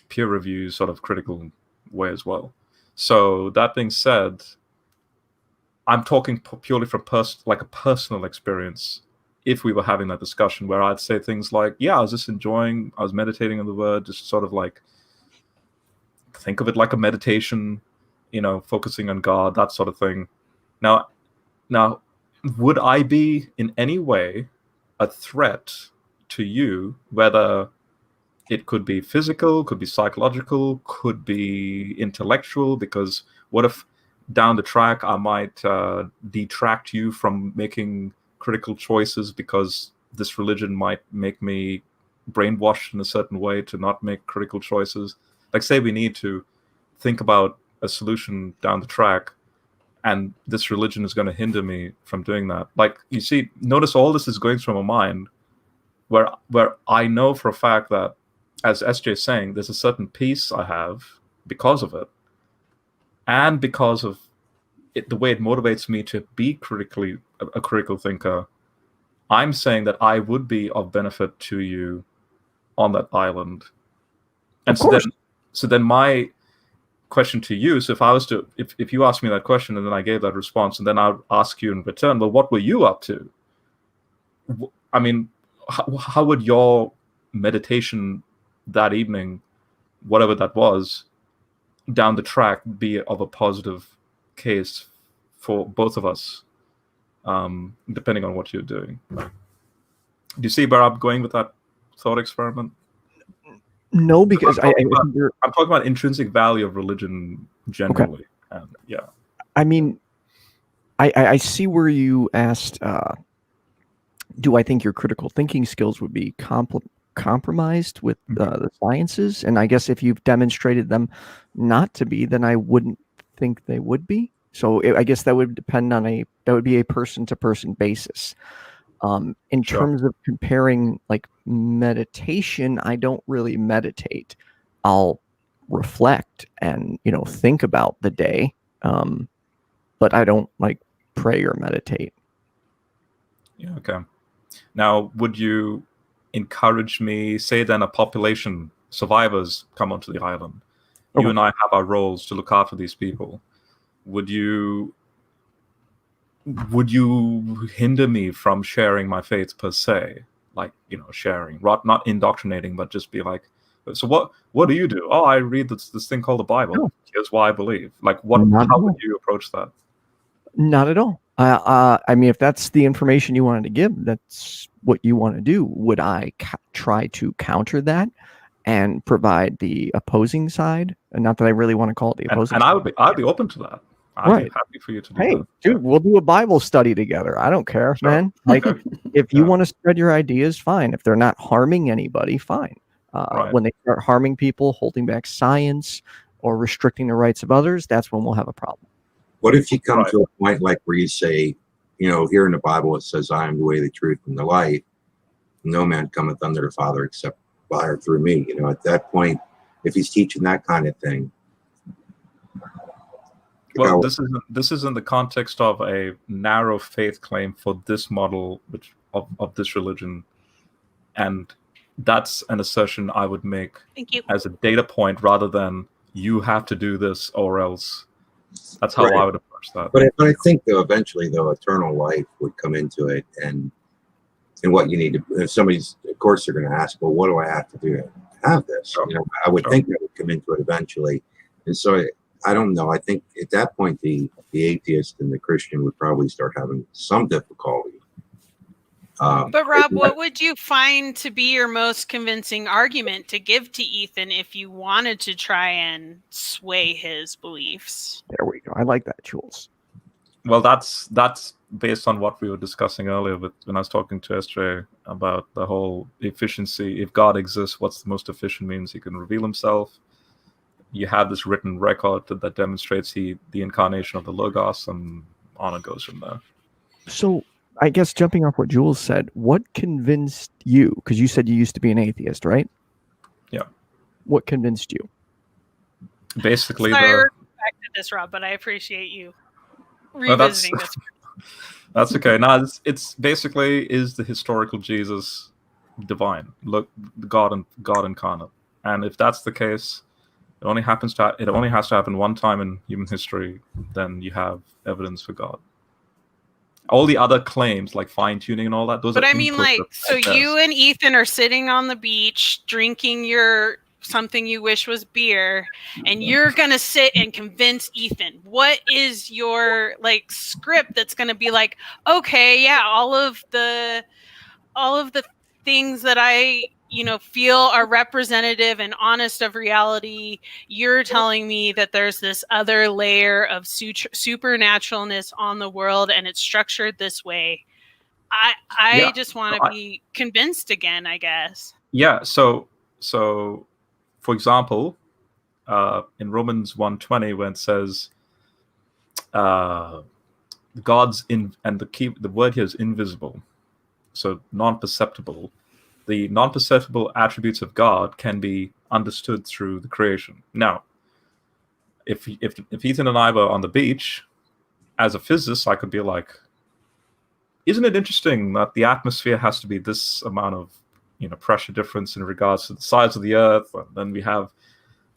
peer review sort of critical way as well. So that being said, I'm talking purely from like a personal experience. If we were having that discussion where I'd say things like, yeah, I was meditating on the Word, just sort of like think of it like a meditation, focusing on God, that sort of thing. Now, would I be in any way a threat to you, whether it could be physical, could be psychological, could be intellectual? Because what if down the track I might detract you from making critical choices because this religion might make me brainwashed in a certain way to not make critical choices? Like, say we need to think about a solution down the track, and this religion is going to hinder me from doing that. Like, you see, notice all this is going through my mind, where I know for a fact that, as SJ is saying, there's a certain peace I have because of it, and because of it, the way it motivates me to be a critical thinker. I'm saying that I would be of benefit to you on that island. And so then my question to you, so if you asked me that question and then I gave that response, and then I'd ask you in return, well, what were you up to? I mean, how would your meditation that evening, whatever that was, down the track be of a positive case for both of us, depending on what you're doing? Do you see where I'm going with that thought experiment? No, because I'm talking about intrinsic value of religion generally. Okay. Yeah. I mean, I see where you asked, do I think your critical thinking skills would be compromised with the sciences? And I guess if you've demonstrated them not to be, then I wouldn't think they would be. So I guess that would depend on that would be a person-to-person basis. In terms of comparing like meditation, I don't really meditate. I'll reflect and think about the day, but I don't like pray or meditate. Yeah. Okay. Now, would you encourage me, say then a population, survivors come onto the island. Okay. You and I have our roles to look after these people. Would you hinder me from sharing my faith per se? Like, sharing, not indoctrinating, but just be like, so what do you do? Oh, I read this thing called the Bible. No. Here's why I believe. Like, how would you approach that? Not at all. I mean, if that's the information you wanted to give, that's what you want to do. Would I try to counter that and provide the opposing side? And not that I really want to call it the opposing side. And I'd be open to that. I'd be happy for you to do that. Dude, we'll do a Bible study together. I don't care, man. Like, if you want to spread your ideas, fine. If they're not harming anybody, fine. When they start harming people, holding back science, or restricting the rights of others, that's when we'll have a problem. What if you come to a point like where you say, here in the Bible it says, I am the way, the truth, and the life. No man cometh unto the Father except by or through me. At that point, if he's teaching that kind of thing. Well, this is in the context of a narrow faith claim for this model, of this religion, and that's an assertion I would make Thank you. as a data point rather than you have to do this or else. That's how Right. I would approach that. But I think though eventually though eternal life would come into it, and what you need to. If somebody's, of course, they're going to ask, well, what do I have to do to have this? Sure. You know, I would Sure. think that would come into it eventually, and so I don't know. I think at that point the atheist and the Christian would probably start having some difficulty. But Rob, what would you find to be your most convincing argument to give to Ethan if you wanted to try and sway his beliefs? There we go. I like that, Jules. Well, that's based on what we were discussing earlier when I was talking to SJ about the whole efficiency. If God exists, what's the most efficient means he can reveal himself? You have this written record that demonstrates the incarnation of the Logos, and on it goes from there. So I guess jumping off what Jules said, what convinced you? Because you said you used to be an atheist, right? Yeah. What convinced you? Basically, Sorry, we're back to this, Rob, but I appreciate you revisiting this. That's okay. Now it's basically, is the historical Jesus divine? Look, God incarnate, and if that's the case, it only has to happen one time in human history. Then you have evidence for God. All the other claims, like fine tuning and all that, those. But are I mean, like, so you and Ethan are sitting on the beach drinking your something you wish was beer, and you're gonna sit and convince Ethan. What is your like script that's gonna be like, okay, yeah, all of the things that I feel are representative and honest of reality, you're telling me that there's this other layer of supernaturalness on the world and it's structured this way. I just want to be convinced again, I guess. Yeah, so for example, in Romans 1:20, when it says God's in, and the word here is invisible, so non-perceptible. The non-perceptible attributes of God can be understood through the creation. Now, if Ethan and I were on the beach, as a physicist, I could be like, isn't it interesting that the atmosphere has to be this amount of pressure difference in regards to the size of the Earth, and then we have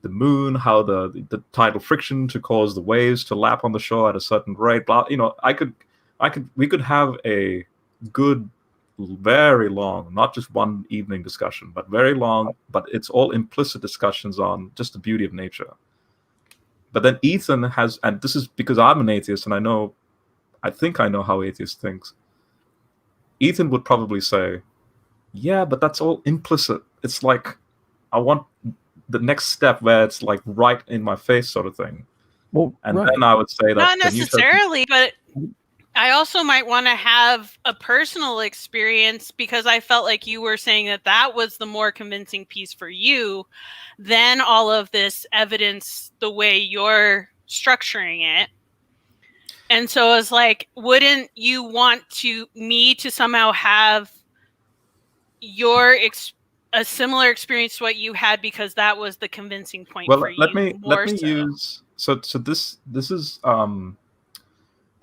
the moon, how the tidal friction to cause the waves to lap on the shore at a certain rate. Blah, we could have a good, very long, not just one evening discussion, but very long, but it's all implicit discussions on just the beauty of nature. But then Ethan has, and this is because I'm an atheist and I think I know how atheist thinks. Ethan would probably say, yeah, but that's all implicit. It's like, I want the next step where it's like right in my face sort of thing. Well, and then I would say that not necessarily, but I also might want to have a personal experience, because I felt like you were saying that was the more convincing piece for you than all of this evidence, the way you're structuring it. And so it's like, wouldn't you want me to somehow have a similar experience to what you had, because that was the convincing point for you? Let me use so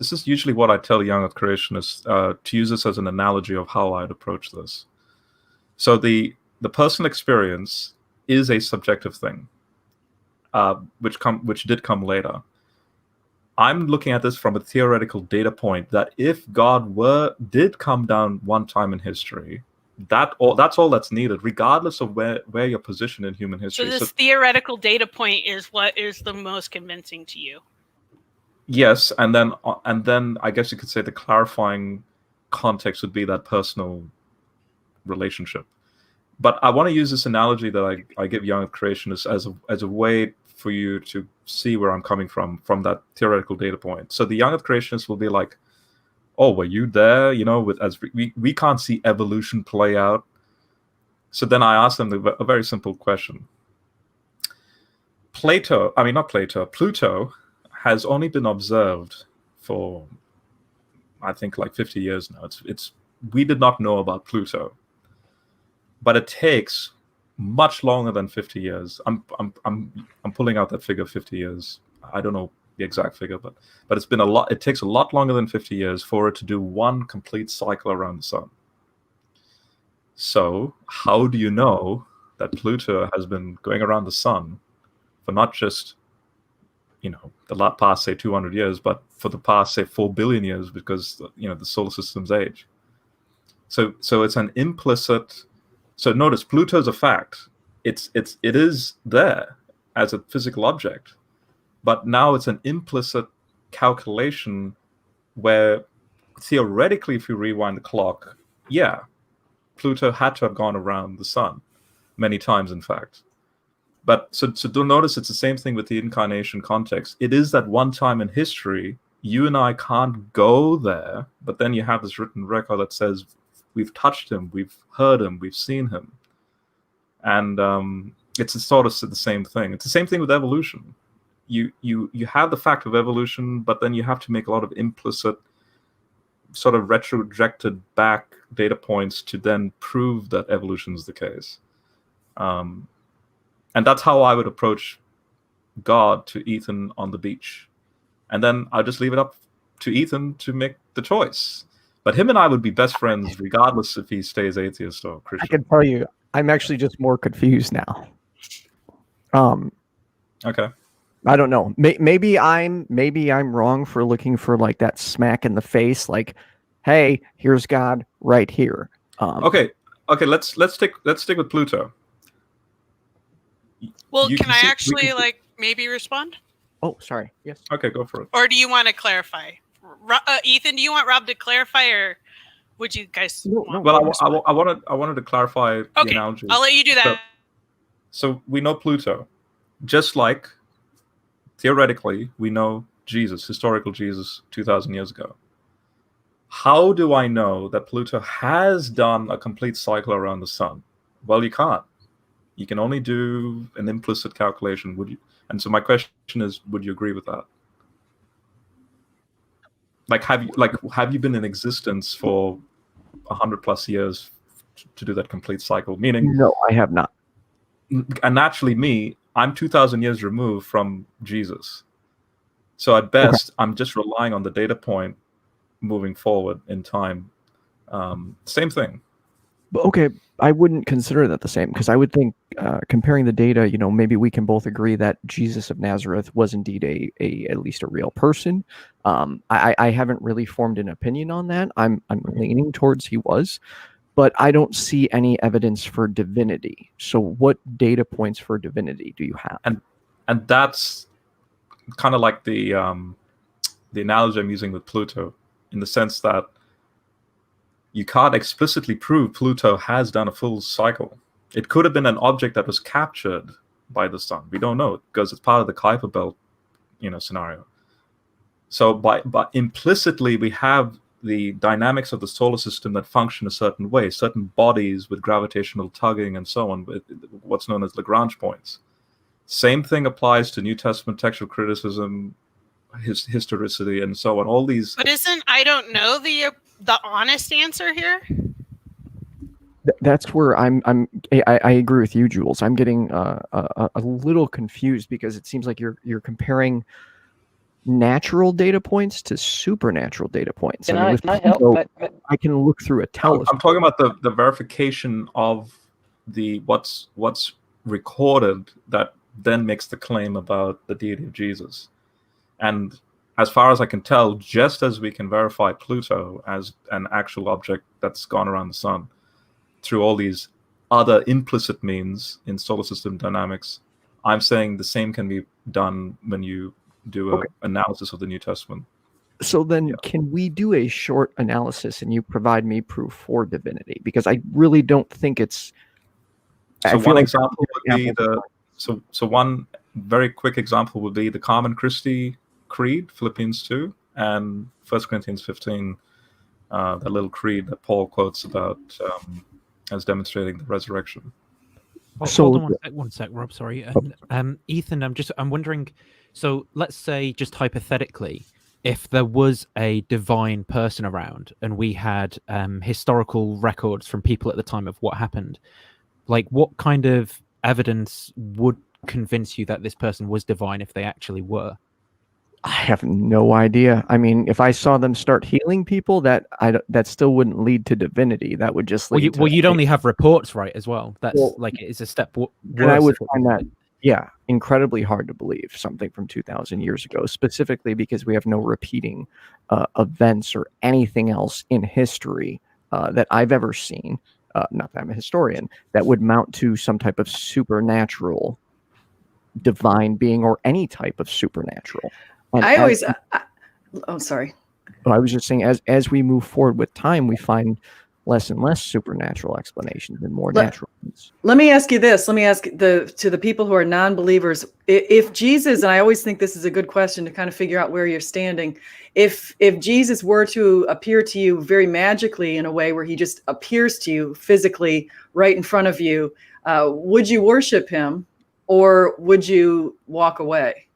this is usually what I tell young Earth creationists, to use this as an analogy of how I'd approach this. So the personal experience is a subjective thing, which did come later. I'm looking at this from a theoretical data point that if God did come down one time in history, that's all that's needed, regardless of where your position in human history. So this theoretical data point is what is the most convincing to you. Yes, and then I guess you could say the clarifying context would be that personal relationship. But I want to use this analogy that I give young creationists as a way for you to see where I'm coming from that theoretical data point. So the young Earth creationists will be like, oh, were you there? As we can't see evolution play out. So then I ask them a very simple question. Pluto has only been observed for, I think, like 50 years now. We did not know about Pluto. But it takes much longer than 50 years. I'm pulling out that figure, 50 years. I don't know the exact figure, but it's been a lot. It takes a lot longer than 50 years for it to do one complete cycle around the sun. So how do you know that Pluto has been going around the sun for not just, the past, say, 200 years, but for the past, say, 4 billion years, because, the solar system's age. So it's an implicit. So notice, Pluto is a fact. It is there as a physical object, but now it's an implicit calculation where theoretically, if you rewind the clock, yeah, Pluto had to have gone around the sun many times, in fact. But so don't notice it's the same thing with the incarnation context. It is that one time in history, you and I can't go there, but then you have this written record that says we've touched him, we've heard him, we've seen him. And it's sort of the same thing. It's the same thing with evolution. You have the fact of evolution, but then you have to make a lot of implicit, sort of retrojected back data points to then prove that evolution is the case. And that's how I would approach God to Ethan on the beach. And then I'll just leave it up to Ethan to make the choice. But him and I would be best friends regardless if he stays atheist or Christian. I can tell you, I'm actually just more confused now. Okay. I don't know. Maybe I'm wrong for looking for like that smack in the face, like, hey, here's God right here. Okay. Let's stick with Pluto. Well, can I actually maybe respond? Oh, sorry. Yes. Okay, go for it. Or do you want to clarify? Ethan, do you want Rob to clarify, or would you guys? Well, I wanted to clarify the analogy. I'll let you do that. So we know Pluto, just like theoretically we know Jesus, historical Jesus, 2,000 years ago. How do I know that Pluto has done a complete cycle around the sun? Well, you can't. You can only do an implicit calculation. Would you? And so my question is, would you agree with that? Have you been in existence for 100+ years to do that complete cycle? Meaning, no, I have not. And naturally, I'm 2,000 years removed from Jesus. So at best, I'm just relying on the data point moving forward in time. Same thing. Okay, I wouldn't consider that the same, because I would think comparing the data, maybe we can both agree that Jesus of Nazareth was indeed at least a real person. I haven't really formed an opinion on that. I'm leaning towards he was, but I don't see any evidence for divinity. So what data points for divinity do you have? And that's kind of like the analogy I'm using with Pluto, in the sense that you can't explicitly prove Pluto has done a full cycle. It could have been an object that was captured by the sun. We don't know, because it's part of the Kuiper Belt, scenario. So by implicitly, we have the dynamics of the solar system that function a certain way, certain bodies with gravitational tugging and so on, with what's known as Lagrange points. Same thing applies to New Testament textual criticism, historicity, and so on. All these. But I don't know the honest answer here? That's where I agree with you, Jules. I'm getting a little confused, because it seems like you're comparing natural data points to supernatural data points. Can I help? I can look through a telescope. I'm talking about the verification of what's recorded that then makes the claim about the deity of Jesus. And as far as I can tell, just as we can verify Pluto as an actual object that's gone around the sun through all these other implicit means in solar system dynamics, I'm saying the same can be done when you do an analysis of the New Testament. So then can we do a short analysis and you provide me proof for divinity? Because I really don't think it's... So one example would be so one very quick example would be the Carmen Christi Creed, Philippians 2, and 1 Corinthians 15, that little creed that Paul quotes about as demonstrating the resurrection. So hold on one sec, Rob. Sorry, Ethan. I'm wondering. So let's say, just hypothetically, if there was a divine person around and we had historical records from people at the time of what happened, Like, what kind of evidence would convince you that this person was divine if they actually were? I have no idea. I mean, if I saw them start healing people, that still wouldn't lead to divinity. That would just lead to. Well, you'd only have reports, right? As well. That's like it's a step worse. And I would find that, yeah, incredibly hard to believe something from 2,000 years ago, specifically because we have no repeating events or anything else in history that I've ever seen. Not that I'm a historian, that would mount to some type of supernatural divine being or any type of supernatural. And I always, sorry. I was just saying, as we move forward with time, we find less and less supernatural explanations and more natural ones. Let me ask you this. Let me ask to the people who are non-believers, if Jesus, and I always think this is a good question to kind of figure out where you're standing. If Jesus were to appear to you very magically in a way where he just appears to you physically right in front of you, would you worship him or would you walk away?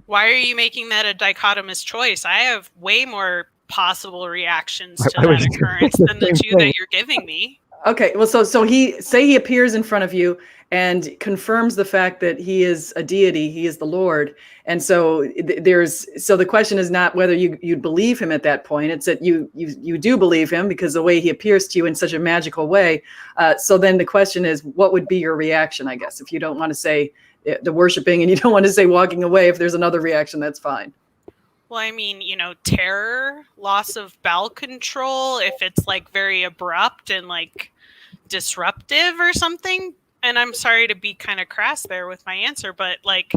Why are you making that a dichotomous choice? I have way more possible reactions to that occurrence than the two that you're giving me. Okay, well, so he appears in front of you and confirms the fact that he is a deity, he is the Lord, and so the question is not whether you'd believe him at that point. It's that you do believe him because the way he appears to you in such a magical way. So then the question is, what would be your reaction? I guess if you don't want to say the worshiping and you don't want to say walking away, if there's another reaction, that's fine. Well, I mean, terror, loss of bowel control, if it's like very abrupt and like disruptive or something. And I'm sorry to be kind of crass there with my answer, but like,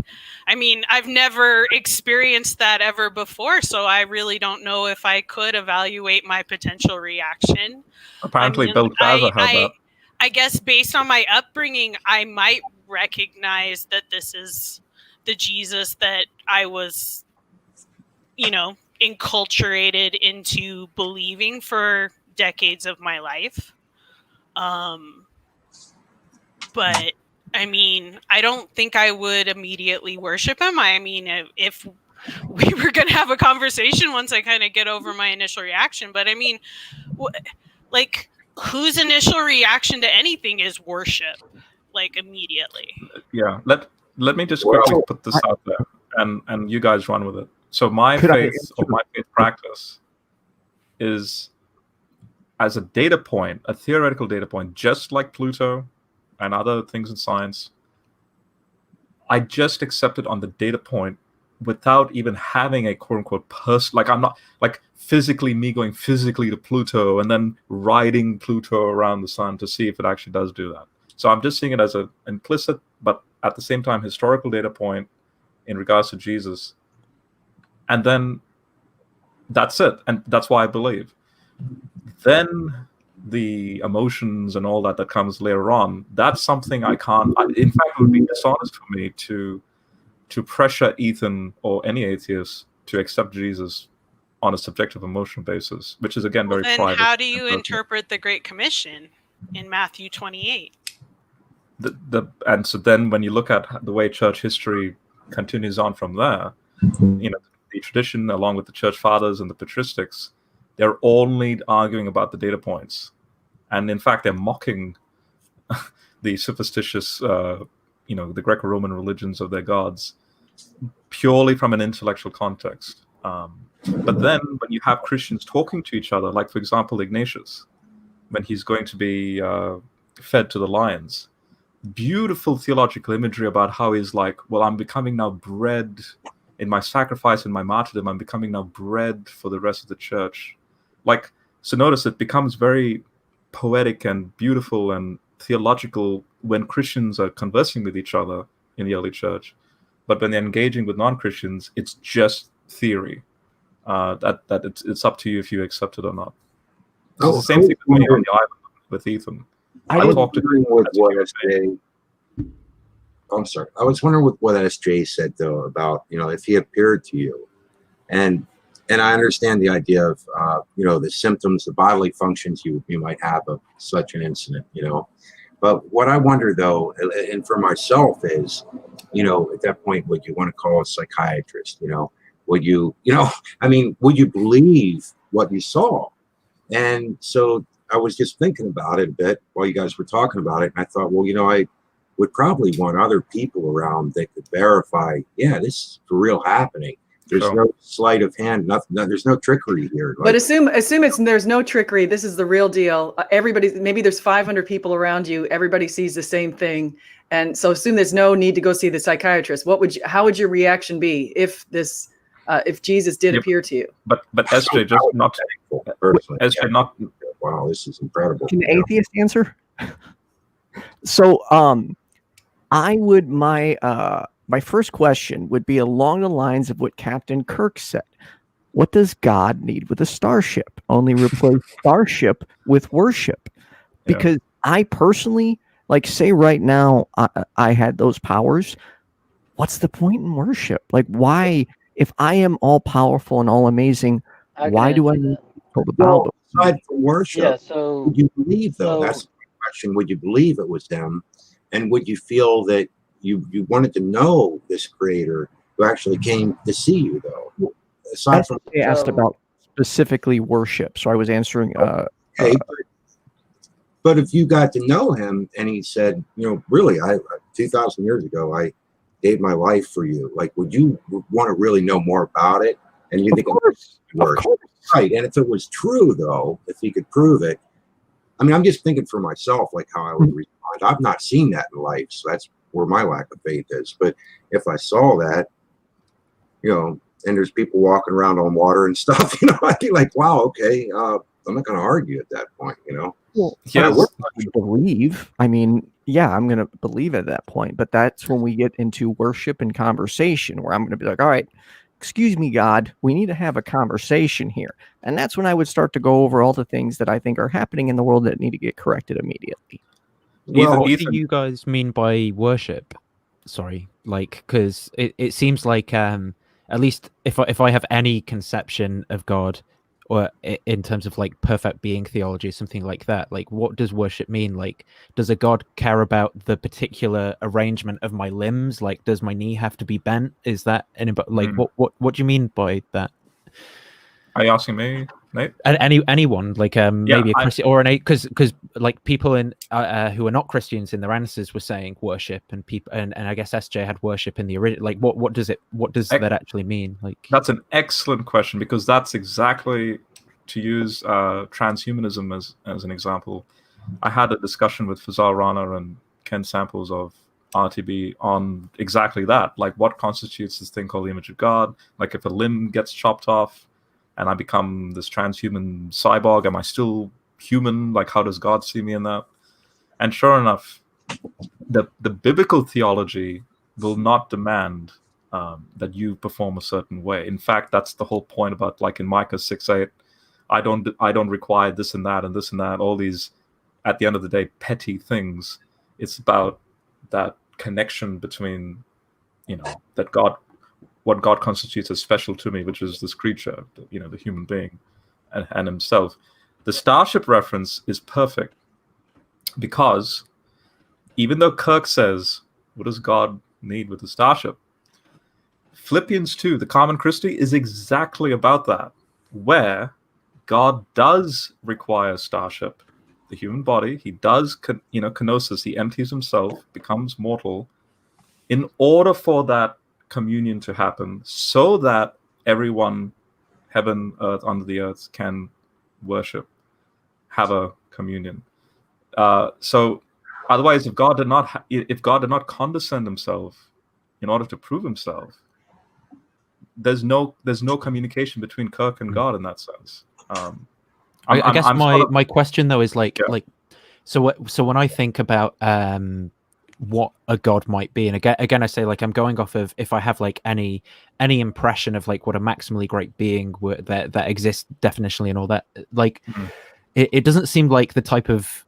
I mean, I've never experienced that ever before. So I really don't know if I could evaluate my potential reaction. Apparently, Bill Gaza had that. I guess based on my upbringing, I might recognize that this is the Jesus that I was, enculturated into believing for decades of my life. But I mean, I don't think I would immediately worship him. I mean, if we were going to have a conversation once I kind of get over my initial reaction, but I mean, whose initial reaction to anything is worship, like immediately? Yeah, let me just quickly put this out there, and you guys run with it. So my faith practice is as a data point, a theoretical data point, just like Pluto and other things in science. I just accept it on the data point without even having a quote unquote person. Like I'm not like me going physically to Pluto and then riding Pluto around the sun to see if it actually does do that. So I'm just seeing it as an implicit, but at the same time, historical data point in regards to Jesus. And then that's it. And that's why I believe. Then the emotions and all that comes later on, that's something I can't. In fact, it would be dishonest for me to pressure Ethan or any atheist to accept Jesus on a subjective emotional basis, which is, again, very private. And how do you interpret the Great Commission in Matthew 28? And so then when you look at the way church history continues on from there, the tradition, along with the church fathers and the patristics, they're only arguing about the data points. And in fact, they're mocking the superstitious, the Greco-Roman religions of their gods purely from an intellectual context. But then when you have Christians talking to each other, like, for example, Ignatius, when he's going to be fed to the lions, beautiful theological imagery about how he's like, well, I'm becoming now bread in my sacrifice and my martyrdom. I'm becoming now bread for the rest of the church. Like, so notice it becomes very poetic and beautiful and theological when Christians are conversing with each other in the early church. But when they're engaging with non-Christians, it's just theory. It's up to you if you accept it or not. It's the same thing with me on the island with Ethan. I was wondering with what SJ said, though, about, if he appeared to you. And I understand the idea of, the symptoms, the bodily functions you might have of such an incident, But what I wonder, though, and for myself is, at that point, would you want to call a psychiatrist? Would you, would you believe what you saw? And so I was just thinking about it a bit while you guys were talking about it, and I thought, well, I would probably want other people around that could verify, yeah, this is for real happening. There's no sleight of hand, nothing. There's no trickery here. But assume there's no trickery. This is the real deal. Maybe there's 500 people around you. Everybody sees the same thing, and so assume there's no need to go see the psychiatrist. How would your reaction be if Jesus did appear to you? But SJ, just not personally. SJ, not. Wow, this is incredible. Can the atheist answer? So, I would my first question would be along the lines of what Captain Kirk said. What does God need with a starship? Only replace starship with worship. Because I personally, like, say right now, I had those powers. What's the point in worship? Like, why, if I am all powerful and all amazing, why do I need to go to Bible? Aside from worship, Yeah, so would you believe, though? That's the question. Would you believe it was them? And would you feel that you wanted to know this creator who actually came to see you, though? Aside from they asked about specifically worship, so I was answering. Okay, but if you got to know him and he said, really, 2,000 years ago, I gave my life for you. Like, would you want to really know more about it? And you think, of course. Right? And if it was true, though, if he could prove it, I mean, I'm just thinking for myself, like how I would respond. I've not seen that in life, so that's where my lack of faith is. But if I saw that, and there's people walking around on water and stuff, I'd be like, wow, okay, I'm not going to argue at that point, Well, I believe. I mean, yeah, I'm going to believe at that point. But that's when we get into worship and conversation, where I'm going to be like, all right, excuse me, God, we need to have a conversation here. And that's when I would start to go over all the things that I think are happening in the world that need to get corrected immediately. Well, what do you guys mean by worship? Sorry, like, because it seems like at least if I have any conception of God, or in terms of like perfect being theology, something like that, like what does worship mean? Like, does a God care about the particular arrangement of my limbs? Like, does my knee have to be bent? Is that like what do you mean by that? Are you asking me, Nate? Anyone, like maybe a Christian or an because like people in who are not Christians in their answers were saying worship, and people and I guess SJ had worship in the original. Like what does that actually mean? Like, that's an excellent question, because that's exactly, to use transhumanism as an example. I had a discussion with Fazal Rana and Ken Samples of RTB on exactly that. Like, what constitutes this thing called the image of God? Like, if a limb gets chopped off and I become this transhuman cyborg, am I still human? Like, how does God see me in that? And sure enough, the biblical theology will not demand that you perform a certain way. In fact, that's the whole point about, like in Micah 6:8, I don't require this and that and this and that, all these, at the end of the day, petty things. It's about that connection between, that God, what God constitutes as special to me, which is this creature, the human being, and himself. The starship reference is perfect, because even though Kirk says, what does God need with the starship? Philippians 2, the Common Christi, is exactly about that, where God does require starship, the human body. He does, kenosis, he empties himself, becomes mortal, in order for that communion to happen, so that everyone, heaven, earth, under the earth, can worship, have a communion. So otherwise, if God did not condescend himself in order to prove himself, there's no communication between Kirk and God in that sense. I guess my question though is so when I think about what a God might be, and again I say, like, I'm going off of if I have like any impression of like what a maximally great being that exists definitionally and all that, like it doesn't seem like the type of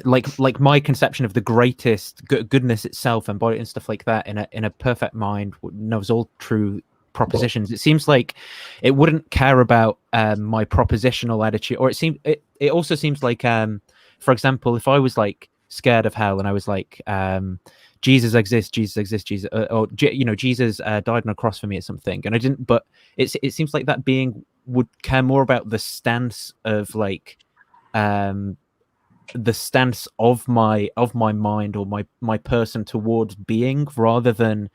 like my conception of the greatest goodness itself, embodied and stuff like that in a perfect mind knows all true propositions. It seems like it wouldn't care about my propositional attitude, or it also seems like for example, if I was like scared of hell and I was like Jesus exists, or Jesus died on a cross for me or something, and I didn't, but it seems like that being would care more about the stance of like the stance of my mind or my person towards being, rather than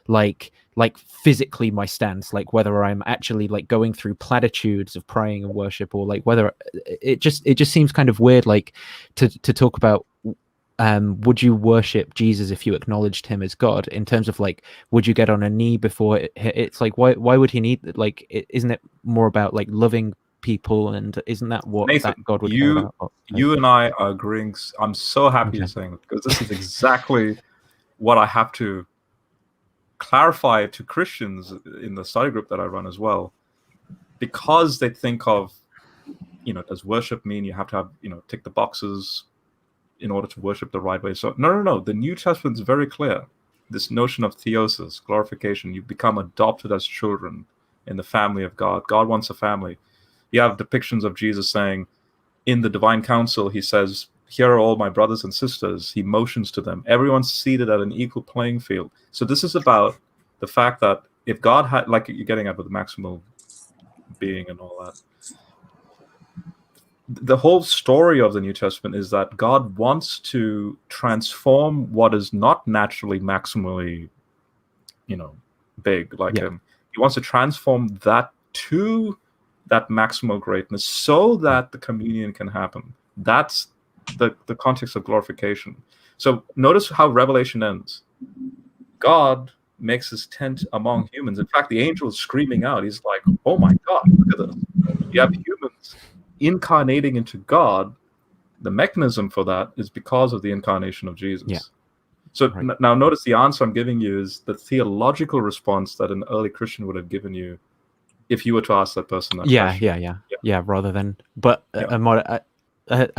like physically my stance, like whether I'm actually like going through platitudes of praying and worship, or like whether it just seems kind of weird, like to talk about would you worship Jesus if you acknowledged him as God, in terms of like, would you get on a knee before it's like, why would he need, like, isn't it more about like loving people, and isn't that what Nathan, that God would care about? You and I are agreeing. I'm so happy you're saying it, because this is exactly what I have to clarify to Christians in the study group that I run as well, because they think of, does worship mean you have to have, tick the boxes in order to worship the right way? So no. The New Testament is very clear. This notion of theosis, glorification, you become adopted as children in the family of God. God wants a family. You have depictions of Jesus saying, in the divine council, he says, here are all my brothers and sisters. He motions to them. Everyone's seated at an equal playing field. So this is about the fact that if God had, like you're getting at with the maximal being and all that, the whole story of the New Testament is that God wants to transform what is not naturally maximally, big, like him. He wants to transform that to that maximal greatness, so that the communion can happen. That's the context of glorification. So notice how Revelation ends. God makes his tent among humans. In fact, the angel is screaming out. He's like, oh my God, look at this. You have humans incarnating into God. The mechanism for that is because of the incarnation of Jesus. Yeah. So now notice the answer I'm giving you is the theological response that an early Christian would have given you if you were to ask that person that question. Yeah, rather than, but I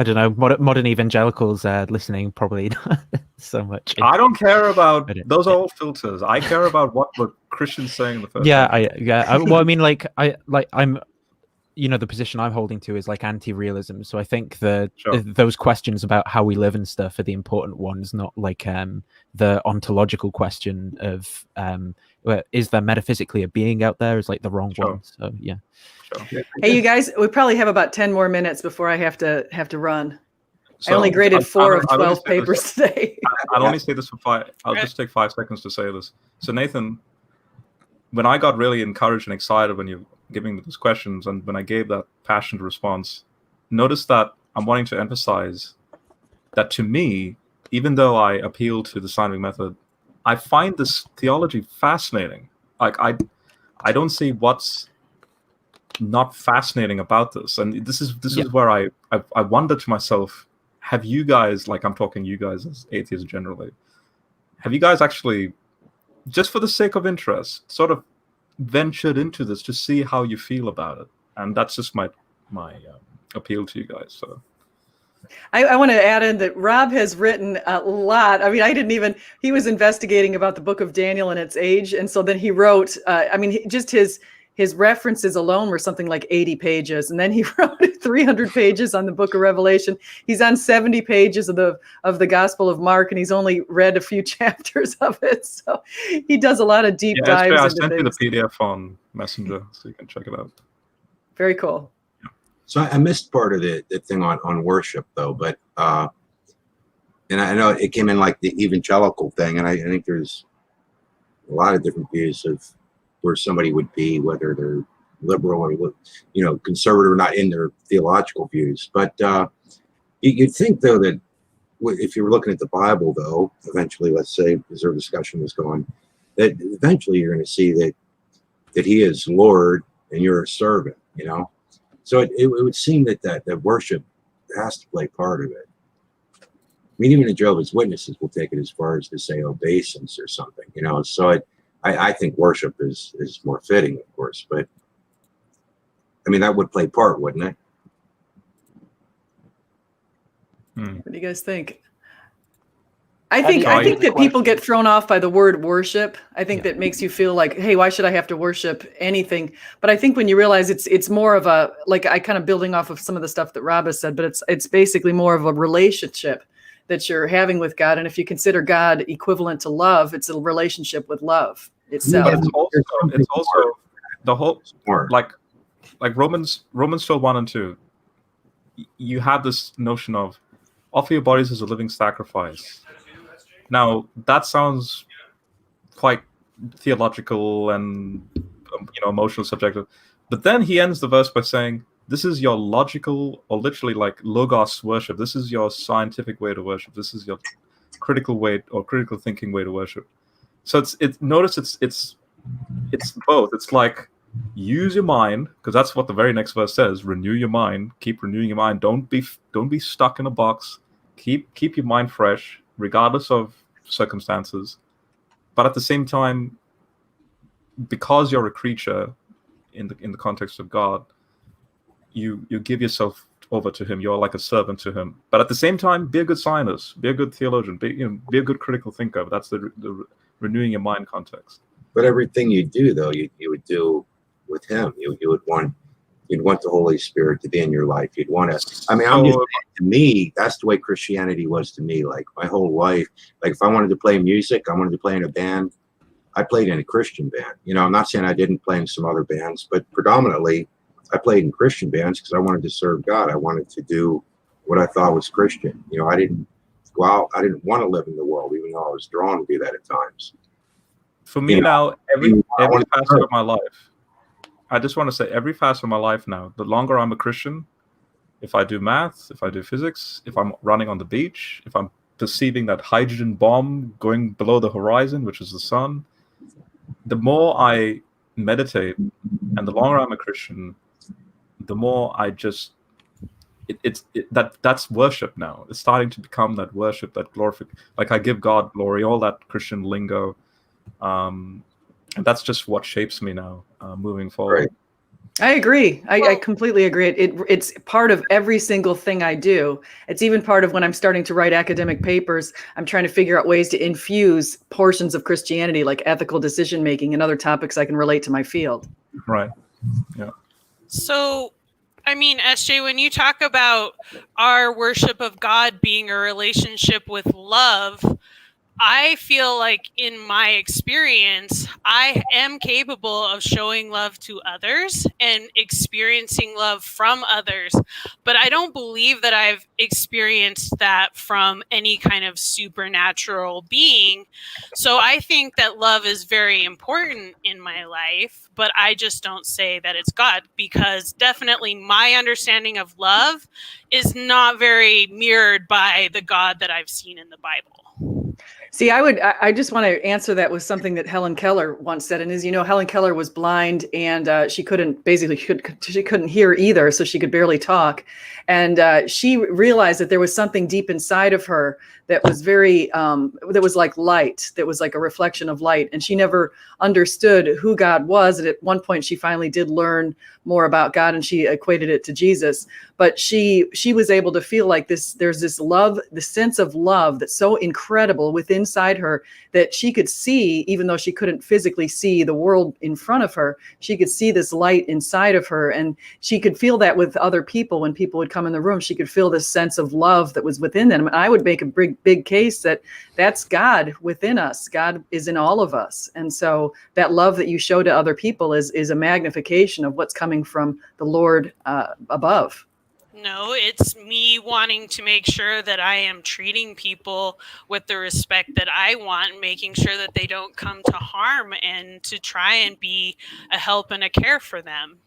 don't know, modern evangelicals listening probably not so much. I don't care about those are all filters. I care about what were Christians saying in the first place. Well, I mean, I'm the position I'm holding to is like anti-realism. So I think those questions about how we live and stuff are the important ones, not like the ontological question of is there metaphysically a being out there is like the wrong one. So yeah. Hey, you guys, we probably have about 10 more minutes before I have to run. So I only graded 4 of 12 papers today. I'll only say this for 5. I'll just take 5 seconds to say this. So Nathan, when I got really encouraged and excited when you're giving me those questions, and when I gave that passionate response, notice that I'm wanting to emphasize that to me, even though I appeal to the scientific method, I find this theology fascinating. Like I don't see what's not fascinating about this. And this is where I wonder to myself, have you guys, like I'm talking you guys as atheists generally, have you guys actually, just for the sake of interest, sort of ventured into this to see how you feel about it? And that's just my appeal to you guys. So I want to add in that Rob has written a lot. I mean, he was investigating about the book of Daniel and its age. And so then he wrote, just his references alone were something like 80 pages. And then he wrote 300 pages on the book of Revelation. He's on 70 pages of the Gospel of Mark, and he's only read a few chapters of it. So he does a lot of deep dives. I sent you the PDF on Messenger, so you can check it out. Very cool. So I missed part of the thing on worship, though, but and I know it came in like the evangelical thing, and I think there's a lot of different views of where somebody would be, whether they're liberal or conservative or not in their theological views. But you'd think, though, that if you were looking at the Bible, though, eventually, let's say, as our discussion was going, that eventually you're going to see that He is Lord and you're a servant, So it would seem that worship has to play part of it. I mean, even the Jehovah's Witnesses will take it as far as to say obeisance or something, So I think worship is more fitting, of course, but I mean that would play part, wouldn't it? What do you guys think? I think that people get thrown off by the word worship. I think that makes you feel like, hey, why should I have to worship anything? But I think when you realize it's more of a, like, I kind of building off of some of the stuff that Rob has said, but it's basically more of a relationship that you're having with God. And if you consider God equivalent to love, it's a relationship with love itself. It's also the whole, like Romans 12:1 and 2. you have this notion of offer your bodies as a living sacrifice. Now that sounds quite theological and emotional, subjective, but then he ends the verse by saying, this is your logical, or literally like logos worship. This is your scientific way to worship. This is your critical way or critical thinking way to worship. So it's both. It's like, use your mind, because that's what the very next verse says. Renew your mind. Keep renewing your mind. Don't be stuck in a box. Keep your mind fresh, regardless of circumstances. But at the same time, because you're a creature in the context of God, you give yourself over to him. You're like a servant to him. But at the same time, be a good scientist, be a good theologian, be a good critical thinker. That's the renewing your mind context. But everything you do, though, you would do with him. You'd want the Holy Spirit to be in your life. You'd want to. I mean, to me, that's the way Christianity was to me. Like my whole life. Like if I wanted to play music, I wanted to play in a band. I played in a Christian band. I'm not saying I didn't play in some other bands, but predominantly I played in Christian bands because I wanted to serve God. I wanted to do what I thought was Christian. I didn't go out. I didn't want to live in the world, even though I was drawn to do that at times. For me now, every facet of my life, I just want to say every facet of my life now, the longer I'm a Christian, if I do math, if I do physics, if I'm running on the beach, if I'm perceiving that hydrogen bomb going below the horizon, which is the sun, the more I meditate and the longer I'm a Christian, the more I just that's worship now. It's starting to become that worship, that glorification. Like I give God glory, all that Christian lingo. And that's just what shapes me now, moving forward. Right. I agree. I completely agree. It's part of every single thing I do. It's even part of when I'm starting to write academic papers. I'm trying to figure out ways to infuse portions of Christianity, like ethical decision making and other topics I can relate to my field. Right. Yeah. So, I mean, SJ, when you talk about our worship of God being a relationship with love, I feel like in my experience, I am capable of showing love to others and experiencing love from others. But I don't believe that I've experienced that from any kind of supernatural being. So I think that love is very important in my life, but I just don't say that it's God, because definitely my understanding of love is not very mirrored by the God that I've seen in the Bible. See, I just want to answer that with something that Helen Keller once said. And Helen Keller was blind and she couldn't hear either. So she could barely talk. And she realized that there was something deep inside of her that was that was like light, that was like a reflection of light. And she never understood who God was. And at one point she finally did learn more about God and she equated it to Jesus. But she was able to feel like there's this love, the sense of love that's so incredible within inside her that she could see, even though she couldn't physically see the world in front of her, she could see this light inside of her. And she could feel that with other people. When people would come in the room, she could feel this sense of love that was within them. And I would make a big case that that's God within us. God is in all of us. And so that love that you show to other people is a magnification of what's coming from the Lord above. No, it's me wanting to make sure that I am treating people with the respect that I want, making sure that they don't come to harm, and to try and be a help and a care for them.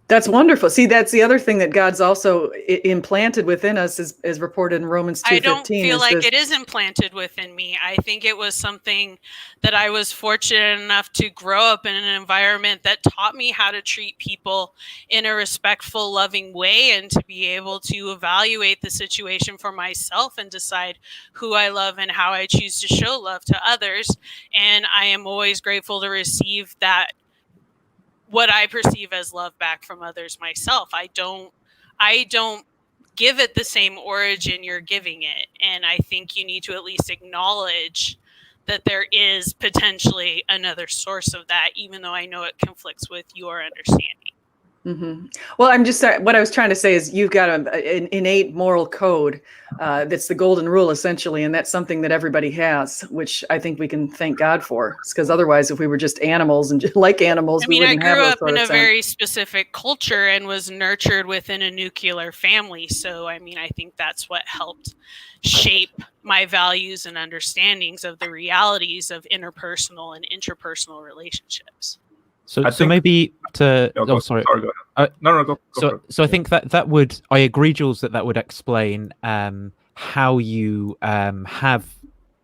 That's wonderful. See, that's the other thing that God's also implanted within us, as reported in Romans 2:15. I don't feel like it is implanted within me. I think it was something that I was fortunate enough to grow up in an environment that taught me how to treat people in a respectful, loving way, and to be able to evaluate the situation for myself and decide who I love and how I choose to show love to others. And I am always grateful to receive that, what I perceive as love, back from others myself. I don't give it the same origin you're giving it. And I think you need to at least acknowledge that there is potentially another source of that, even though I know it conflicts with your understanding. Well, I'm just what I was trying to say is you've got an innate moral code that's the golden rule essentially, and that's something that everybody has, which I think we can thank God for. Because otherwise, if we were just animals and just like animals, I mean, we I wouldn't have grew those up sort in of a sense. very specific culture and was nurtured within a nuclear family. So, I mean, I think that's what helped shape my values and understandings of the realities of interpersonal and interpersonal relationships. So, I think- maybe to sorry. Go ahead. No, go for it. So I think that would, I agree, Jules, that would explain how you have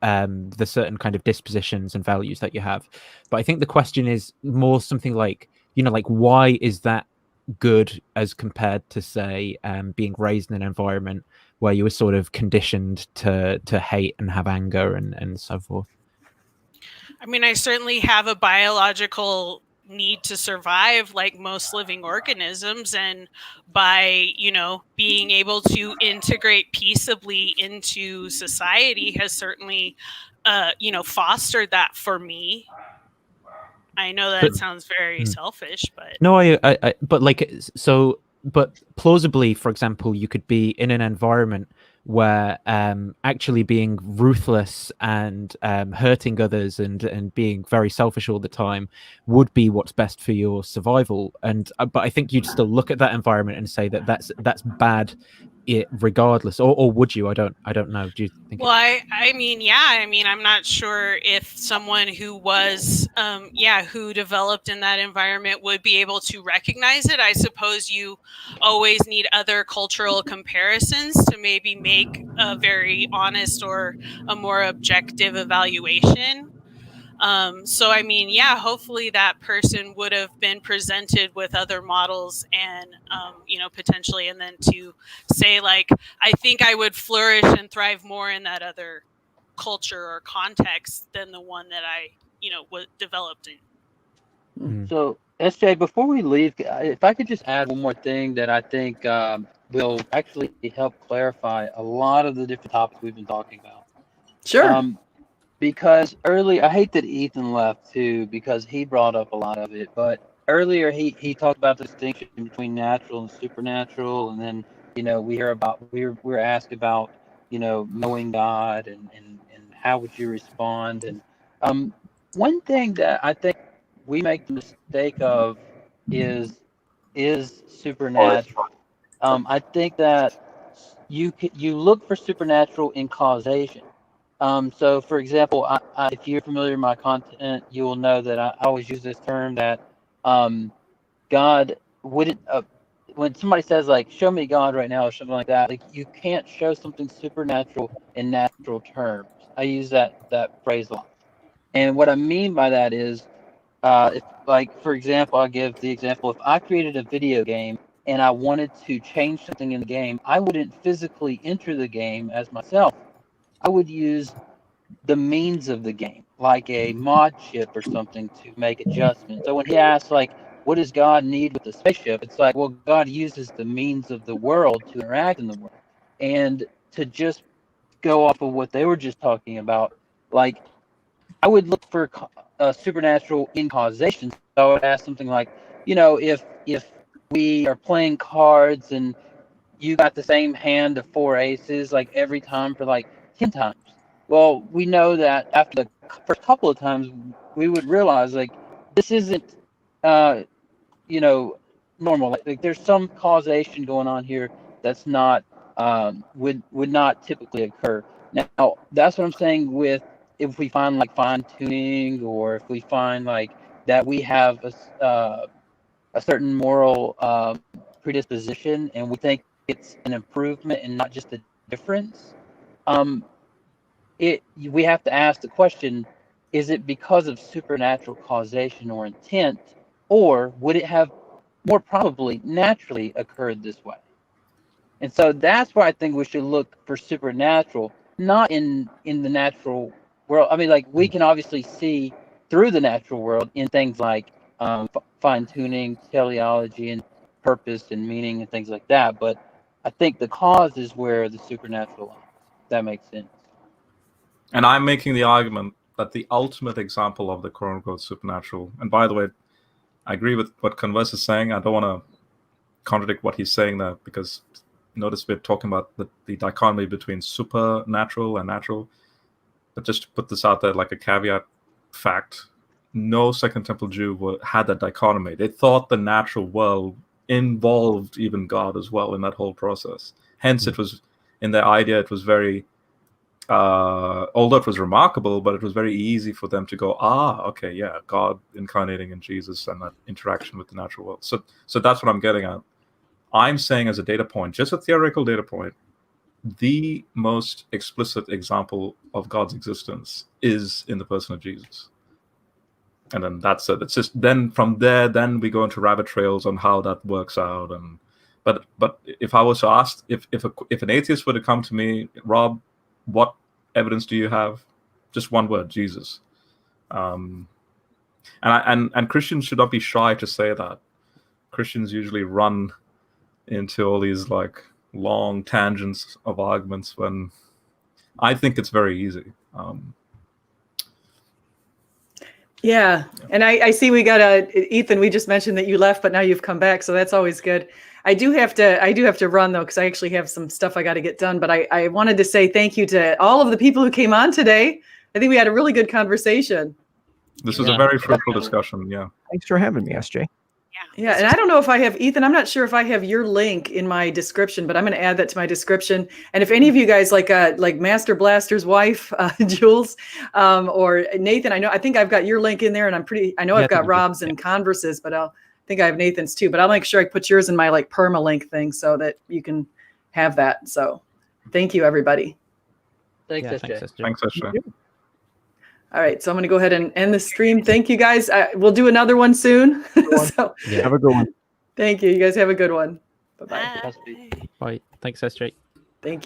the certain kind of dispositions and values that you have. But I think the question is more something like, like why is that good as compared to, say, being raised in an environment where you were sort of conditioned to hate and have anger and so forth? I mean, I certainly have a biological need to survive like most living organisms, and by being able to integrate peaceably into society has certainly fostered that for me. I know that sounds very selfish, but no, I but like, so, but plausibly, for example, you could be in an environment where actually being ruthless and hurting others and being very selfish all the time would be what's best for your survival. And but I think you'd still look at that environment and say that that's bad, regardless, or would you? I don't know. Do you think? Well, I mean, yeah. I mean, I'm not sure if someone who was, who developed in that environment would be able to recognize it. I suppose you always need other cultural comparisons to maybe make a very honest or a more objective evaluation. So, I mean, yeah, hopefully that person would have been presented with other models and, potentially, and then to say, like, I think I would flourish and thrive more in that other culture or context than the one that I, was developed in. So, SJ, before we leave, if I could just add one more thing that I think will actually help clarify a lot of the different topics we've been talking about. Sure. Because I hate that Ethan left too, because he brought up a lot of it. But earlier he talked about the distinction between natural and supernatural, and then we're asked about knowing God and how would you respond. And one thing that I think we make the mistake of is supernatural. I think that you look for supernatural in causation. So, for example, if you're familiar with my content, you will know that I always use this term that God wouldn't. When somebody says, like, show me God right now or something like that, like, you can't show something supernatural in natural terms. I use that phrase a lot. And what I mean by that is, if, like, for example, I'll give the example. If I created a video game and I wanted to change something in the game, I wouldn't physically enter the game as myself. I would use the means of the game, like a mod chip or something, to make adjustments. So when he asks, like, what does God need with the spaceship? It's like, well, God uses the means of the world to interact in the world. And to just go off of what they were just talking about, like, I would look for supernatural in causation. So I would ask something like, if we are playing cards and you got the same hand of 4 aces, like, every time for like 10 times. Well, we know that after the first couple of times, we would realize, like, this isn't, normal. Like, there's some causation going on here that's not, would not typically occur. Now, that's what I'm saying with, if we find, like, fine tuning, or if we find, like, that we have a certain moral predisposition and we think it's an improvement and not just a difference, we have to ask the question, is it because of supernatural causation or intent, or would it have more probably naturally occurred this way? And so that's where I think we should look for supernatural, not in the natural world. I mean, like, we can obviously see through the natural world in things like fine-tuning, teleology, and purpose and meaning and things like that. But I think the cause is where the supernatural lies. If that makes sense. And I'm making the argument that the ultimate example of the quote-unquote supernatural, and by the way, I agree with what Converse is saying. I don't want to contradict what he's saying there, because notice we're talking about the dichotomy between supernatural and natural. But just to put this out there like a caveat fact, no Second Temple Jew had that dichotomy. They thought the natural world involved even God as well in that whole process. Hence, it was, in their idea, it was very, although it was remarkable, but it was very easy for them to go, okay, yeah, God incarnating in Jesus and that interaction with the natural world. So that's what I'm getting at. I'm saying as a data point, just a theoretical data point, the most explicit example of God's existence is in the person of Jesus. And then that's it. It's just then from there, then we go into rabbit trails on how that works out. And but if I was to ask, if an atheist were to come to me, Rob, what evidence do you have? Just one word, Jesus. And Christians should not be shy to say that. Christians usually run into all these like long tangents of arguments when I think it's very easy. Yeah, and I see we got Ethan. We just mentioned that you left, but now you've come back, so that's always good. I do have to run though, because I actually have some stuff I got to get done. But I wanted to say thank you to all of the people who came on today. I think we had a really good conversation. This was a very fruitful discussion. Yeah. Thanks for having me, SJ. Yeah, and I don't know if I have, Ethan, I'm not sure if I have your link in my description, but I'm going to add that to my description. And if any of you guys like Master Blaster's wife, Jules, or Nathan, I think I've got your link in there, and I know I've got Rob's and Converse's, but I think I have Nathan's too. But I'll make sure I put yours in my like permalink thing so that you can have that. So thank you, everybody. Thanks, SJ. Thanks, SJ. All right, so I'm going to go ahead and end the stream. Thank you, guys. We'll do another one soon. So, have a good one. Thank you. You guys have a good one. Bye-bye. Bye. Bye. Thanks, SJ. Thank you.